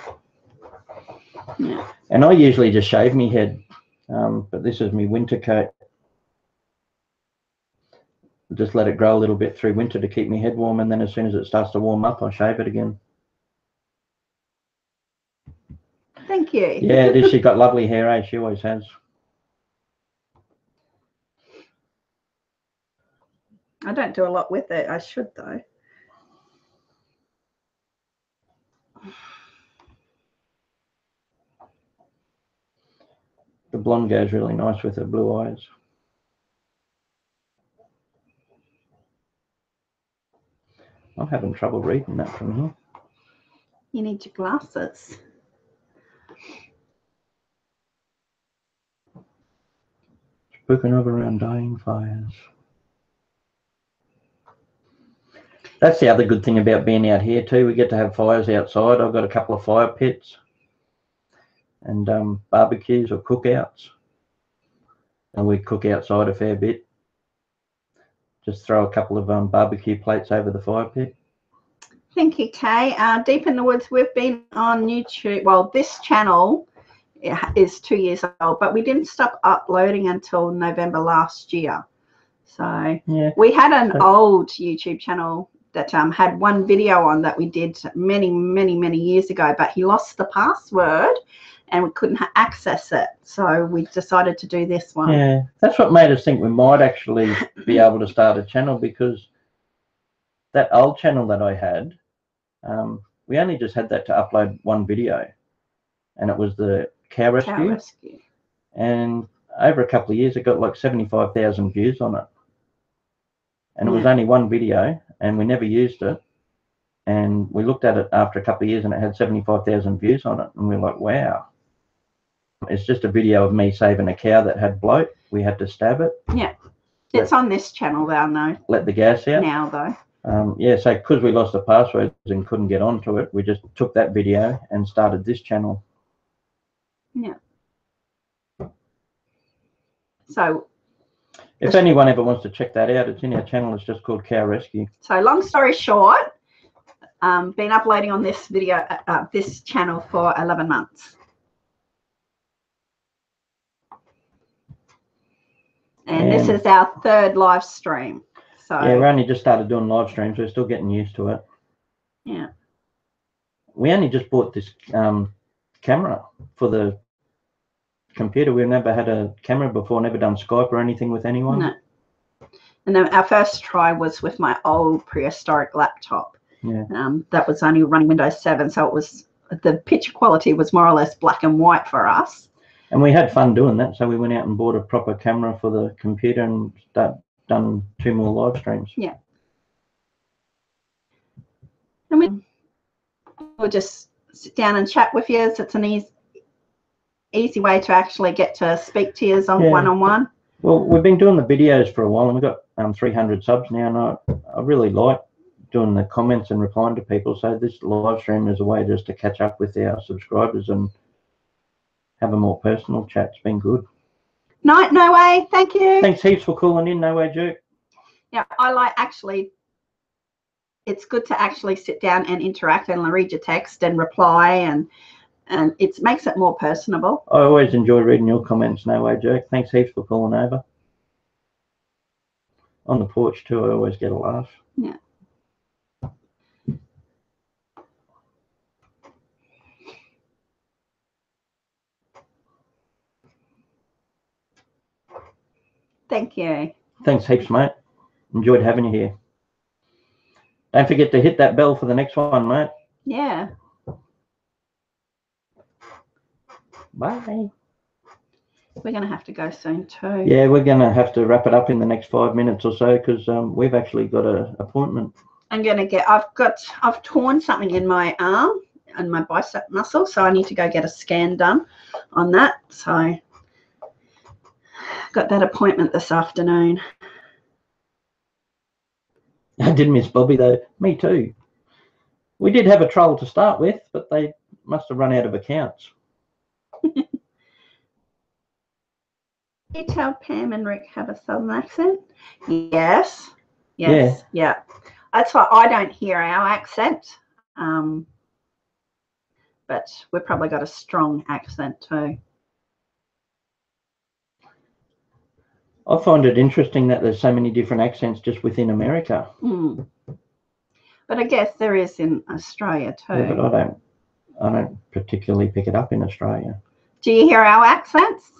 Yeah. And I usually just shave my head, but this is my winter coat. Just let it grow a little bit through winter to keep my head warm, and then as soon as it starts to warm up, I shave it again. Thank you. Yeah, it is. She's got lovely hair, eh? She always has. I don't do a lot with it. I should, though. The blonde goes really nice with her blue eyes. I'm having trouble reading that from here. You need your glasses. Spooking of around dying fires. That's the other good thing about being out here too. We get to have fires outside. I've got a couple of fire pits and barbecues or cookouts. And we cook outside a fair bit. Just throw a couple of barbecue plates over the fire pit. Thank you, Kay. Deep in the Woods, we've been on YouTube. Well, this channel is 2 years old, but we didn't stop uploading until November last year. So yeah, we had an old YouTube channel that had one video on that we did many years ago, but he lost the password and we couldn't access it. So we decided to do this one. Yeah, that's what made us think we might actually be able to start a channel, because that old channel that I had, we only just had that to upload one video, and it was the cow rescue. And over a couple of years, it got like 75,000 views on it. And it was only one video, and we never used it. And we looked at it after a couple of years, and it had 75,000 views on it. And we were like, wow. It's just a video of me saving a cow that had bloat. We had to stab it. Yeah. It's on this channel now, no. Let the gas out. Now, though. Yeah, so because we lost the passwords and couldn't get onto it, we just took that video and started this channel. Yeah. So if anyone ever wants to check that out, it's in our channel. It's just called Cow Rescue. So long story short, been uploading on this video, this channel for 11 months. And this is our third live stream. So yeah, we only just started doing live streams. We're still getting used to it. Yeah. We only just bought this camera for the computer. We've never had a camera before, never done Skype or anything with anyone. No. And then our first try was with my old prehistoric laptop. Yeah. That was only running Windows 7, so it was, the picture quality was more or less black and white for us. And we had fun doing that, so we went out and bought a proper camera for the computer and done 2 more live streams. Yeah. And we'll just sit down and chat with you. So it's an easy way to actually get to speak to you on one-on-one. Well, we've been doing the videos for a while, and we've got 300 subs now, and I really like doing the comments and replying to people. So this live stream is a way just to catch up with our subscribers and have a more personal chat. It's been good. No way. Thank you. Thanks heaps for calling in. No way, Duke. Yeah, I like it's good to actually sit down and interact and read your text and reply, and it makes it more personable. I always enjoy reading your comments. No way, Duke. Thanks heaps for calling over. On the porch too, I always get a laugh. Yeah. Thank you. Thanks heaps, mate. Enjoyed having you here. Don't forget to hit that bell for the next one, mate. Yeah. Bye. We're going to have to go soon too. Yeah, we're going to have to wrap it up in the next 5 minutes or so, because we've actually got an appointment. I've torn something in my arm and my bicep muscle, so I need to go get a scan done on that. So got that appointment this afternoon. I did miss Bobby though. Me too. We did have a troll to start with, but they must have run out of accounts. You tell Pam and Rick have a southern accent? Yes. Yeah. That's why I don't hear our accent. But we've probably got a strong accent too. I find it interesting that there's so many different accents just within America. But I guess there is in Australia too. Yeah, but I don't particularly pick it up in Australia. Do you hear our accents?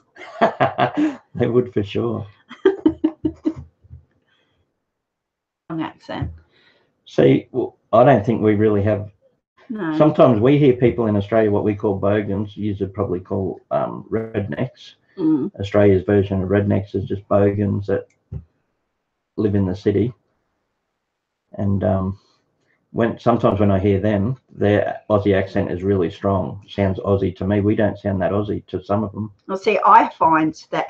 They would for sure. Strong accent. See, well, I don't think we really have. No. Sometimes we hear people in Australia what we call bogans. You would probably call rednecks. Australia's version of rednecks is just bogans that live in the city. And sometimes when I hear them, their Aussie accent is really strong. Sounds Aussie to me. We don't sound that Aussie to some of them. Well, see, I find that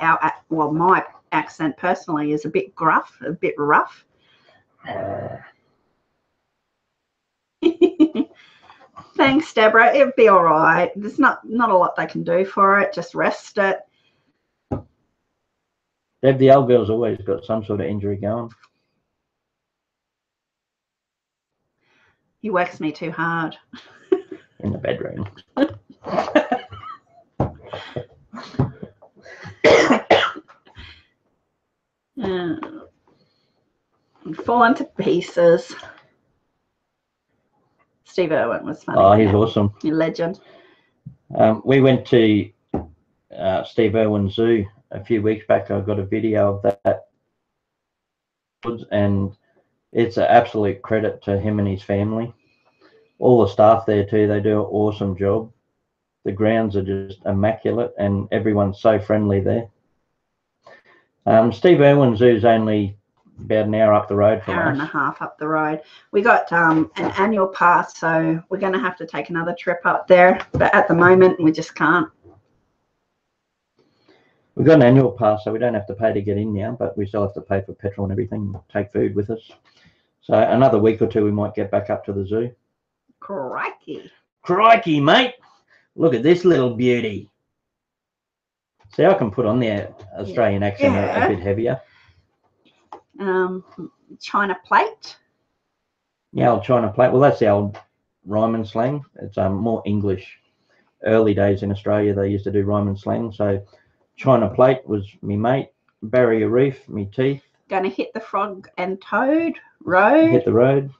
my accent personally is a bit gruff, a bit rough. Thanks, Deborah. It'll be all right. There's not a lot they can do for it. Just rest it. Deb, the old girl's always got some sort of injury going. He works me too hard. In the bedroom. I'm falling to pieces. Steve Irwin was funny. Oh, he's awesome. A legend. We went to Steve Irwin Zoo a few weeks back. I got a video of that, and it's an absolute credit to him and his family. All the staff there too, they do an awesome job. The grounds are just immaculate and everyone's so friendly there. Steve Irwin Zoo's only about an hour up the road from us. Hour and a half up the road. We got an annual pass, so we're going to have to take another trip up there, but at the moment we just can't. We've got an annual pass, so we don't have to pay to get in now, but we still have to pay for petrol and everything, take food with us. So another week or two we might get back up to the zoo. Crikey. Crikey, mate. Look at this little beauty. See, I can put on the Australian accent a bit heavier. China plate. Yeah, old China plate. Well, that's the old Ryman slang. It's more English. Early days in Australia, they used to do Ryman slang. So China plate was me mate. Barrier reef, me teeth. Going to hit the frog and toad road. Hit the road.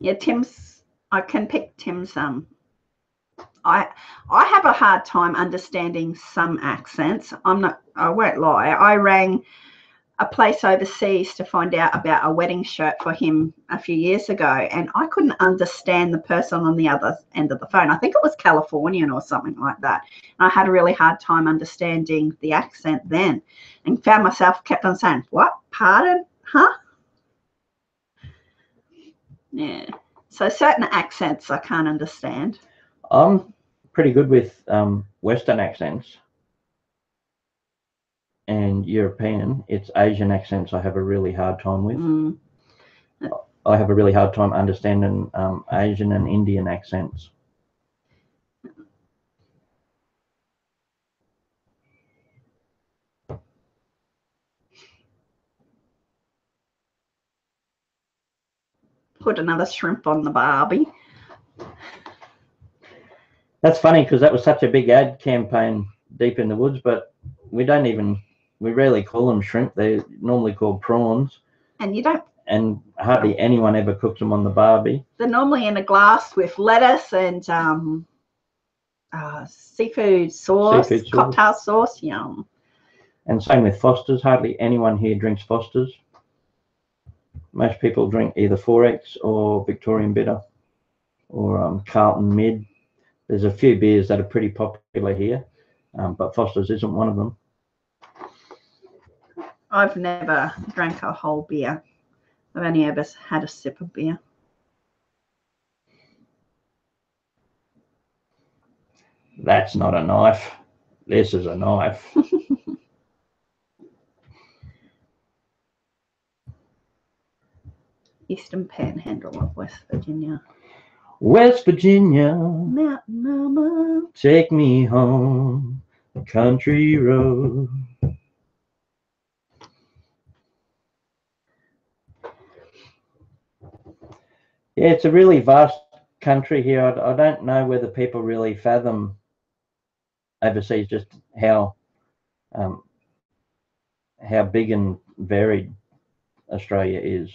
Yeah, Tim's. I can pick Tim's. I have a hard time understanding some accents. I won't lie. I rang a place overseas to find out about a wedding shirt for him a few years ago, and I couldn't understand the person on the other end of the phone. I think it was Californian or something like that. And I had a really hard time understanding the accent then, and found myself kept on saying, "What? Pardon? Huh?" Yeah. So certain accents I can't understand. I'm pretty good with Western accents and European. It's Asian accents I have a really hard time with. I have a really hard time understanding Asian and Indian accents. Put another shrimp on the barbie. That's funny because that was such a big ad campaign deep in the woods, but we rarely call them shrimp. They're normally called prawns. And you don't. And hardly anyone ever cooks them on the barbie. They're normally in a glass with lettuce and seafood sauce, cocktail sauce. Yum. And same with Foster's. Hardly anyone here drinks Foster's. Most people drink either 4X or Victorian Bitter or Carlton Mid. There's a few beers that are pretty popular here, but Foster's isn't one of them. I've never drank a whole beer. I've only ever had a sip of beer. That's not a knife. This is a knife. Eastern Panhandle of West Virginia. West Virginia, Mountain Mama, take me home, country road. Yeah, it's a really vast country here. I don't know whether people really fathom overseas just how big and varied Australia is.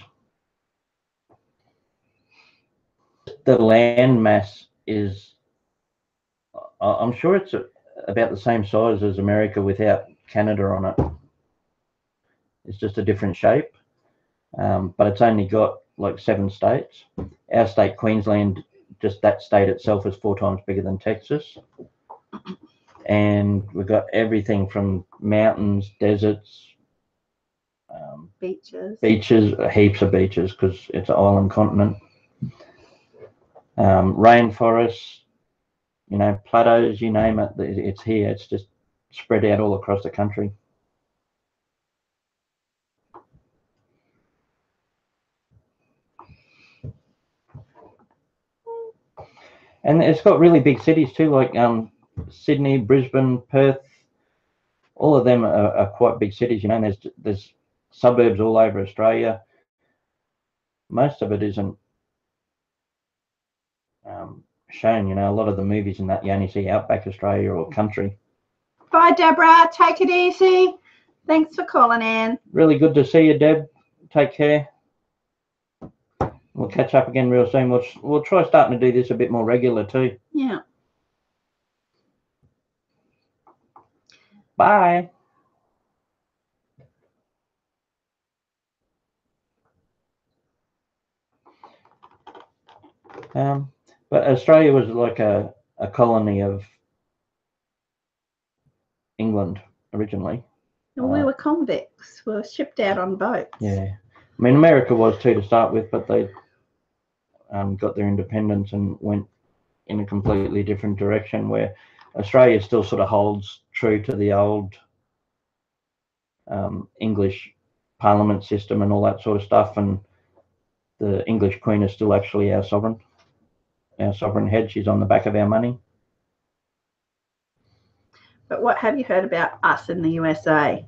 The land mass is, I'm sure it's about the same size as America without Canada on it. It's just a different shape, but it's only got like 7 states. Our state, Queensland, just that state itself is 4 times bigger than Texas. And we've got everything from mountains, deserts, beaches, heaps of beaches because it's an island continent. Rainforests, plateaus, you name it, it's here. It's just spread out all across the country. And it's got really big cities too, like Sydney, Brisbane, Perth. All of them are quite big cities, and there's suburbs all over Australia. Most of it isn't shown, a lot of the movies in that you only see outback Australia or country. Bye, Deborah. Take it easy. Thanks for calling in. Really good to see you, Deb. Take care. We'll catch up again real soon. We'll try starting to do this a bit more regular too. Yeah. Bye. But Australia was like a colony of England originally. Well, we were convicts. We were shipped out on boats. Yeah. I mean, America was too to start with, but they got their independence and went in a completely different direction, where Australia still sort of holds true to the old English parliament system and all that sort of stuff, and the English Queen is still actually our sovereign head. She's on the back of our money. But what have you heard about us in the USA?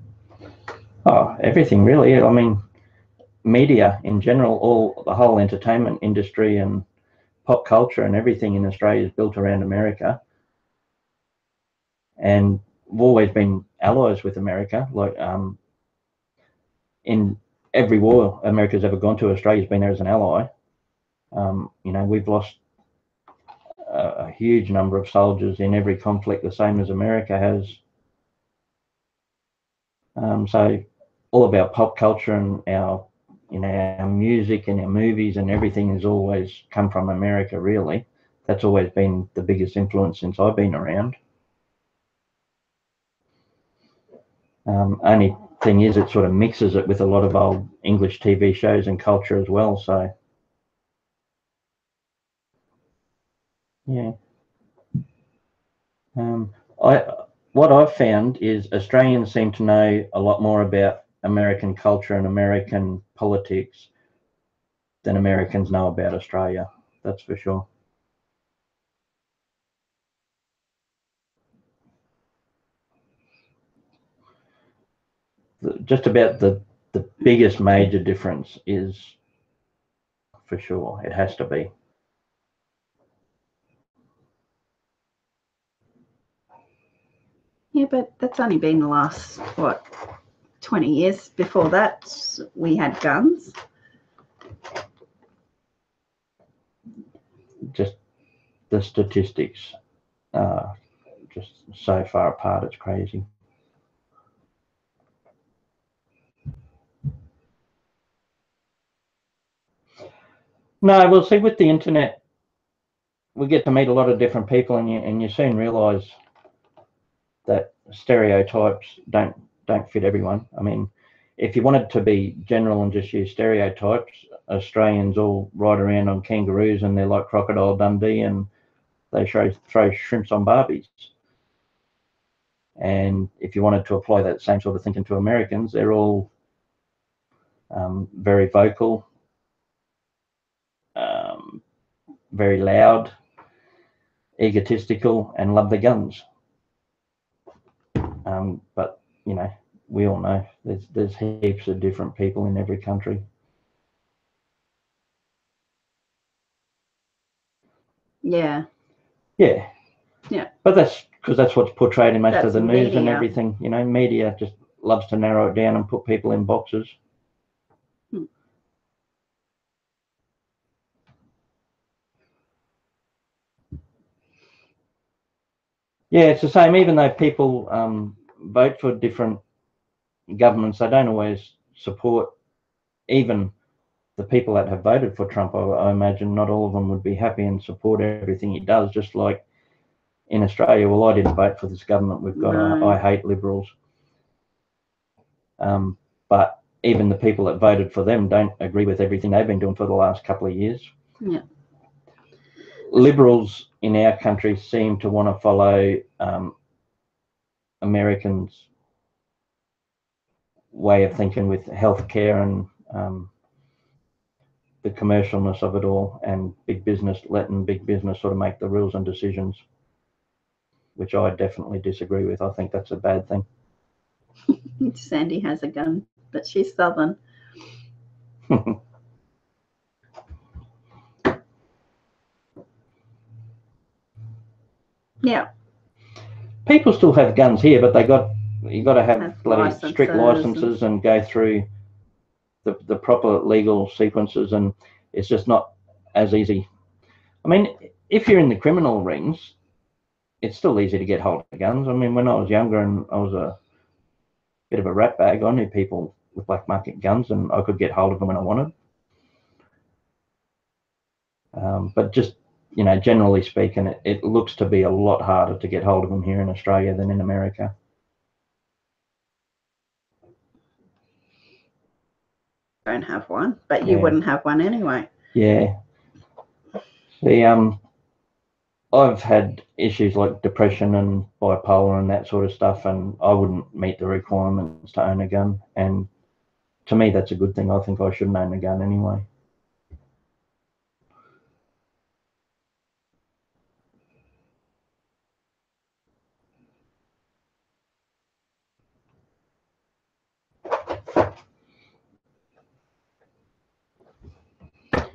Oh, everything really. I mean, media in general, the whole entertainment industry and pop culture and everything in Australia is built around America. And we've always been allies with America. Like in every war America's ever gone to, Australia's been there as an ally. You know, we've lost a huge number of soldiers in every conflict, the same as America has. So all of our pop culture and our, you know, our music and our movies and everything has always come from America, really. That's always been the biggest influence since I've been around. Only thing is, it sort of mixes it with a lot of old English TV shows and culture as well. So, yeah. What I've found is Australians seem to know a lot more about American culture and American politics than Americans know about Australia. That's for sure. Just about the biggest major difference is, for sure, it has to be. Yeah, but that's only been the last, what, 20 years. Before that, we had guns. Just the statistics are just so far apart, it's crazy. No, well, see, with the internet, we get to meet a lot of different people, and you soon realise that stereotypes don't fit everyone. I mean, if you wanted to be general and just use stereotypes, Australians all ride around on kangaroos and they're like Crocodile Dundee and they throw shrimps on Barbies. And if you wanted to apply that same sort of thinking to Americans, they're all very vocal, very loud, egotistical, and love the guns. But, you know, we all know there's heaps of different people in every country. Yeah. Yeah. Yeah. But that's because that's what's portrayed in most of the news media. And everything. You know, media just loves to narrow it down and put people in boxes. Yeah, it's the same. Even though people vote for different governments, they don't always support even the people that have voted for Trump. I imagine not all of them would be happy and support everything he does. Just like in Australia, well, I didn't vote for this government we've got. No. I hate Liberals. But even the people that voted for them don't agree with everything they've been doing for the last couple of years. Yeah. Liberals in our country seem to want to follow Americans' way of thinking with healthcare and the commercialness of it all, and big business, letting big business sort of make the rules and decisions, which I definitely disagree with. I think that's a bad thing. Sandy has a gun, but she's Southern. Yeah. People still have guns here, but you got to have bloody strict licenses and go through the proper legal sequences, and it's just not as easy. I mean, if you're in the criminal rings, it's still easy to get hold of guns. I mean, when I was younger and I was a bit of a rat bag, I knew people with black market guns and I could get hold of them when I wanted. But just, you know, generally speaking, it looks to be a lot harder to get hold of them here in Australia than in America. Don't have one, but you wouldn't have one anyway. Yeah. See, I've had issues like depression and bipolar and that sort of stuff, and I wouldn't meet the requirements to own a gun. And to me, that's a good thing. I think I shouldn't own a gun anyway.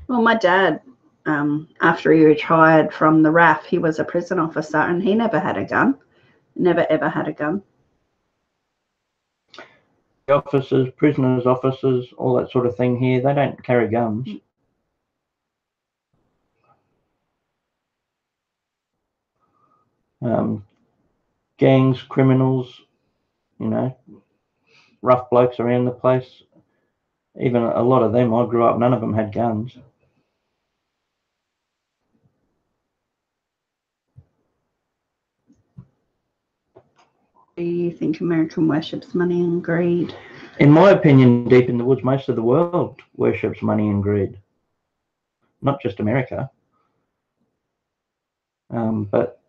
Well, my dad, after he retired from the RAF, he was a prison officer and he never had a gun. Never, ever had a gun. Officers, prisoners' officers, all that sort of thing here, they don't carry guns. gangs, criminals, you know, rough blokes around the place. Even a lot of them, I grew up, none of them had guns. Do you think America worships money and greed? In my opinion, deep in the woods, most of the world worships money and greed. Not just America. But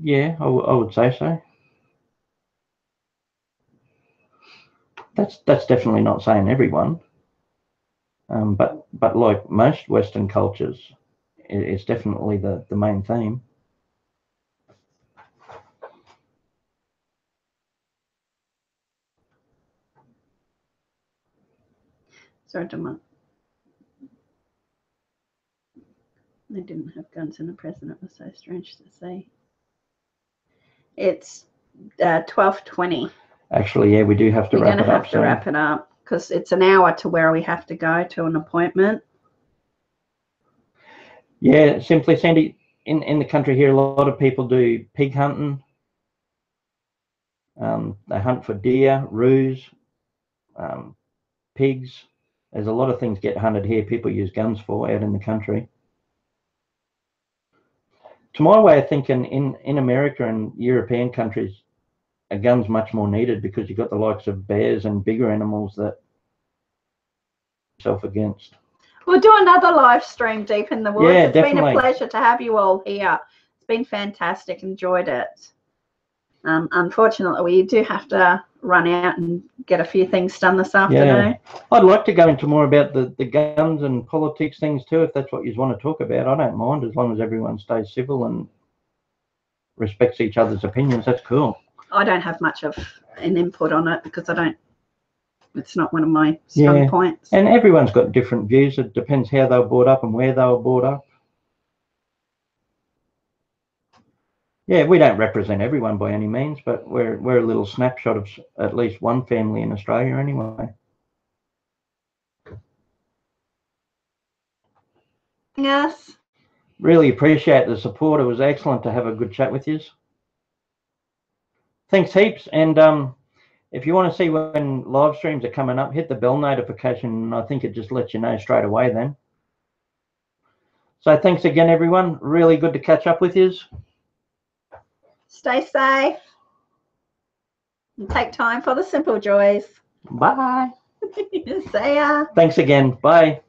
yeah, I would say so. That's definitely not saying everyone. But like most Western cultures, it's definitely the main theme. Sorry, they didn't have guns in the present. It was so strange to see. It's 12:20. Actually, yeah, we do have to wrap it up. We're going to have to wrap it up because it's an hour to where we have to go to an appointment. Yeah, simply, Sandy, in the country here, a lot of people do pig hunting. They hunt for deer, roos, pigs. There's a lot of things get hunted here. People use guns for out in the country. To my way of thinking, in America and European countries, a gun's much more needed because you've got the likes of bears and bigger animals that self against. We'll do another live stream deep in the woods. Yeah, it's definitely been a pleasure to have you all here. It's been fantastic. Enjoyed it. Unfortunately, we do have to run out and get a few things done this afternoon. Yeah. I'd like to go into more about the guns and politics things too, if that's what you want to talk about. I don't mind, as long as everyone stays civil and respects each other's opinions. That's cool. I don't have much of an input on it because it's not one of my strong points. And everyone's got different views. It depends how they were brought up and where they were brought up. Yeah, we don't represent everyone by any means, but we're a little snapshot of at least one family in Australia anyway. Yes. Really appreciate the support. It was excellent to have a good chat with you. Thanks heaps. And if you want to see when live streams are coming up, hit the bell notification. I think it just lets you know straight away then. So thanks again, everyone. Really good to catch up with you. Stay safe and take time for the simple joys. Bye. See ya. Thanks again. Bye.